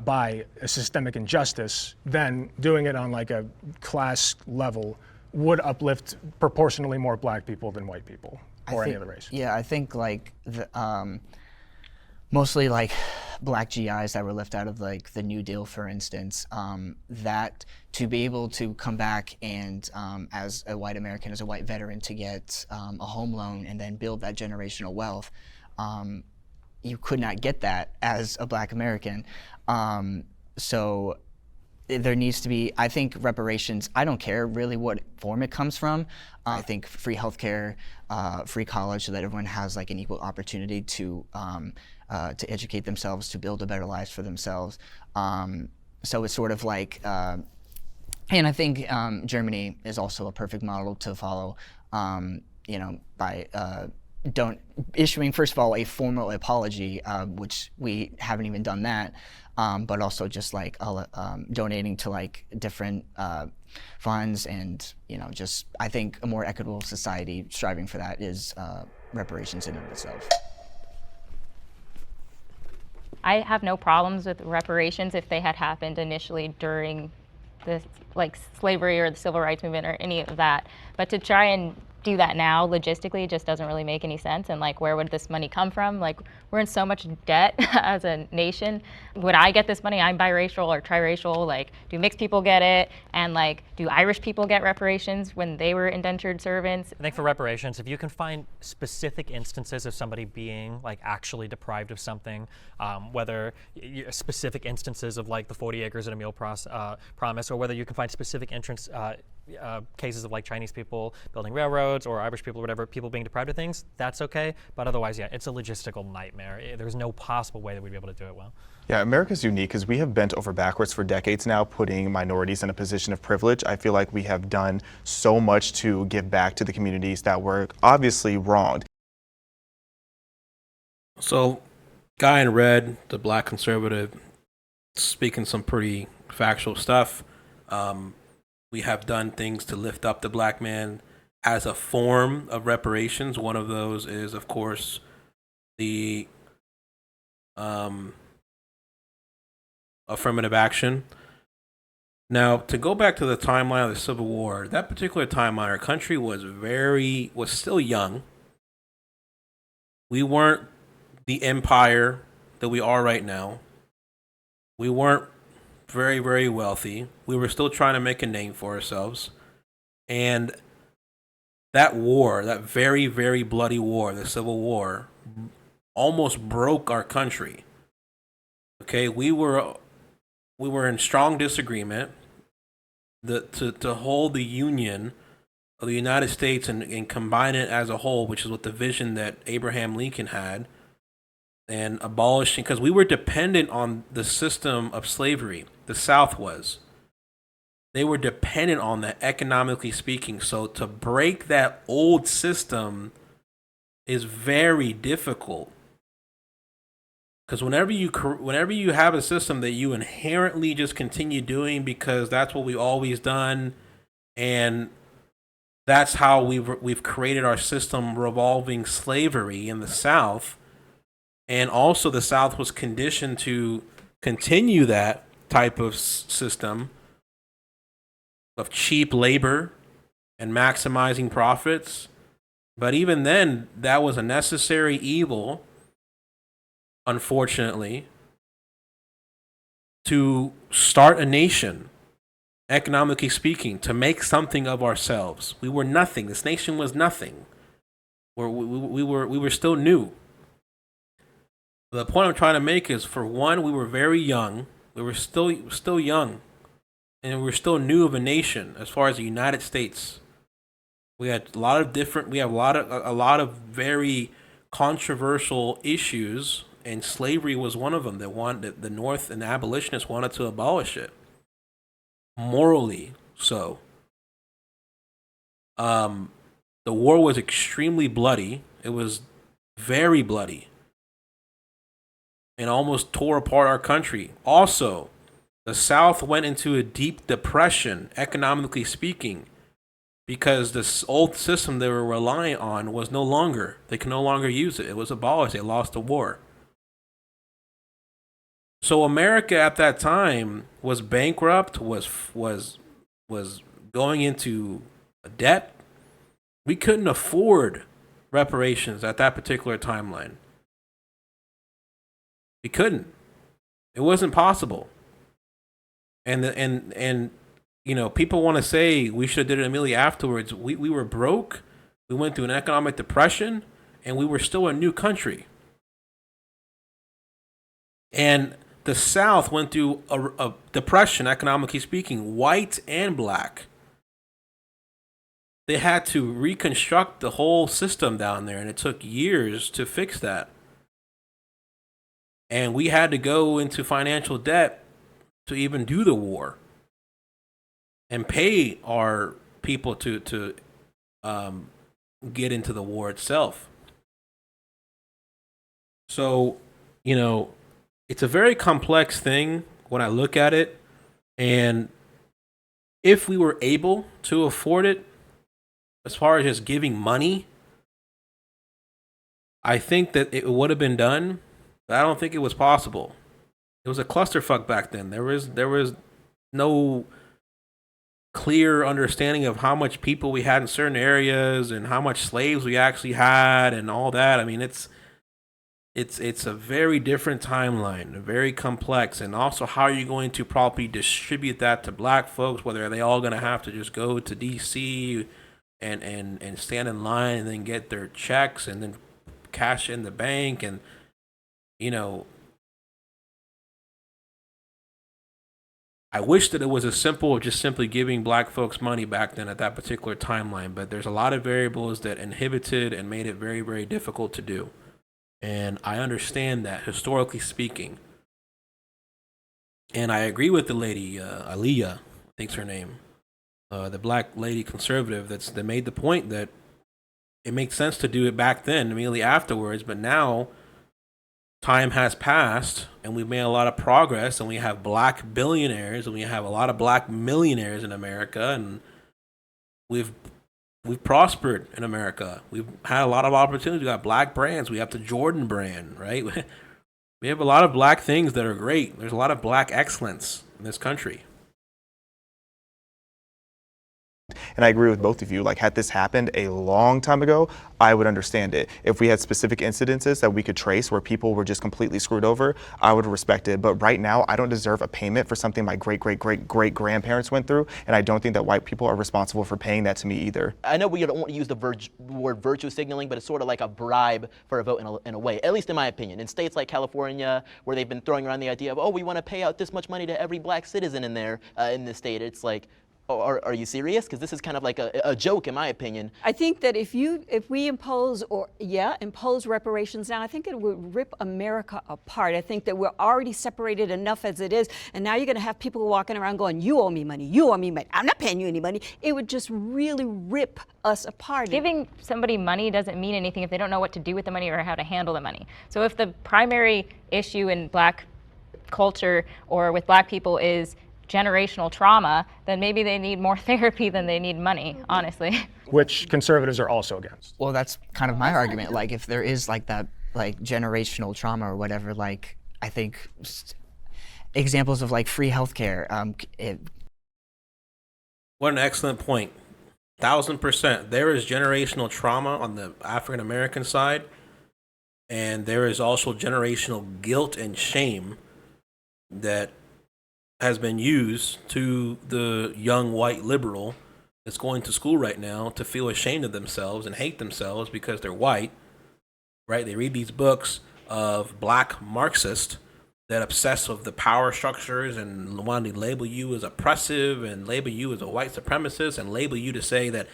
by a systemic injustice, then doing it on like a class level would uplift proportionally more black people than white people or any other race. Yeah, I think like mostly like black GIs that were left out of like the New Deal, for instance, that to be able to come back and as a white American, as a white veteran, to get a home loan and then build that generational wealth, you could not get that as a black American. So there needs to be, I think, reparations. I don't care really what form it comes from. I think free healthcare, free college, so that everyone has like an equal opportunity to educate themselves, to build a better life for themselves. So it's sort of like, and I think Germany is also a perfect model to follow. By issuing, first of all, a formal apology, which we haven't even done that. But also just like donating to like different funds, and just I think a more equitable society striving for that is reparations in and of itself. I have no problems with reparations if they had happened initially during the slavery or the civil rights movement or any of that. But to try and do that now logistically just doesn't really make any sense. And like, where would this money come from? Like, we're in so much debt as a nation. Would I get this money? I'm biracial or triracial. Like, do mixed people get it? And like, do Irish people get reparations when they were indentured servants? I think for reparations, if you can find specific instances of somebody being like actually deprived of something, whether specific instances of like the 40 acres and a meal promise, or whether you can find specific cases of like Chinese people building railroads or Irish people or whatever, people being deprived of things, that's okay. But otherwise, yeah, it's a logistical nightmare. There's no possible way that we'd be able to do it well. Yeah, America's unique because we have bent over backwards for decades now, putting minorities in a position of privilege. I feel like we have done so much to give back to the communities that were obviously wronged. So, guy in red, the black conservative, speaking some pretty factual stuff. We have done things to lift up the black man as a form of reparations. One of those is, of course, the affirmative action. Now, to go back to the timeline of the Civil War, that particular timeline, our country was still young. We weren't the empire that we are right now. We weren't very, very wealthy. We were still trying to make a name for ourselves. And that war, that very, very bloody war, the Civil War, almost broke our country. Okay, we were in strong disagreement. To hold the union of the United States and combine it as a whole, which is what the vision that Abraham Lincoln had, and abolishing, because we were dependent on the system of slavery. The South was. They were dependent on that, economically speaking. So to break that old system is very difficult. Because whenever you have a system that you inherently just continue doing because that's what we've always done, and that's how we've created our system revolving slavery in the South, and also the South was conditioned to continue that type of system of cheap labor and maximizing profits. But even then, that was a necessary evil, unfortunately, to start a nation, economically speaking, to make something of ourselves. We were nothing. This nation was nothing. We were still new. The point I'm trying to make is, for one, we were very young. We were still young, and we were still new of a nation as far as the United States. We had a lot of very controversial issues, and slavery was one of them. The North and the abolitionists wanted to abolish it, morally so. The war was extremely bloody. It was very bloody, and almost tore apart our country. Also, the South went into a deep depression, economically speaking, because this old system they were relying on was no longer. They could no longer use it. It was abolished. They lost the war. So America at that time was bankrupt, was going into debt. We couldn't afford reparations at that particular timeline. We couldn't. It wasn't possible. And you know, people want to say we should have did it immediately afterwards. We were broke. We went through an economic depression, and we were still a new country. And the South went through a depression, economically speaking, white and black. They had to reconstruct the whole system down there, and it took years to fix that. And we had to go into financial debt to even do the war and pay our people to get into the war itself. So, you know, it's a very complex thing when I look at it. And if we were able to afford it, as far as just giving money, I think that it would have been done, but I don't think it was possible. It was a clusterfuck back then. There was no clear understanding of how much people we had in certain areas and how much slaves we actually had and all that. I mean, it's a very different timeline, very complex, and also how are you going to properly distribute that to black folks? Whether are they all going to have to just go to DC and stand in line and then get their checks and then cash in the bank? And you know, I wish that it was as simple as just simply giving black folks money back then at that particular timeline, but there's a lot of variables that inhibited and made it very, very difficult to do. And I understand that, historically speaking. And I agree with the lady, Aaliyah, I think's her name, the black lady conservative that made the point that it makes sense to do it back then, immediately afterwards, but now time has passed and we've made a lot of progress, and we have black billionaires and we have a lot of black millionaires in America, and we've prospered in America. We've had a lot of opportunities. We got black brands. We have the Jordan brand, right? We have a lot of black things that are great. There's a lot of black excellence in this country. And I agree with both of you. Like, had this happened a long time ago, I would understand it. If we had specific incidences that we could trace where people were just completely screwed over, I would respect it. But right now, I don't deserve a payment for something my great-great-great-great-grandparents went through, and I don't think that white people are responsible for paying that to me either. I know we don't want to use the word virtue signaling, but it's sort of like a bribe for a vote in a way, at least in my opinion. In states like California, where they've been throwing around the idea of, oh, we want to pay out this much money to every black citizen in there, in this state, it's like, oh, are you serious? Because this is kind of like a joke, in my opinion. I think that if we impose reparations now, I think it would rip America apart. I think that we're already separated enough as it is, and now you're going to have people walking around going, you owe me money, you owe me money, I'm not paying you any money. It would just really rip us apart. Giving somebody money doesn't mean anything if they don't know what to do with the money or how to handle the money. So if the primary issue in black culture or with black people is generational trauma, then maybe they need more therapy than they need money, honestly. Which conservatives are also against. Well, that's kind of my argument. Like, if there is like that, like generational trauma or whatever, like I think examples of like free healthcare. What an excellent point. 1000%. There is generational trauma on the African American side, and there is also generational guilt and shame that has been used to the young white liberal that's going to school right now to feel ashamed of themselves and hate themselves because they're white, right? They read these books of black Marxists that obsess with the power structures and want to label you as oppressive and label you as a white supremacist and label you to say that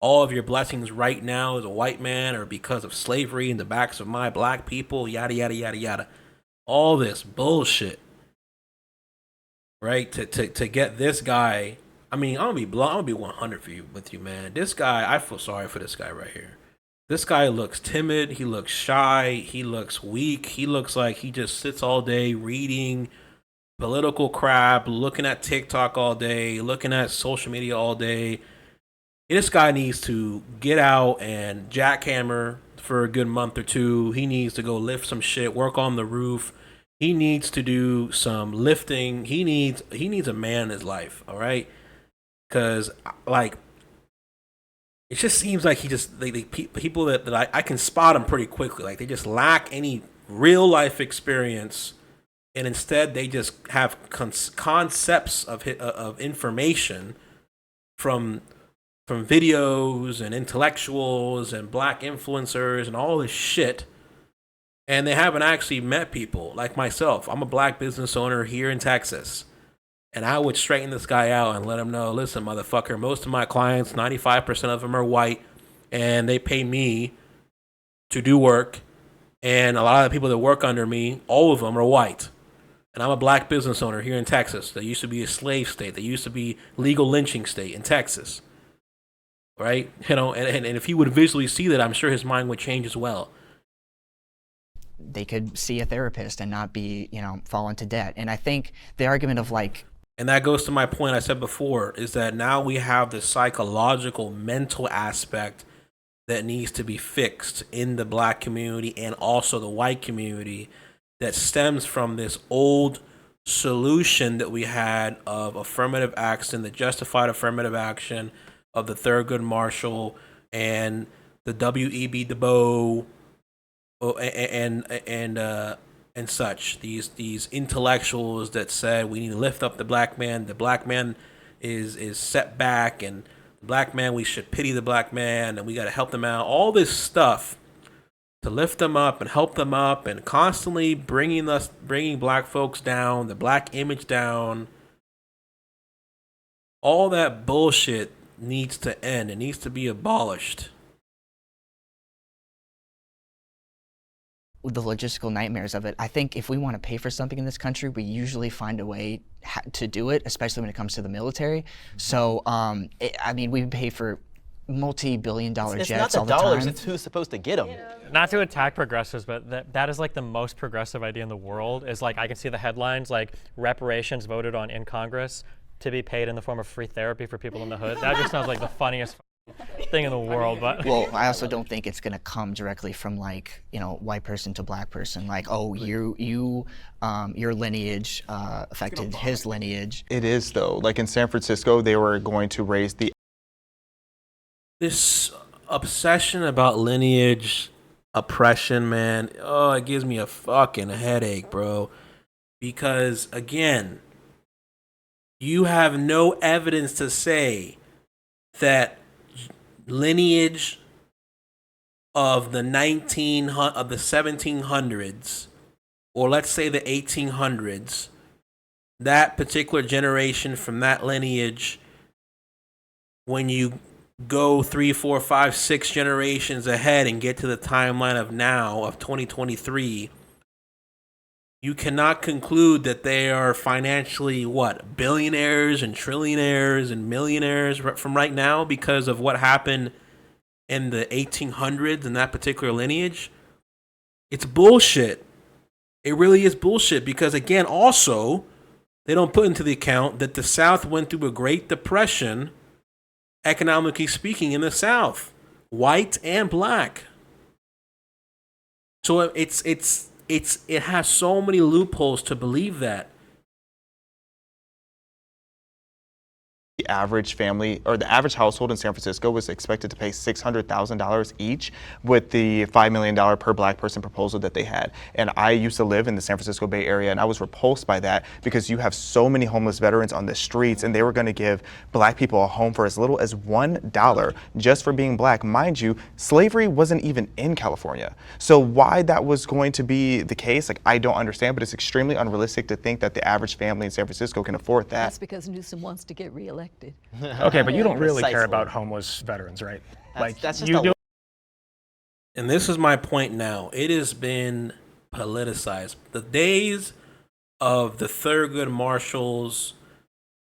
all of your blessings right now as a white man are because of slavery in the backs of my black people, yada, yada, yada, yada. All this bullshit. Right, to get this guy, I mean, I'm gonna be 100 with you, man. This guy, I feel sorry for this guy right here. This guy looks timid, he looks shy, he looks weak, he looks like he just sits all day reading political crap, looking at TikTok all day, looking at social media all day. This guy needs to get out and jackhammer for a good month or two. He needs to go lift some shit, work on the roof. He needs to do some lifting. He needs a man in his life, all right? Because, like, it just seems like he just, people that I can spot him pretty quickly. Like, they just lack any real life experience, and instead they just have concepts of information from videos and intellectuals and black influencers and all this shit, and they haven't actually met people like myself. I'm a black business owner here in Texas, and I would straighten this guy out and let him know, listen, motherfucker, most of my clients, 95% of them are white, and they pay me to do work, and a lot of the people that work under me, all of them are white. And I'm a black business owner here in Texas. That used to be a slave state. That used to be legal lynching state in Texas. Right? You know, and if he would visually see that, I'm sure his mind would change as well. They could see a therapist and not be, fall into debt. And I think the argument of like, and that goes to my point I said before, is that now we have the psychological, mental aspect that needs to be fixed in the black community and also the white community, that stems from this old solution that we had of affirmative action, the justified affirmative action of the Thurgood Marshall and the W.E.B. Du Bois and such. These intellectuals that said we need to lift up the black man. The black man is set back, and the black man, we should pity the black man, and we got to help them out. All this stuff to lift them up and help them up, and constantly bringing black folks down, the black image down. All that bullshit needs to end. It needs to be abolished. the logistical nightmares of it. I think if we want to pay for something in this country, we usually find a way to do it, especially when it comes to the military. So, I mean, we pay for multi-billion-dollar jets all the time. It's not the dollars, it's who's supposed to get them. Not to attack progressives, but that is like the most progressive idea in the world. Is like, I can see the headlines like reparations voted on in Congress to be paid in the form of free therapy for people in the hood. That just sounds like the funniest thing in the world. But well, I also don't think it's going to come directly from like, you know, white person to black person. Like, oh, your lineage affected his lineage. It is though. Like in San Francisco, they were going to raise this obsession about lineage oppression, man. Oh, it gives me a fucking headache, bro. Because again, you have no evidence to say that lineage of the 1700s, or let's say the 1800s, that particular generation from that lineage, when you go 3, 4, 5, 6 generations ahead and get to the timeline of now, of 2023, you cannot conclude that they are financially, billionaires and trillionaires and millionaires from right now because of what happened in the 1800s in that particular lineage. It's bullshit. It really is bullshit because, again, also, they don't put into the account that the South went through a Great Depression, economically speaking, in the South, white and black. So it has so many loopholes to believe that. The average family or the average household in San Francisco was expected to pay $600,000 each with the $5 million per black person proposal that they had. And I used to live in the San Francisco Bay Area, and I was repulsed by that because you have so many homeless veterans on the streets, and they were going to give black people a home for as little as $1 just for being black. Mind you, slavery wasn't even in California. So why that was going to be the case, I don't understand, but it's extremely unrealistic to think that the average family in San Francisco can afford that. That's because Newsom wants to get reelected. Okay, but you don't really care Precisely. about homeless veterans, right? That's just you a- do. And this is my point now. It has been politicized. The days of the Thurgood Marshalls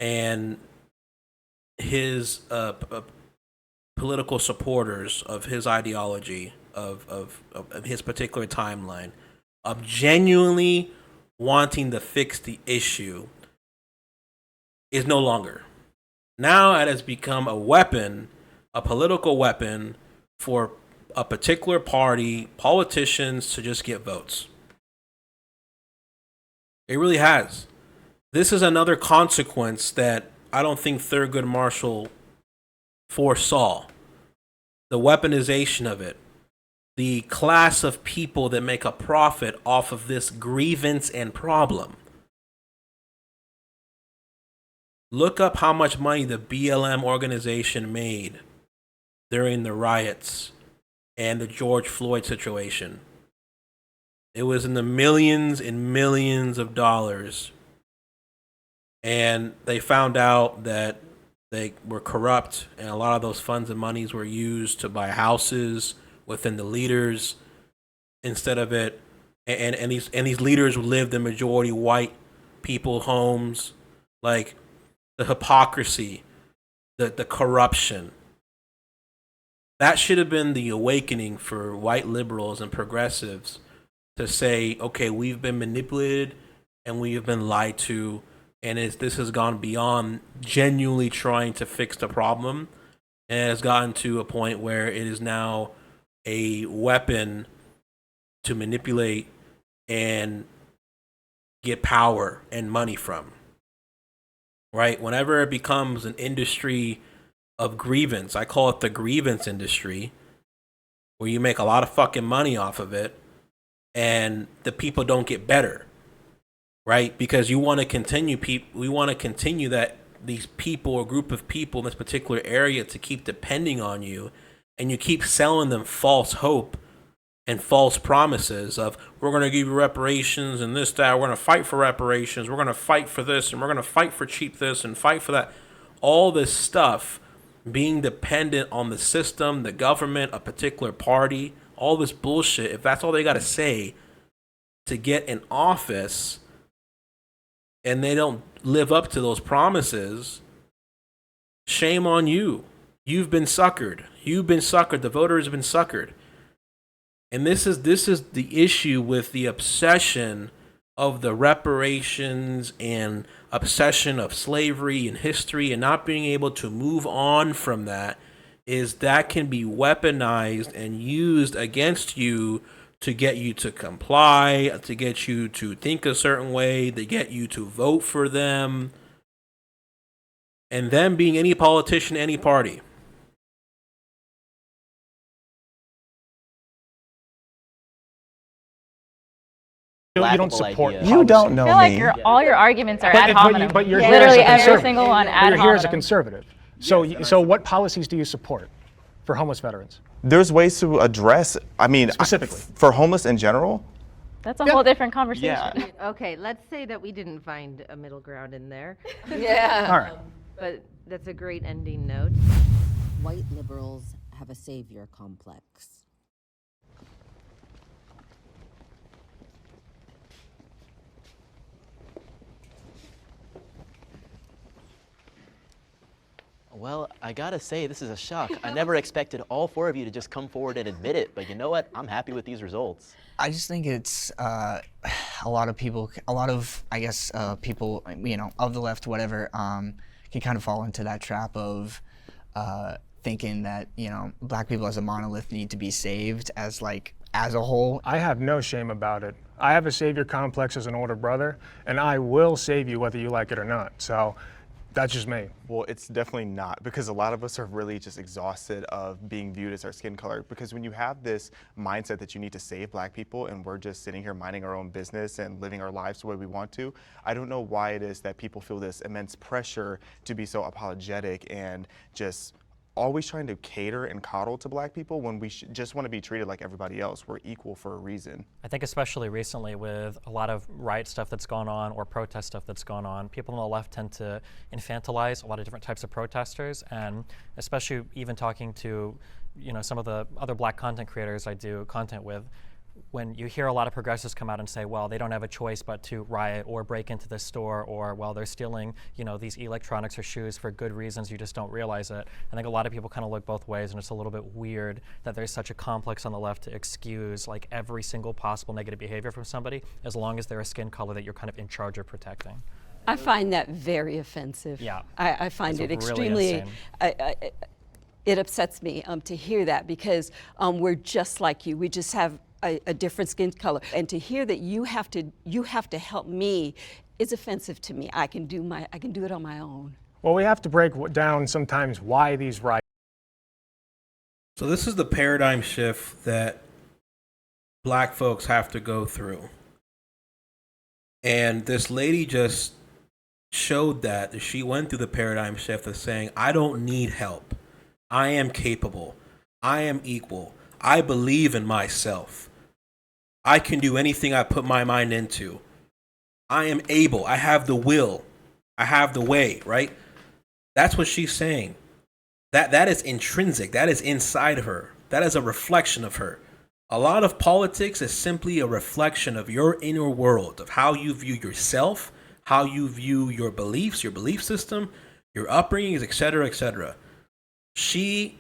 and his political supporters of his ideology, of his particular timeline, of genuinely wanting to fix the issue is no longer. Now it has become a weapon, a political weapon for a particular party, politicians to just get votes. It really has. This is another consequence that I don't think Thurgood Marshall foresaw. The weaponization of it. the class of people that make a profit off of this grievance and problem. Look up how much money the BLM organization made during the riots and the George Floyd situation. It was in the millions and millions of dollars. And they found out that they were corrupt, and a lot of those funds and monies were used to buy houses within the leaders instead of it. And these leaders lived in majority white people homes. Like, the hypocrisy, the corruption. That should have been the awakening for white liberals and progressives to say, okay, we've been manipulated and we have been lied to, and this has gone beyond genuinely trying to fix the problem, and it has gotten to a point where it is now a weapon to manipulate and get power and money from. Right? Whenever it becomes an industry of grievance, I call it the grievance industry, where you make a lot of fucking money off of it and the people don't get better. Right? Because you want to continue we want to continue that these people or group of people in this particular area to keep depending on you, and you keep selling them false hope and false promises of, we're going to give you reparations and this, that, we're going to fight for reparations, we're going to fight for this, and we're going to fight for cheap this and fight for that. All this stuff, being dependent on the system, the government, a particular party, all this bullshit, if that's all they got to say to get in office and they don't live up to those promises, shame on you. You've been suckered. You've been suckered. The voters have been suckered. And this is the issue with the obsession of the reparations and obsession of slavery and history and not being able to move on from that, is that can be weaponized and used against you to get you to comply, to get you to think a certain way, to get you to vote for them, and them being any politician, any party. You don't support. You don't know I feel like me. all your arguments are ad But hominem. but you're here Literally as a every conservative. single one ad You're here as a hominem. conservative. So what policies do you support for homeless veterans? There's ways to address, I mean, Specifically. for homeless in general. That's a whole different conversation. Yeah. Okay, let's say that we didn't find a middle ground in there. Yeah. All right. But that's a great ending note. White liberals have a savior complex. Well, I gotta say, this is a shock. I never expected all four of you to just come forward and admit it, but you know what? I'm happy with these results. I just think it's a lot of people, people, of the left, whatever, can kind of fall into that trap of thinking that, black people as a monolith need to be saved as a whole. I have no shame about it. I have a savior complex as an older brother, and I will save you whether you like it or not. So that's just me. Well, it's definitely not, because a lot of us are really just exhausted of being viewed as our skin color. Because when you have this mindset that you need to save black people and we're just sitting here minding our own business and living our lives the way we want to, I don't know why it is that people feel this immense pressure to be so apologetic and just always trying to cater and coddle to black people when we just want to be treated like everybody else. We're equal for a reason. I think especially recently with a lot of riot stuff that's gone on or protest stuff that's gone on, people on the left tend to infantilize a lot of different types of protesters, and especially even talking to some of the other black content creators I do content with, when you hear a lot of progressives come out and say, well, they don't have a choice but to riot or break into this store, or, well, they're stealing, these electronics or shoes for good reasons, you just don't realize it. I think a lot of people kind of look both ways, and it's a little bit weird that there's such a complex on the left to excuse every single possible negative behavior from somebody, as long as they're a skin color that you're kind of in charge of protecting. I find that very offensive. Yeah. I find It's it really extremely, it upsets me to hear that, because we're just like you. We just have a different skin color. And to hear that you have to help me is offensive to me. I can do it on my own. Well, we have to break down sometimes why these riots. So this is the paradigm shift that black folks have to go through. And this lady just showed that she went through the paradigm shift of saying, I don't need help. I am capable. I am equal. I believe in myself. I can do anything I put my mind into. I am able. I have the will. I have the way, right? That's what she's saying. That is intrinsic. That is inside of her. That is a reflection of her. A lot of politics is simply a reflection of your inner world, of how you view yourself, how you view your beliefs, your belief system, your upbringings, etc., etc. She,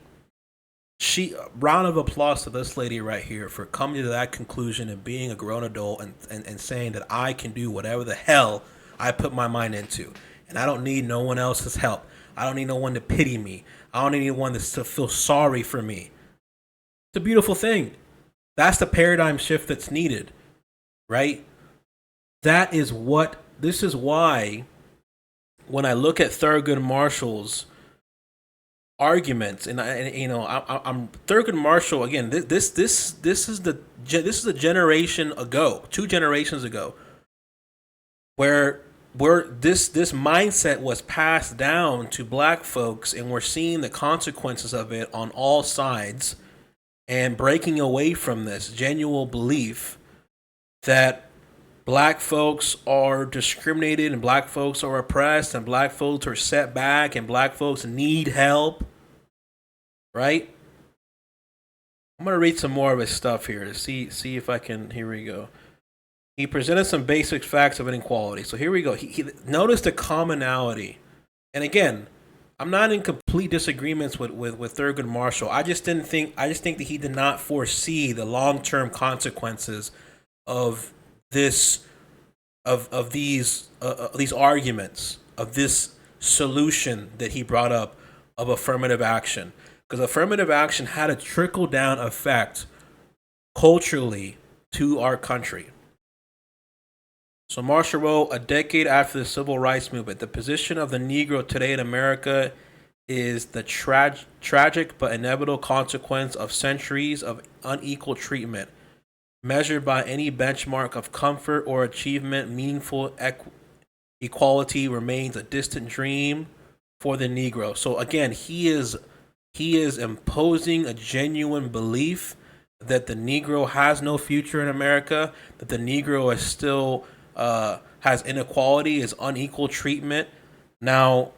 round of applause to this lady right here for coming to that conclusion and being a grown adult and saying that I can do whatever the hell I put my mind into. And I don't need no one else's help. I don't need no one to pity me. I don't need anyone to feel sorry for me. It's a beautiful thing. That's the paradigm shift that's needed, right? This is why when I look at Thurgood Marshall's arguments, and I'm Thurgood Marshall again. This is a generation ago, 2 generations ago, where this mindset was passed down to black folks, and we're seeing the consequences of it on all sides, and breaking away from this genuine belief that black folks are discriminated and black folks are oppressed and black folks are set back and black folks need help, right? I'm going to read some more of his stuff here to see if I can. Here we go. He presented some basic facts of inequality. So here we go. He noticed the commonality. And again, I'm not in complete disagreements with Thurgood Marshall. I just think that he did not foresee the long-term consequences of these arguments, of this solution that he brought up of affirmative action. Because affirmative action had a trickle-down effect culturally to our country. So Marshall wrote, a decade after the civil rights movement, the position of the Negro today in America is the tragic but inevitable consequence of centuries of unequal treatment. Measured by any benchmark of comfort or achievement, meaningful equality remains a distant dream for the Negro. So again, he is imposing a genuine belief that the Negro has no future in America, that the Negro is still has inequality, is unequal treatment. Now,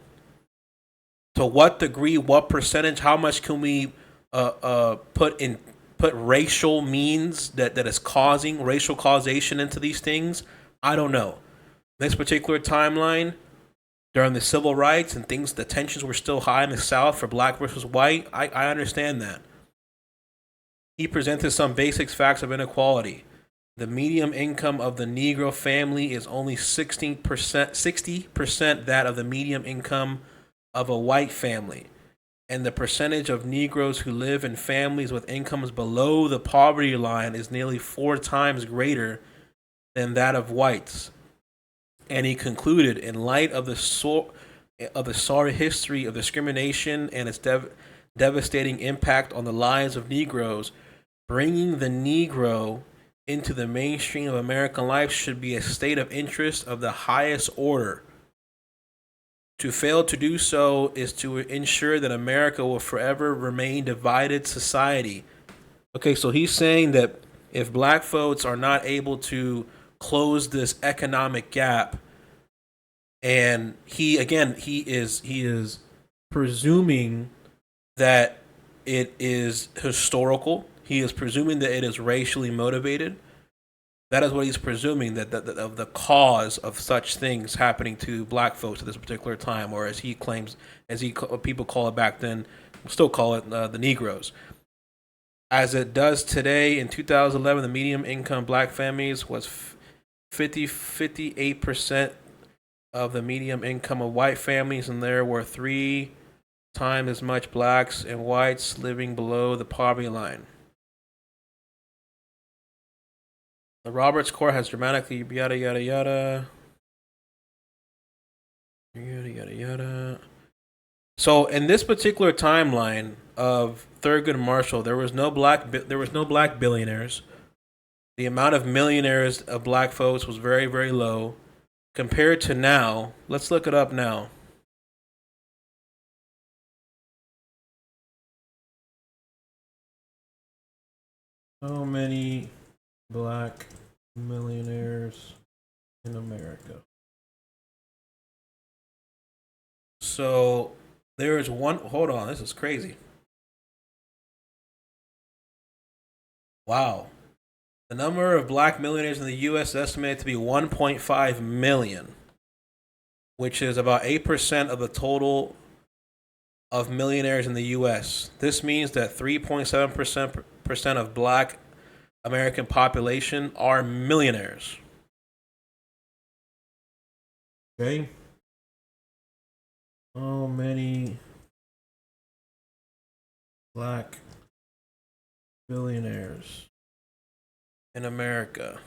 to what degree, what percentage, how much can we put racial means that is causing racial causation into these things? I don't know. This particular timeline, during the civil rights and things, the tensions were still high in the South for black versus white. I understand that. He presented some basic facts of inequality. The median income of the Negro family is only 60% that of the median income of a white family. And the percentage of Negroes who live in families with incomes below the poverty line is nearly 4 times greater than that of whites. And he concluded, in light of the sorry history of discrimination and its devastating impact on the lives of Negroes, bringing the Negro into the mainstream of American life should be a state of interest of the highest order. To fail to do so is to ensure that America will forever remain divided society. Okay, so he's saying that if black folks are not able to close this economic gap, and he is presuming that it is historical. He is presuming that it is racially motivated. That is what he's presuming, that of the cause of such things happening to black folks at this particular time, or as he claims, people call it back then, we'll still call it the Negroes. As it does today, in 2011, the median income black families was 58% of the median income of white families, and there were 3 times as much blacks and whites living below the poverty line. The Roberts Court has dramatically yada yada yada. Yada yada yada. So in this particular timeline of Thurgood Marshall, there was no black billionaires. the amount of millionaires of black folks was very, very low. Compared to now, let's look it up now. How many black millionaires in America? So there is one. Hold on, this is crazy. Wow. The number of black millionaires in the U.S. is estimated to be 1.5 million, which is about 8% of the total of millionaires in the U.S. This means that 3.7% of black American population are millionaires. Okay. How many black billionaires in America?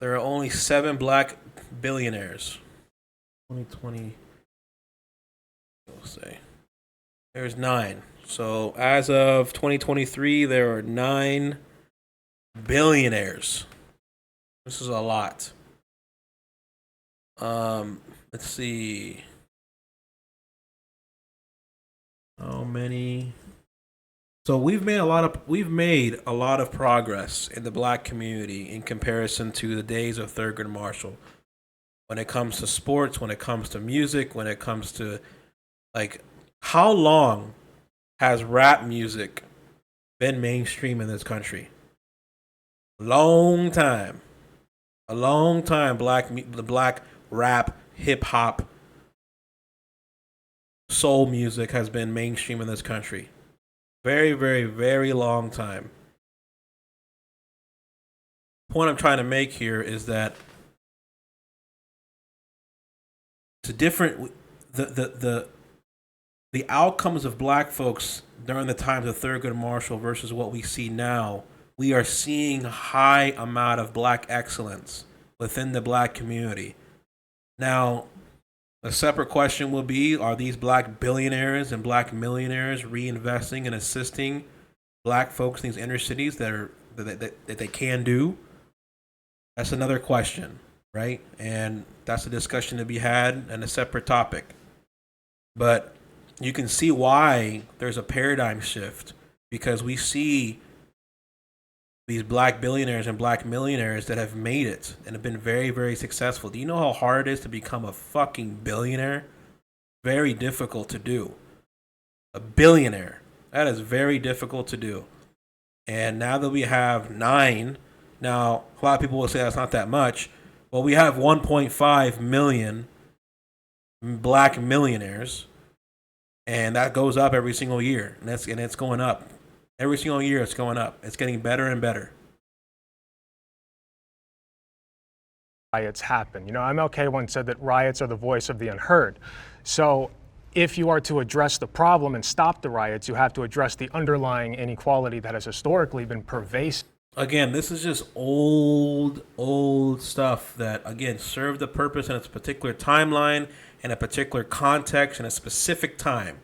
There are only 7 black billionaires. 2020, we'll say. There's 9. So as of 2023, there are 9 billionaires. This is a lot. Let's see. How many? So we've made a lot of progress in the black community in comparison to the days of Thurgood Marshall. When it comes to sports, when it comes to music, when it comes to, like, how long has rap music been mainstream in this country? Long time. A long time the black rap, hip hop, soul music has been mainstream in this country. Very, very, very long time. The point I'm trying to make here is that it's a different the outcomes of black folks during the times of Thurgood Marshall versus what we see now. We are seeing high amount of black excellence within the black community. Now, a separate question will be, are these black billionaires and black millionaires reinvesting and assisting black folks in these inner cities that they can do? That's another question, right? And that's a discussion to be had and a separate topic. But you can see why there's a paradigm shift, because we see these black billionaires and black millionaires that have made it and have been very, very successful. Do you know how hard it is to become a fucking billionaire? Very difficult to do. A billionaire. That is very difficult to do. And now that we have 9, now a lot of people will say that's not that much. Well, we have 1.5 million black millionaires, and that goes up every single year. And it's going up. Every single year it's going up. It's getting better and better. Riots happen. You know, MLK once said that riots are the voice of the unheard. So if you are to address the problem and stop the riots, you have to address the underlying inequality that has historically been pervasive. Again, this is just old stuff that, again, served the purpose in its particular timeline, in a particular context, in a specific time.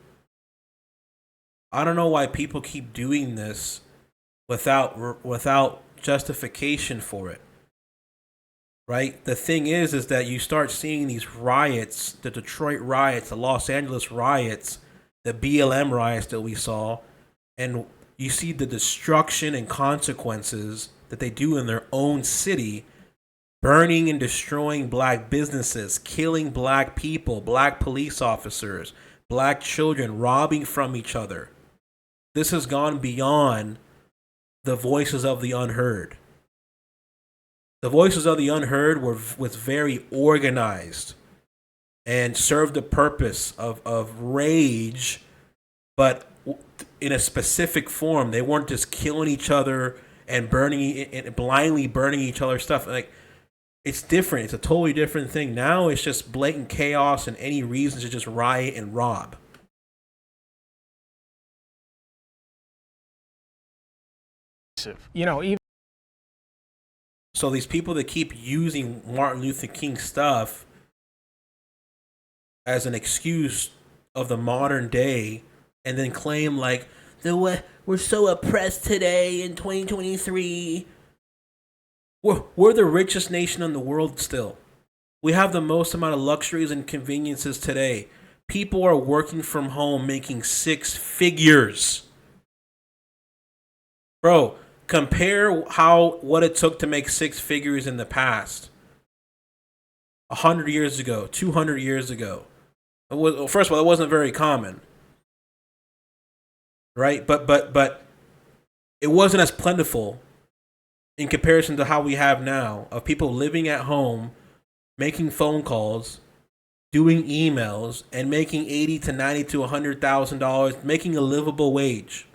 I don't know why people keep doing this without justification for it. Right? The thing is that you start seeing these riots, the Detroit riots, the Los Angeles riots, the BLM riots that we saw, and you see the destruction and consequences that they do in their own city, burning and destroying black businesses, killing black people, black police officers, black children, robbing from each other. This has gone beyond the voices of the unheard. The voices of the unheard was very organized and served the purpose of rage, but in a specific form. They weren't just killing each other and blindly burning each other's stuff. Like, it's different. It's a totally different thing. Now it's just blatant chaos and any reason to just riot and rob. You know, even so these people that keep using Martin Luther King stuff as an excuse of the modern day, and then claim like we're so oppressed today in 2023. We're the richest nation in the world still. We have the most amount of luxuries and conveniences today. People are working from home making 6 figures. Bro, compare what it took to make 6 figures in the past. 100 years ago, 200 years ago. First of all, it wasn't very common. Right? But it wasn't as plentiful in comparison to how we have now of people living at home, making phone calls, doing emails, and making $80,000 to $90,000 to $100,000, making a livable wage,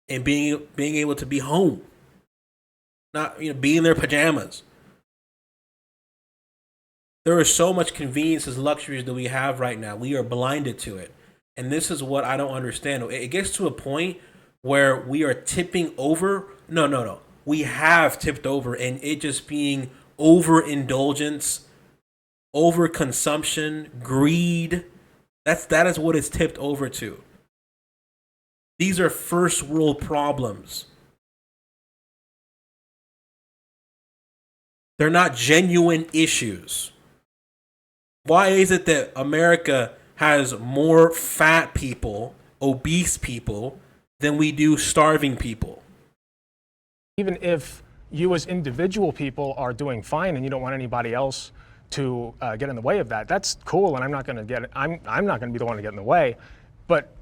and being able to be home, not be in their pajamas. There is so much convenience and luxuries that we have right now. We are blinded to it, and this is what I don't understand. It gets to a point where we are tipping over. No. We have tipped over, and it just being overindulgence, overconsumption, greed. That is what it's tipped over to. These are first world problems. They're not genuine issues. Why is it that America has more fat people, obese people, than we do starving people? Even if you as individual people are doing fine and you don't want anybody else to get in the way of that, that's cool, and I'm not going to be the one to get in the way. But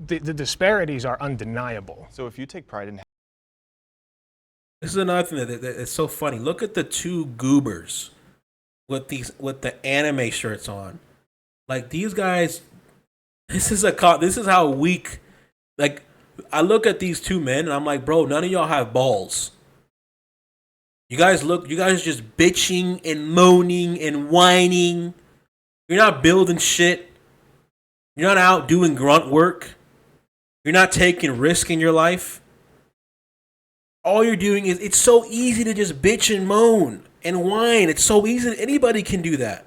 the disparities are undeniable. So if you take pride in This is another thing that's so funny. Look at the 2 goobers with the anime shirts on. Like, these guys, this is how weak. Like, I look at these 2 men and I'm like, bro, none of y'all have balls. You guys just bitching and moaning and whining. You're not building shit. You're not out doing grunt work. You're not taking risk in your life. All you're doing is, it's so easy to just bitch and moan and whine. It's so easy. Anybody can do that.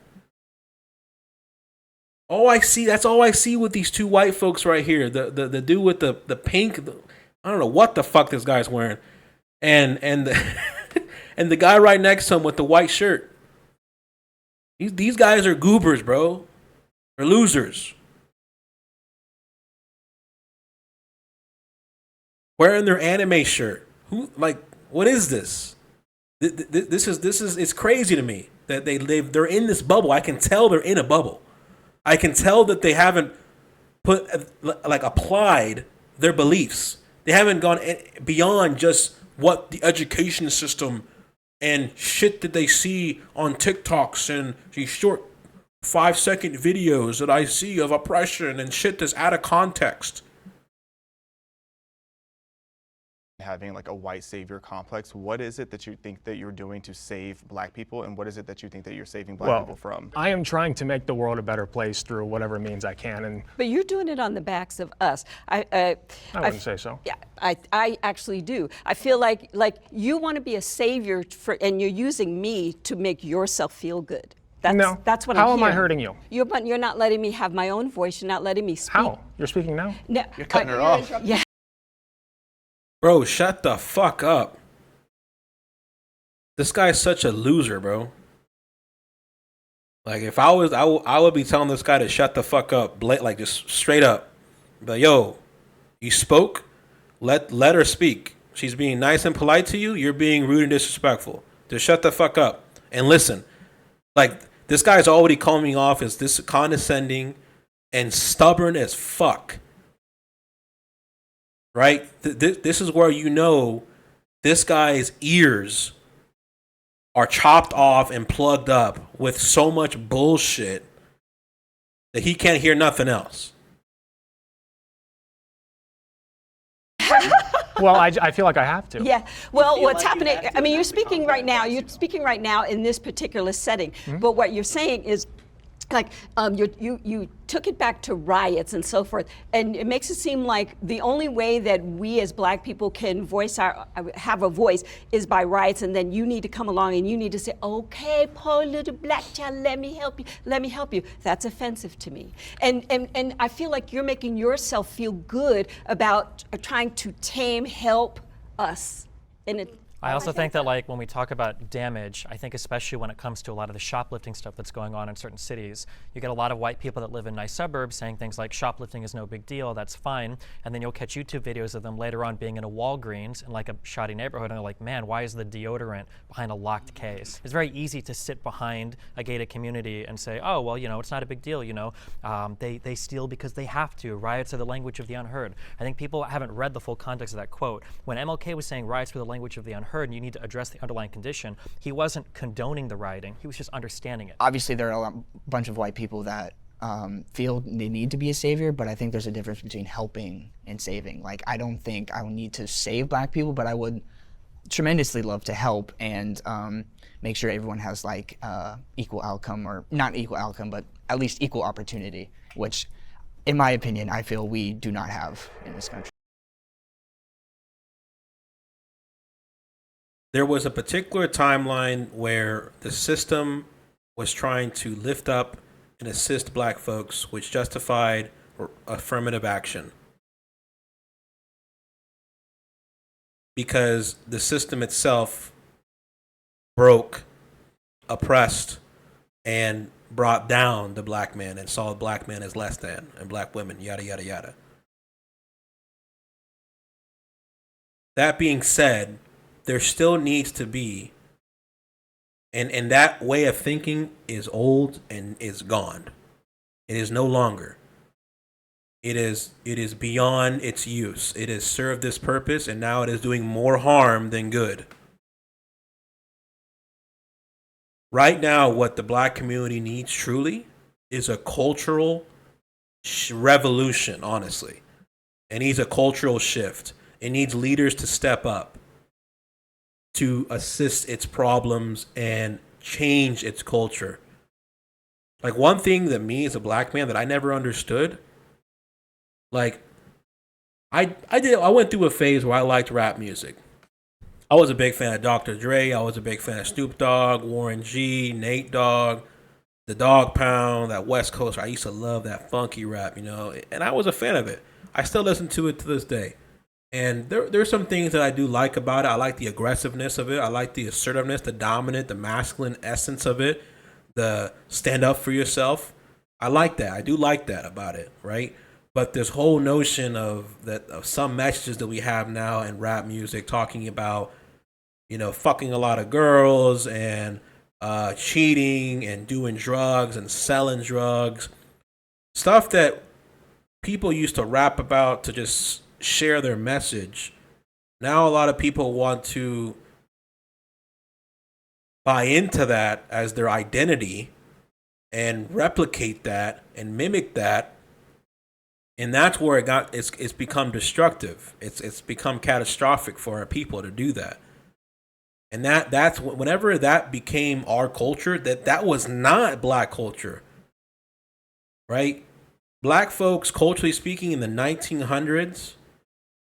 That's all I see with these 2 white folks right here. The dude with the pink, I don't know what the fuck this guy's wearing. And the guy right next to him with the white shirt. These guys are goobers, bro. They're losers. Wearing their anime shirt. What is this? This is it's crazy to me that they're in this bubble. I can tell they're in a bubble. I can tell that they haven't applied their beliefs. They haven't gone beyond just what the education system and shit that they see on TikToks and these short 5-second videos that I see of oppression and shit that's out of context. having like a white savior complex. What is it that you think that you're doing to save black people, and what is it that you think that you're saving black people from? I am trying to make the world a better place through whatever means I can. And but you're doing it on the backs of us. I wouldn't say so. Yeah, I actually do. I feel like you want to be a savior and you're using me to make yourself feel good. That's what I'm How am I hearing. hurting you? You're not letting me have my own voice. You're not letting me speak. How? You're speaking now? No, You're cutting her off. Yeah. Bro, shut the fuck up. This guy's such a loser, bro. Like, if I was, I would be telling this guy to shut the fuck up, like just straight up. But yo, you spoke, let her speak. She's being nice and polite to you. You're being rude and disrespectful. Just shut the fuck up and listen. Like, this guy's already coming off as this condescending and stubborn as fuck. Right? This is where you know this guy's ears are chopped off and plugged up with so much bullshit that he can't hear nothing else. Well, I feel like I have to. Yeah. Well, what's happening? I mean, you're speaking right now. You're speaking right now in this particular setting. Mm-hmm. But what you're saying is, like you took it back to riots and so forth, and it makes it seem like the only way that we as Black people can have a voice is by riots, and then you need to come along and you need to say, okay, poor little Black child, let me help you. That's offensive to me, and I feel like you're making yourself feel good about trying to tame, help us, and it. I also think that, like, when we talk about damage, I think especially when it comes to a lot of the shoplifting stuff that's going on in certain cities, you get a lot of white people that live in nice suburbs saying things like shoplifting is no big deal, that's fine, and then you'll catch YouTube videos of them later on being in a Walgreens in like a shoddy neighborhood, and they're like, man, why is the deodorant behind a locked case? It's very easy to sit behind a gated community and say, oh, well, it's not a big deal, they steal because they have to. Riots are the language of the unheard. I think people haven't read the full context of that quote. When MLK was saying riots were the language of the unheard, and you need to address the underlying condition, he wasn't condoning the rioting, he was just understanding it. Obviously, there are a bunch of white people that feel they need to be a savior, but I think there's a difference between helping and saving. Like, I don't think I would need to save Black people, but I would tremendously love to help and make sure everyone has like equal outcome, or not equal outcome, but at least equal opportunity, which, in my opinion, I feel we do not have in this country. There was a particular timeline where the system was trying to lift up and assist Black folks, which justified affirmative action. Because the system itself broke, oppressed, and brought down the Black man and saw the Black man as less than, and Black women, yada, yada, yada. That being said, there still needs to be, and that way of thinking is old and is gone. It is no longer. It is beyond its use. It has served this purpose, and now it is doing more harm than good. Right now, what the Black community needs truly is a cultural revolution, honestly. It needs a cultural shift. It needs leaders to step up to assist its problems and change its culture. Like, one thing that me as a Black man that I never understood, like, I went through a phase where I liked rap music. I was a big fan of Dr. Dre. I was a big fan of Snoop Dogg, Warren G, Nate Dogg, the Dog Pound, that West Coast. I used to love that funky rap, and I was a fan of it. I still listen to it to this day. And there's some things that I do like about it. I like the aggressiveness of it. I like the assertiveness, the dominant, the masculine essence of it, the stand up for yourself. I like that. I do like that about it, right? But this whole notion of some messages that we have now in rap music talking about, fucking a lot of girls and cheating and doing drugs and selling drugs, stuff that people used to rap about to just share their message. Now a lot of people want to buy into that as their identity and replicate that and mimic that, and that's where it's become destructive. It's become catastrophic for our people to do that. And that's whenever that became our culture, that was not Black culture, right? Black folks, culturally speaking, in the 1900s,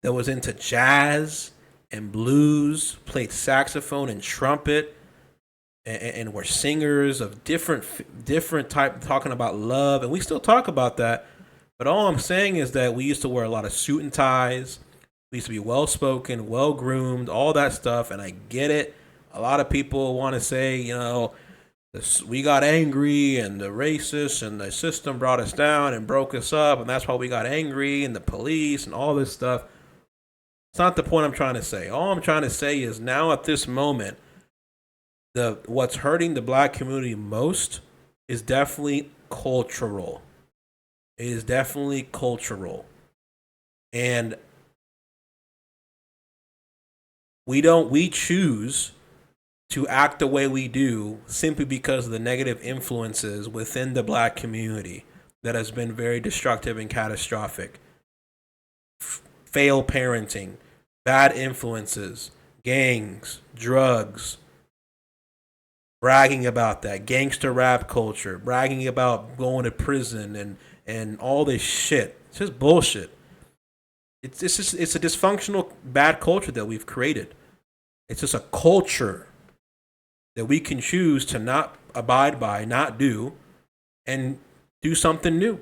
that was into jazz and blues, played saxophone and trumpet, and were singers of different type, talking about love, and we still talk about that. But all I'm saying is that we used to wear a lot of suit and ties. We used to be well spoken, well groomed, all that stuff, and I get it. A lot of people want to say, we got angry and the racists and the system brought us down and broke us up, and that's why we got angry, and the police and all this stuff. It's not the point I'm trying to say. All I'm trying to say is now at this moment, what's hurting the Black community most is definitely cultural. It is definitely cultural. And we choose to act the way we do simply because of the negative influences within the Black community that has been very destructive and catastrophic. Failed parenting, bad influences, gangs, drugs, bragging about that gangster rap culture, bragging about going to prison and all this shit. It's just bullshit. It's a dysfunctional, bad culture that we've created. It's just a culture that we can choose to not abide by, not do, and do something new.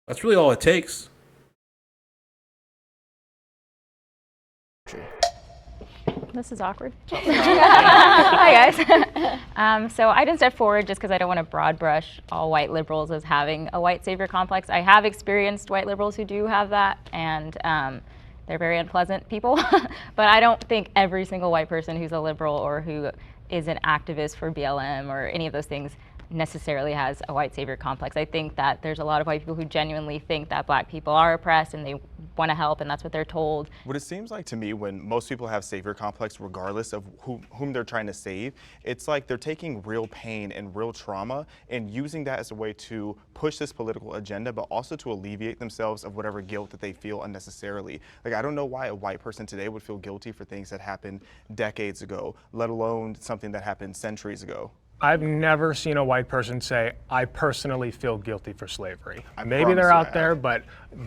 That's really all it takes. This is awkward. Hi, guys. So I didn't step forward just because I don't want to broad brush all white liberals as having a white savior complex. I have experienced white liberals who do have that, and they're very unpleasant people. But I don't think every single white person who's a liberal or who is an activist for BLM or any of those things necessarily has a white savior complex. I think that there's a lot of white people who genuinely think that black people are oppressed and they want to help, and that's what they're told. What it seems like to me when most people have savior complex, regardless of whom they're trying to save, it's like they're taking real pain and real trauma and using that as a way to push this political agenda, but also to alleviate themselves of whatever guilt that they feel unnecessarily. Like, I don't know why a white person today would feel guilty for things that happened decades ago, let alone something that happened centuries ago. I've never seen a white person say, I personally feel guilty for slavery. Maybe promise they're you out I there, but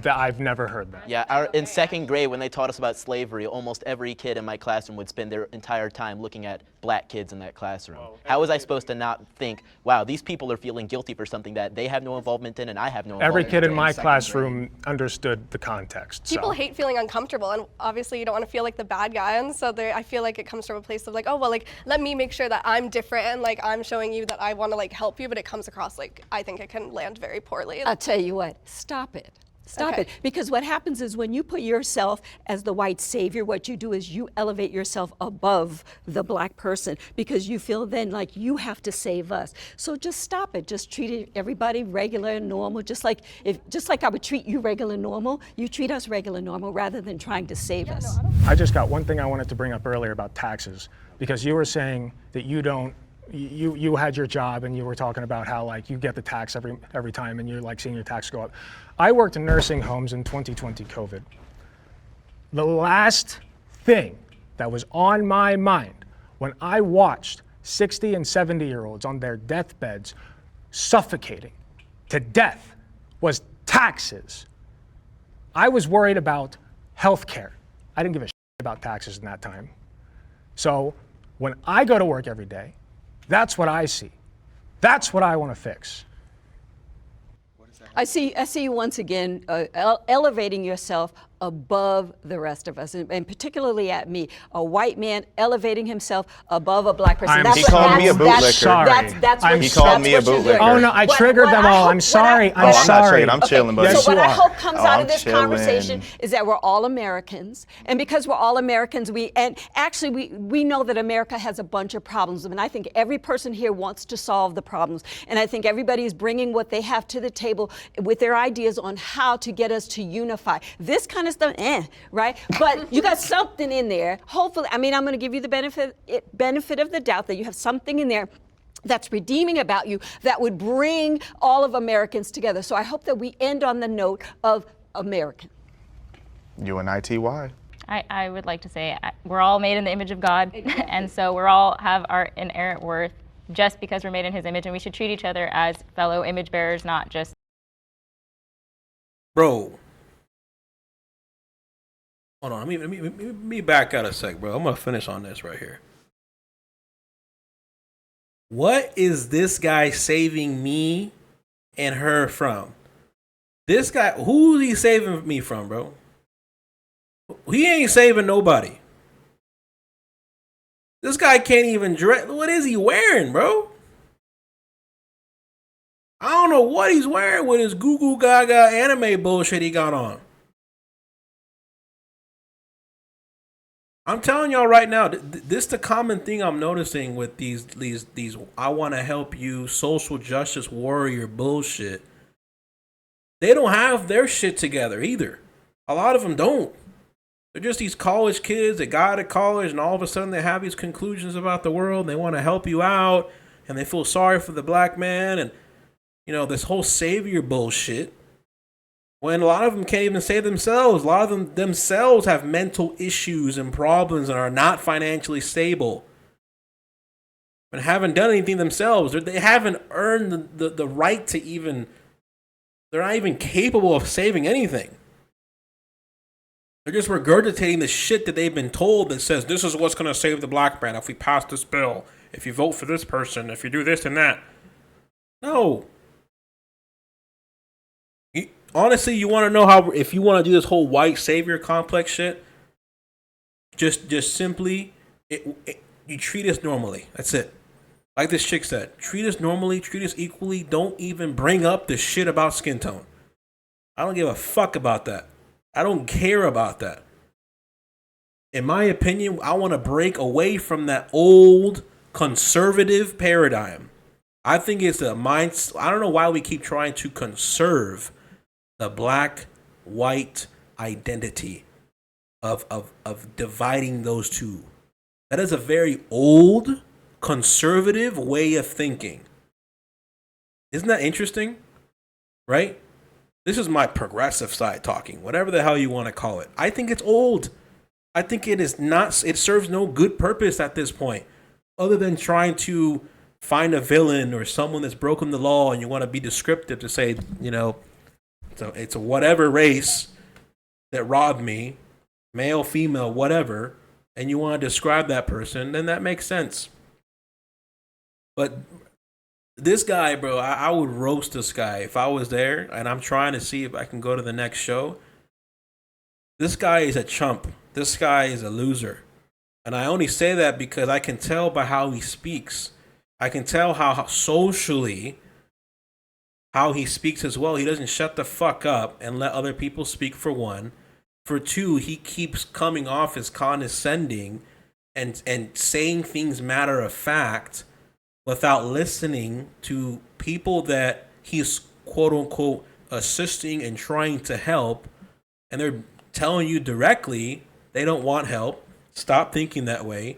I've never heard that. Yeah, in second grade when they taught us about slavery, almost every kid in my classroom would spend their entire time looking at black kids in that classroom. How was I supposed to not think, wow, these people are feeling guilty for something that they have no involvement in and I have no involvement in? Every kid in my classroom understood the context. People so. hate feeling uncomfortable, and obviously you don't want to feel like the bad guy, and so I feel like it comes from a place of like, oh, well, like, let me make sure that I'm different and like I'm showing you that I want to like help you, but it comes across like I think it can land very poorly. I'll tell you what, stop it. Stop it. Because what happens is when you put yourself as the white savior, what you do is you elevate yourself above the black person because you feel then like you have to save us. So just stop it. Just treat everybody regular and normal. Just like I would treat you regular and normal, you treat us regular and normal rather than trying to save us. I just got one thing I wanted to bring up earlier about taxes, because you were saying that you had your job and you were talking about how like you get the tax every time and you're like seeing your tax go up. I worked in nursing homes in 2020 COVID. The last thing that was on my mind when I watched 60 and 70-year-olds on their deathbeds suffocating to death was taxes. I was worried about health care. I didn't give a shit about taxes in that time. So when I go to work every day, that's what I see. That's what I want to fix. I see you once again elevating yourself above the rest of us, and particularly at me, a white man elevating himself above a black person. He called me a bootlicker. Sorry. He called me a bootlicker. Oh no, I triggered them all. I'm sorry. I'm sorry. I'm chilling, buddy. So what I hope comes out of this conversation is that we're all Americans, and because we're all Americans, we know that America has a bunch of problems, and I think every person here wants to solve the problems, and I think everybody is bringing what they have to the table with their ideas on how to get us to unify. This kind of stuff, right? But you got something in there. Hopefully, I mean, I'm going to give you the benefit of the doubt that you have something in there that's redeeming about you that would bring all of Americans together. So I hope that we end on the note of American. UNITY. I would like to say we're all made in the image of God, and so we're all have our inherent worth just because we're made in His image, and we should treat each other as fellow image bearers, not just. Bro. Hold on, let me back out a sec, bro. I'm gonna finish on this right here. What is this guy saving me and her from? This guy, who's he saving me from, bro? He ain't saving nobody. This guy can't even dress. What is he wearing, bro? I don't know what he's wearing with his Goo Goo Gaga anime bullshit he got on. I'm telling y'all right now, this the common thing I'm noticing with these I want to help you social justice warrior bullshit. They don't have their shit together either. A lot of them don't. They're just these college kids that got out of college and all of a sudden they have these conclusions about the world and they want to help you out and they feel sorry for the black man and, you know, this whole savior bullshit. When a lot of them can't even save themselves. A lot of them themselves have mental issues and problems and are not financially stable. and haven't done anything themselves. They haven't earned the right to even, they're not even capable of saving anything. They're just regurgitating the shit that they've been told that says this is what's going to save the black man if we pass this bill, if you vote for this person, if you do this and that. No. Honestly, you want to know how, if you want to do this whole white savior complex shit, just simply, you treat us normally. That's it. Like this chick said, treat us normally, treat us equally. Don't even bring up the shit about skin tone. I don't give a fuck about that. I don't care about that. In my opinion, I want to break away from that old conservative paradigm. I think it's a mind. I don't know why we keep trying to conserve the black-white identity of dividing those two. That is a very old, conservative way of thinking. Isn't that interesting? Right? This is my progressive side talking, whatever the hell you want to call it. I think it's old. I think it is not, it serves no good purpose at this point, other than trying to find a villain or someone that's broken the law, and you want to be descriptive to say, you know, it's a whatever race that robbed me, male, female, whatever, and you want to describe that person, then that makes sense. But this guy, bro, I would roast this guy if I was there, and I'm trying to see if I can go to the next show. This guy is a chump. This guy is a loser. And I only say that because I can tell by how he speaks. I can tell how socially, how he speaks as well. He doesn't shut the fuck up and let other people speak, for one. For two, he keeps coming off as condescending and saying things matter of fact without listening to people that he's quote unquote assisting and trying to help. And they're telling you directly they don't want help. Stop thinking that way.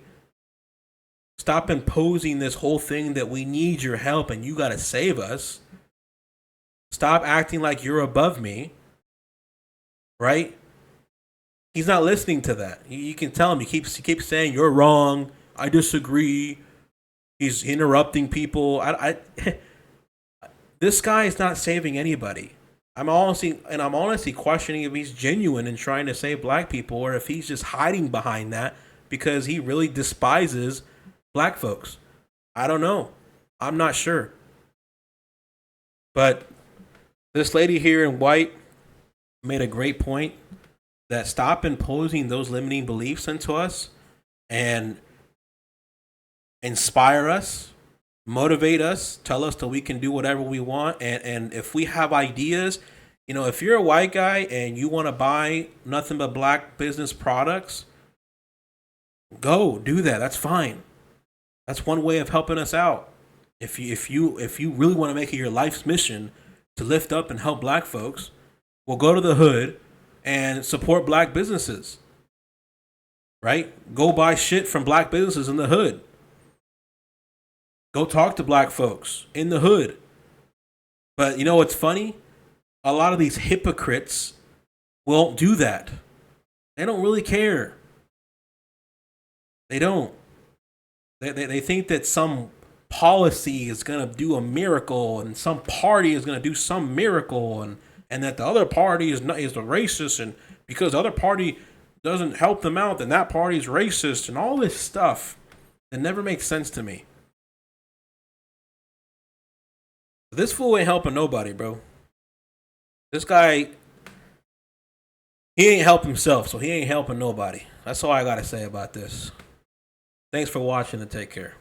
Stop imposing this whole thing that we need your help and you got to save us. Stop acting like you're above me. Right? He's not listening to that. You can tell him. He keeps saying you're wrong. I disagree. He's interrupting people. This guy is not saving anybody. I'm honestly questioning if he's genuine in trying to save black people, or if he's just hiding behind that because he really despises black folks. I don't know. I'm not sure. But this lady here in white made a great point, that stop imposing those limiting beliefs into us and inspire us, motivate us, tell us that we can do whatever we want. And if we have ideas, you know, if you're a white guy and you want to buy nothing but black business products, go do that. That's fine. That's one way of helping us out. If you really want to make it your life's mission to lift up and help black folks, well, go to the hood and support black businesses. Right? Go buy shit from black businesses in the hood. Go talk to black folks in the hood. But you know what's funny? A lot of these hypocrites won't do that. They don't really care. They don't. They think that some policy is going to do a miracle, and some party is going to do some miracle, and that the other party is the racist, and because the other party doesn't help them out, then that party is racist, and all this stuff that never makes sense to me. This fool ain't helping nobody, bro. This guy, he ain't helping himself, so he ain't helping nobody. That's all I gotta say about this. Thanks for watching and take care.